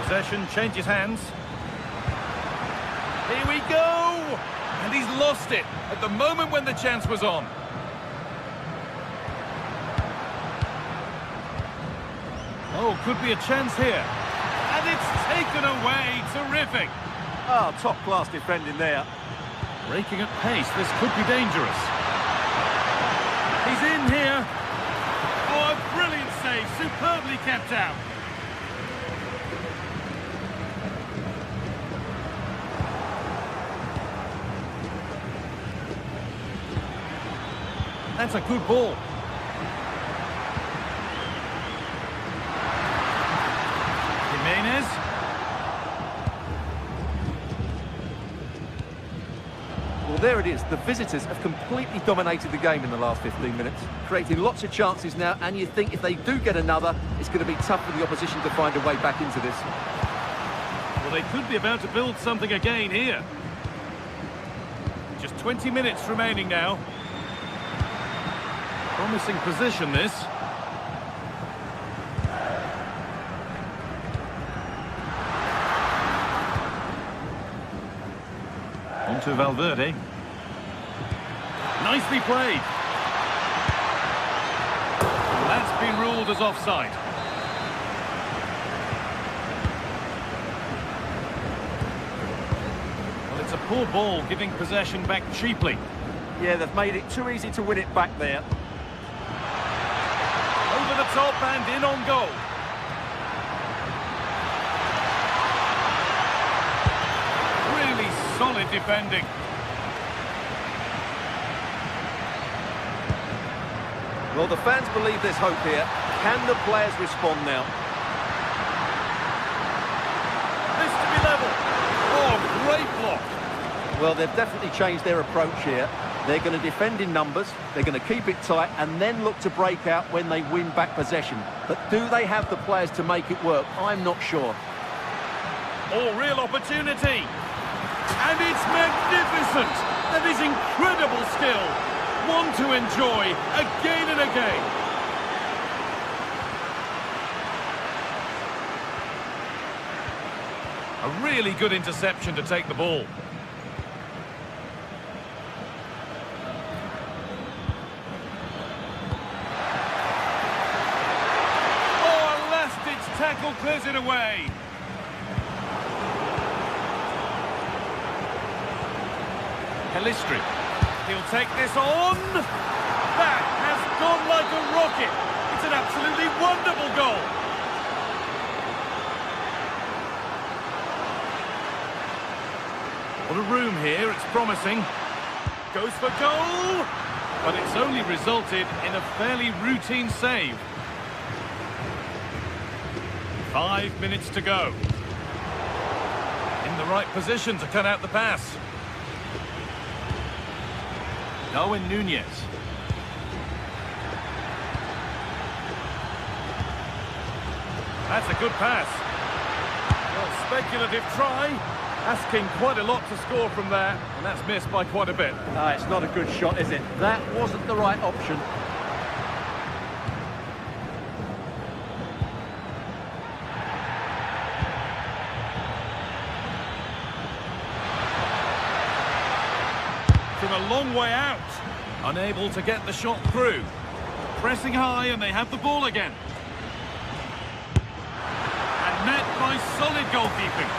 S1: Possession changes hands. Here we go! And he's lost it at the moment when the chance was on. Oh, could be a chance here. And it's taken away. Terrific.
S2: Oh, top-class defending there.
S1: Breaking at pace, this could be dangerous. He's in here. Oh, a brilliant save, superbly kept out. That's a good ball. Jimenez.
S2: Well, there it is. The visitors have completely dominated the game in the last 15 minutes, creating lots of chances now, and you think if they do get another, it's going to be tough for the opposition to find a way back into this.
S1: Well, they could be about to build something again here. Just 20 minutes remaining now. Promising position, this. On to Valverde. Nicely played. And that's been ruled as offside. Well, it's a poor ball, giving possession back cheaply.
S2: Yeah, they've made it too easy to win it back there.
S1: Over the top and in on goal. Really solid defending.
S2: Well, the fans believe there's hope here. Can the players respond now?
S1: This to be level. Oh, great block.
S2: Well, they've definitely changed their approach here. They're going to defend in numbers, they're going to keep it tight, and then look to break out when they win back possession. But do they have the players to make it work? I'm not sure.
S1: Oh, real opportunity. And it's magnificent. That is incredible skill. One to enjoy again and again. A really good interception to take the ball. Tackle clears it away. Pelistri. He'll take this on. That has gone like a rocket. It's an absolutely wonderful goal. What a room here. It's promising. Goes for goal. But it's only resulted in a fairly routine save. 5 minutes to go. In the right position to cut out the pass. Darwin Nunez. That's a good pass. Well, speculative try. Asking quite a lot to score from there, and that's missed by quite a bit.
S2: It's not a good shot, is it? That wasn't the right option.
S1: From a long way out, unable to get the shot through. Pressing high and they have the ball again. And met by solid goalkeeping.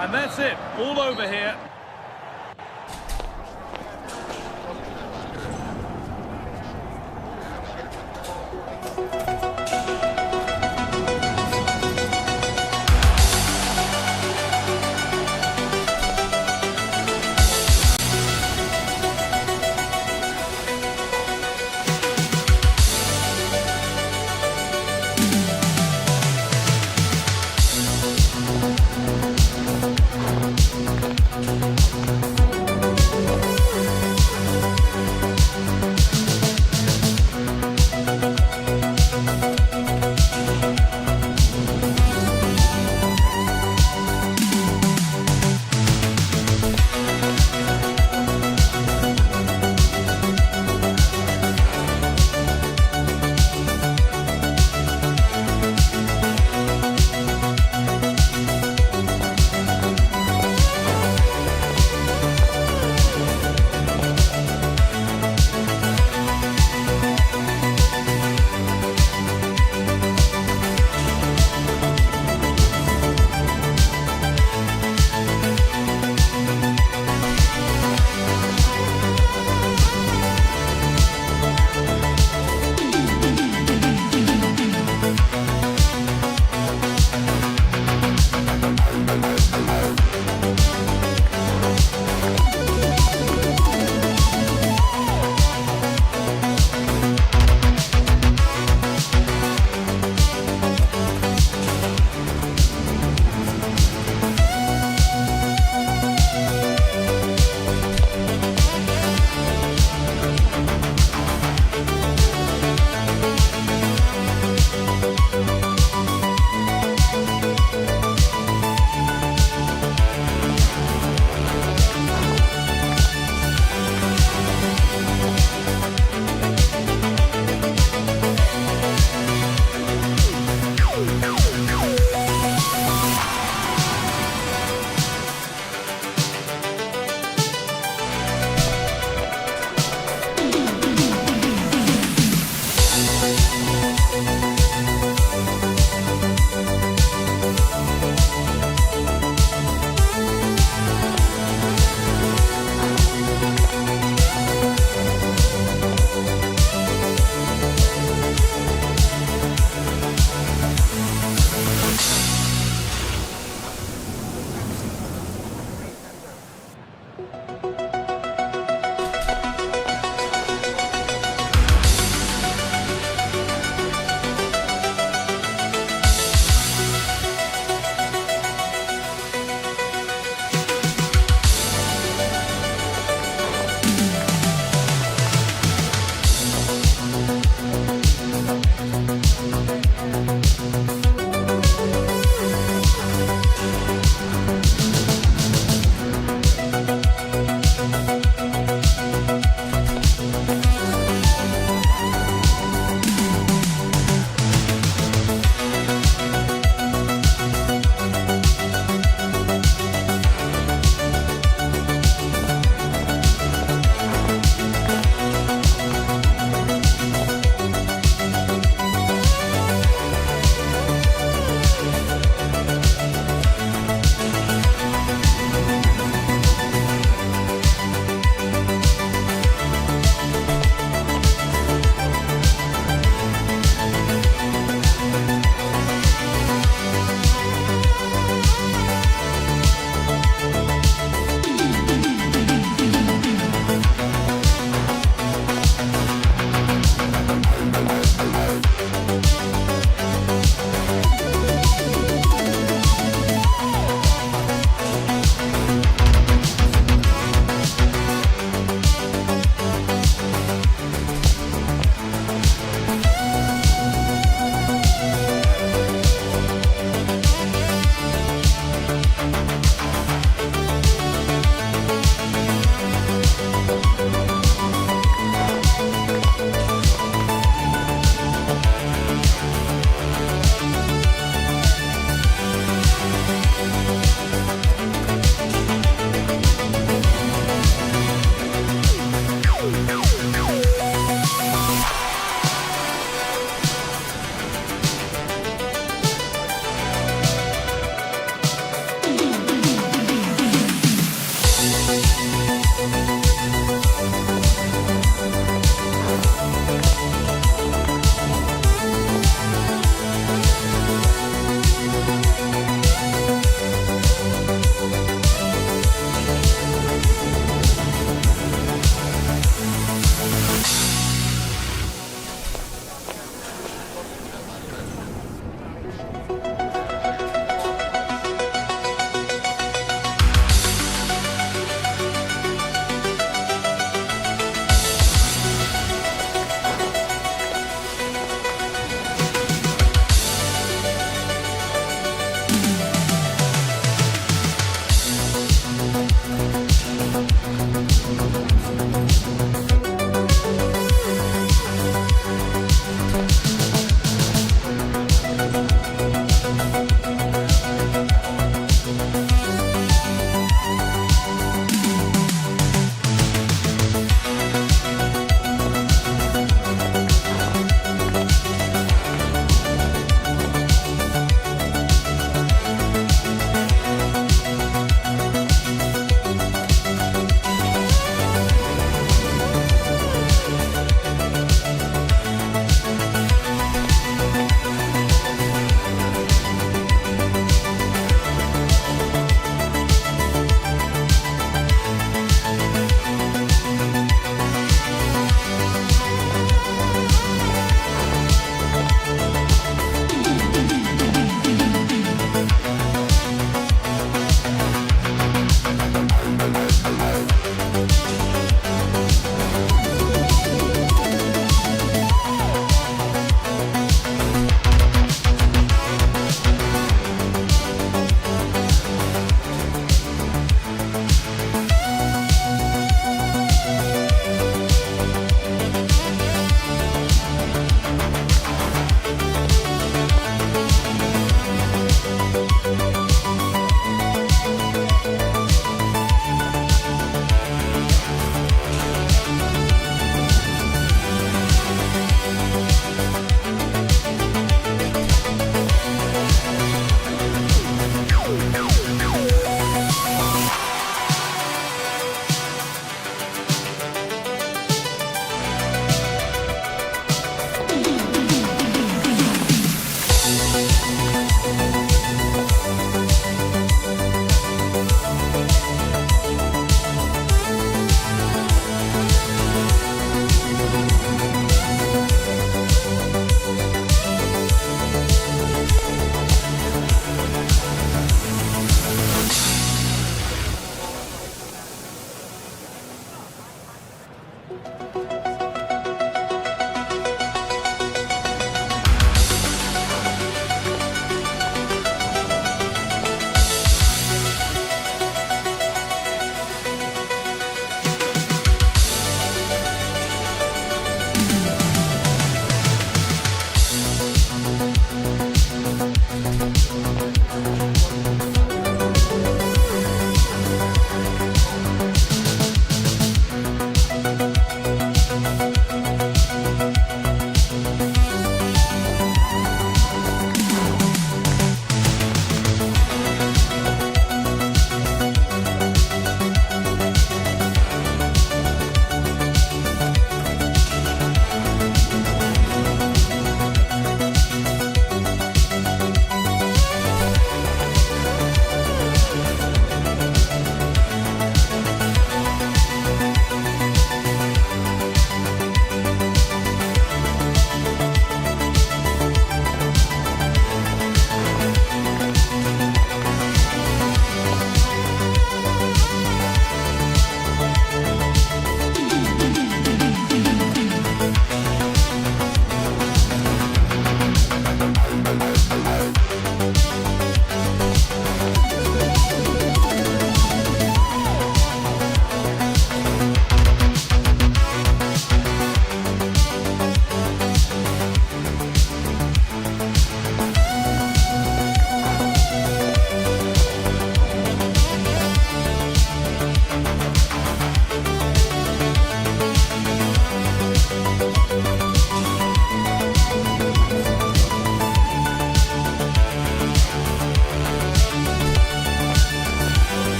S1: And that's it, all over here.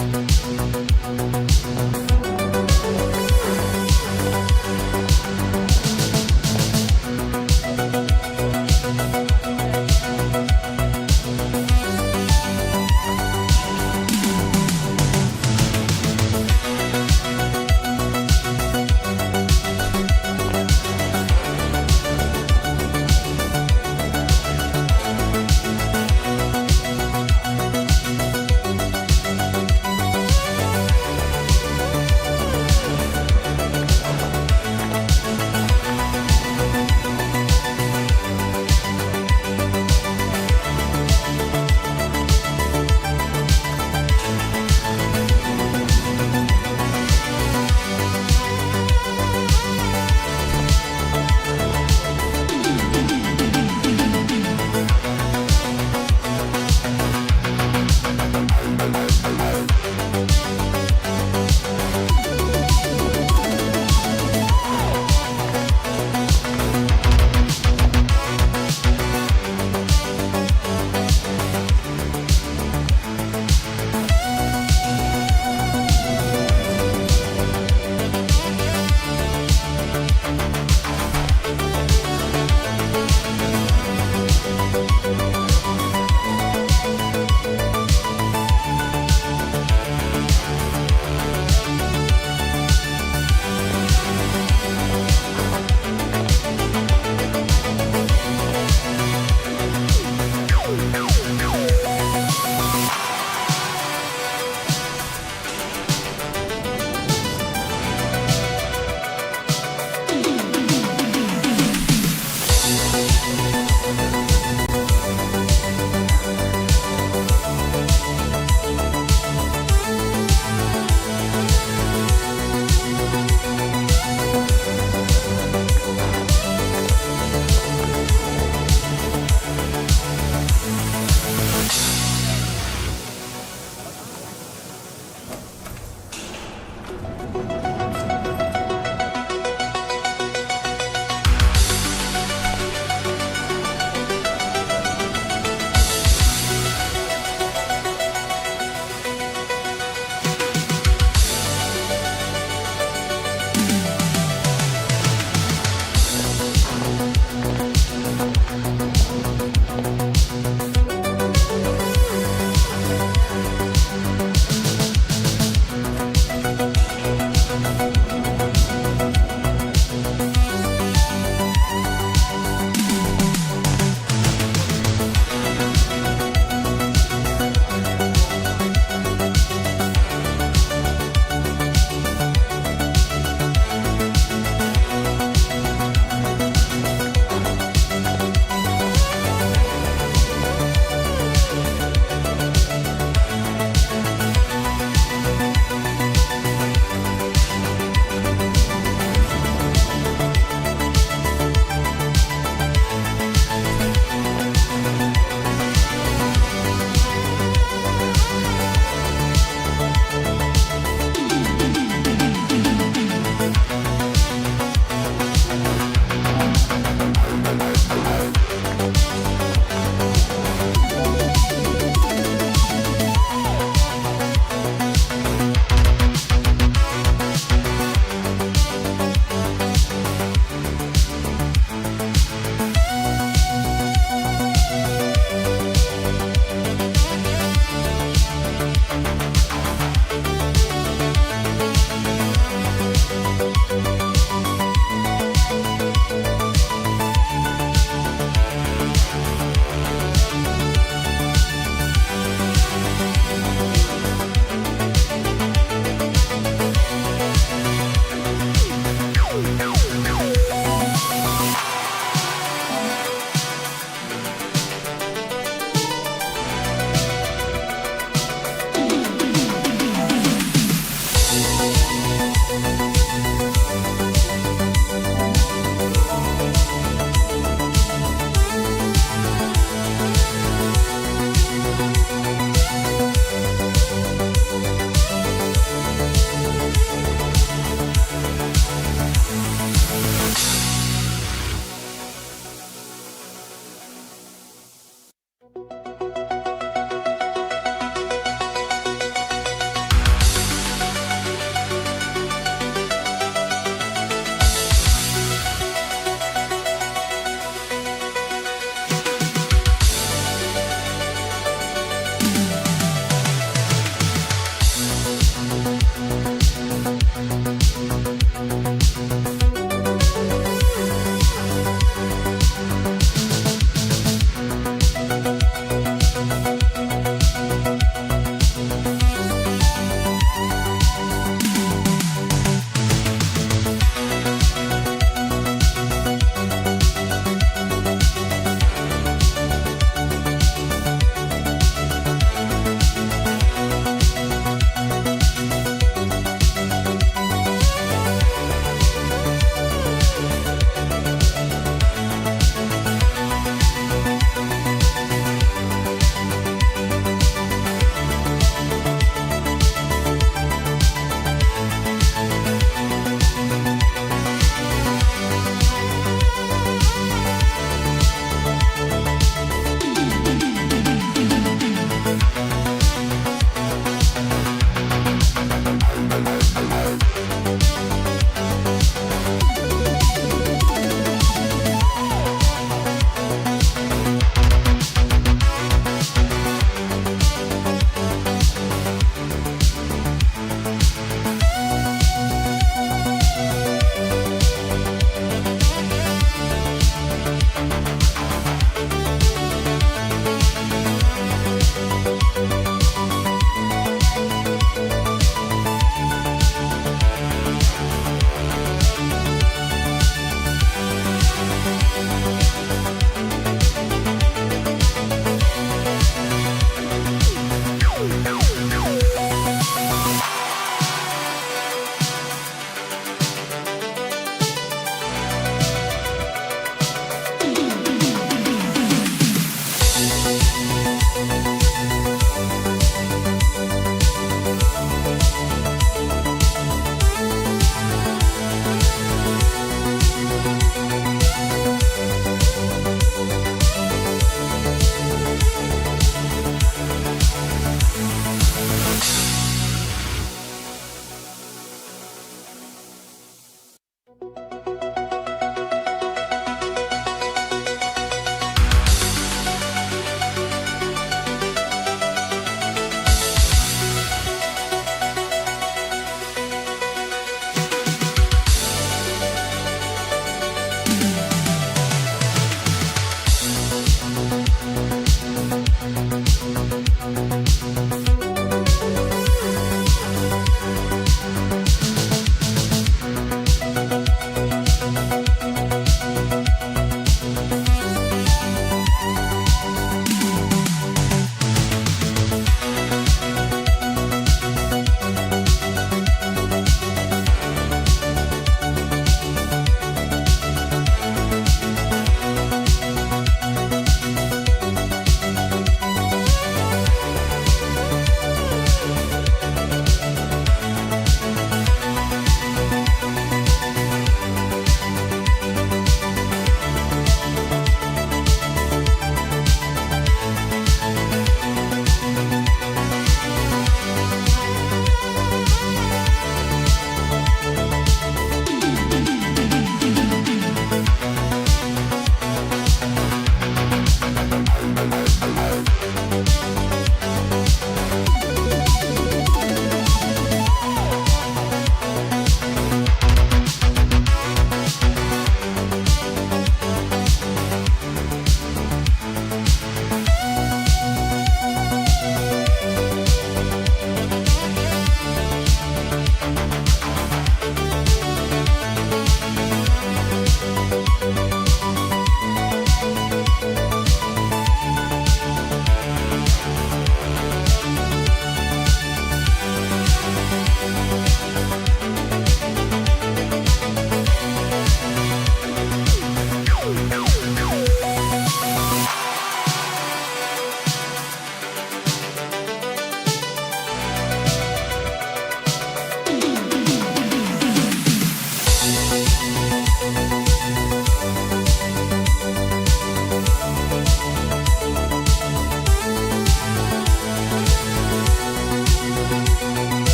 S1: Guy.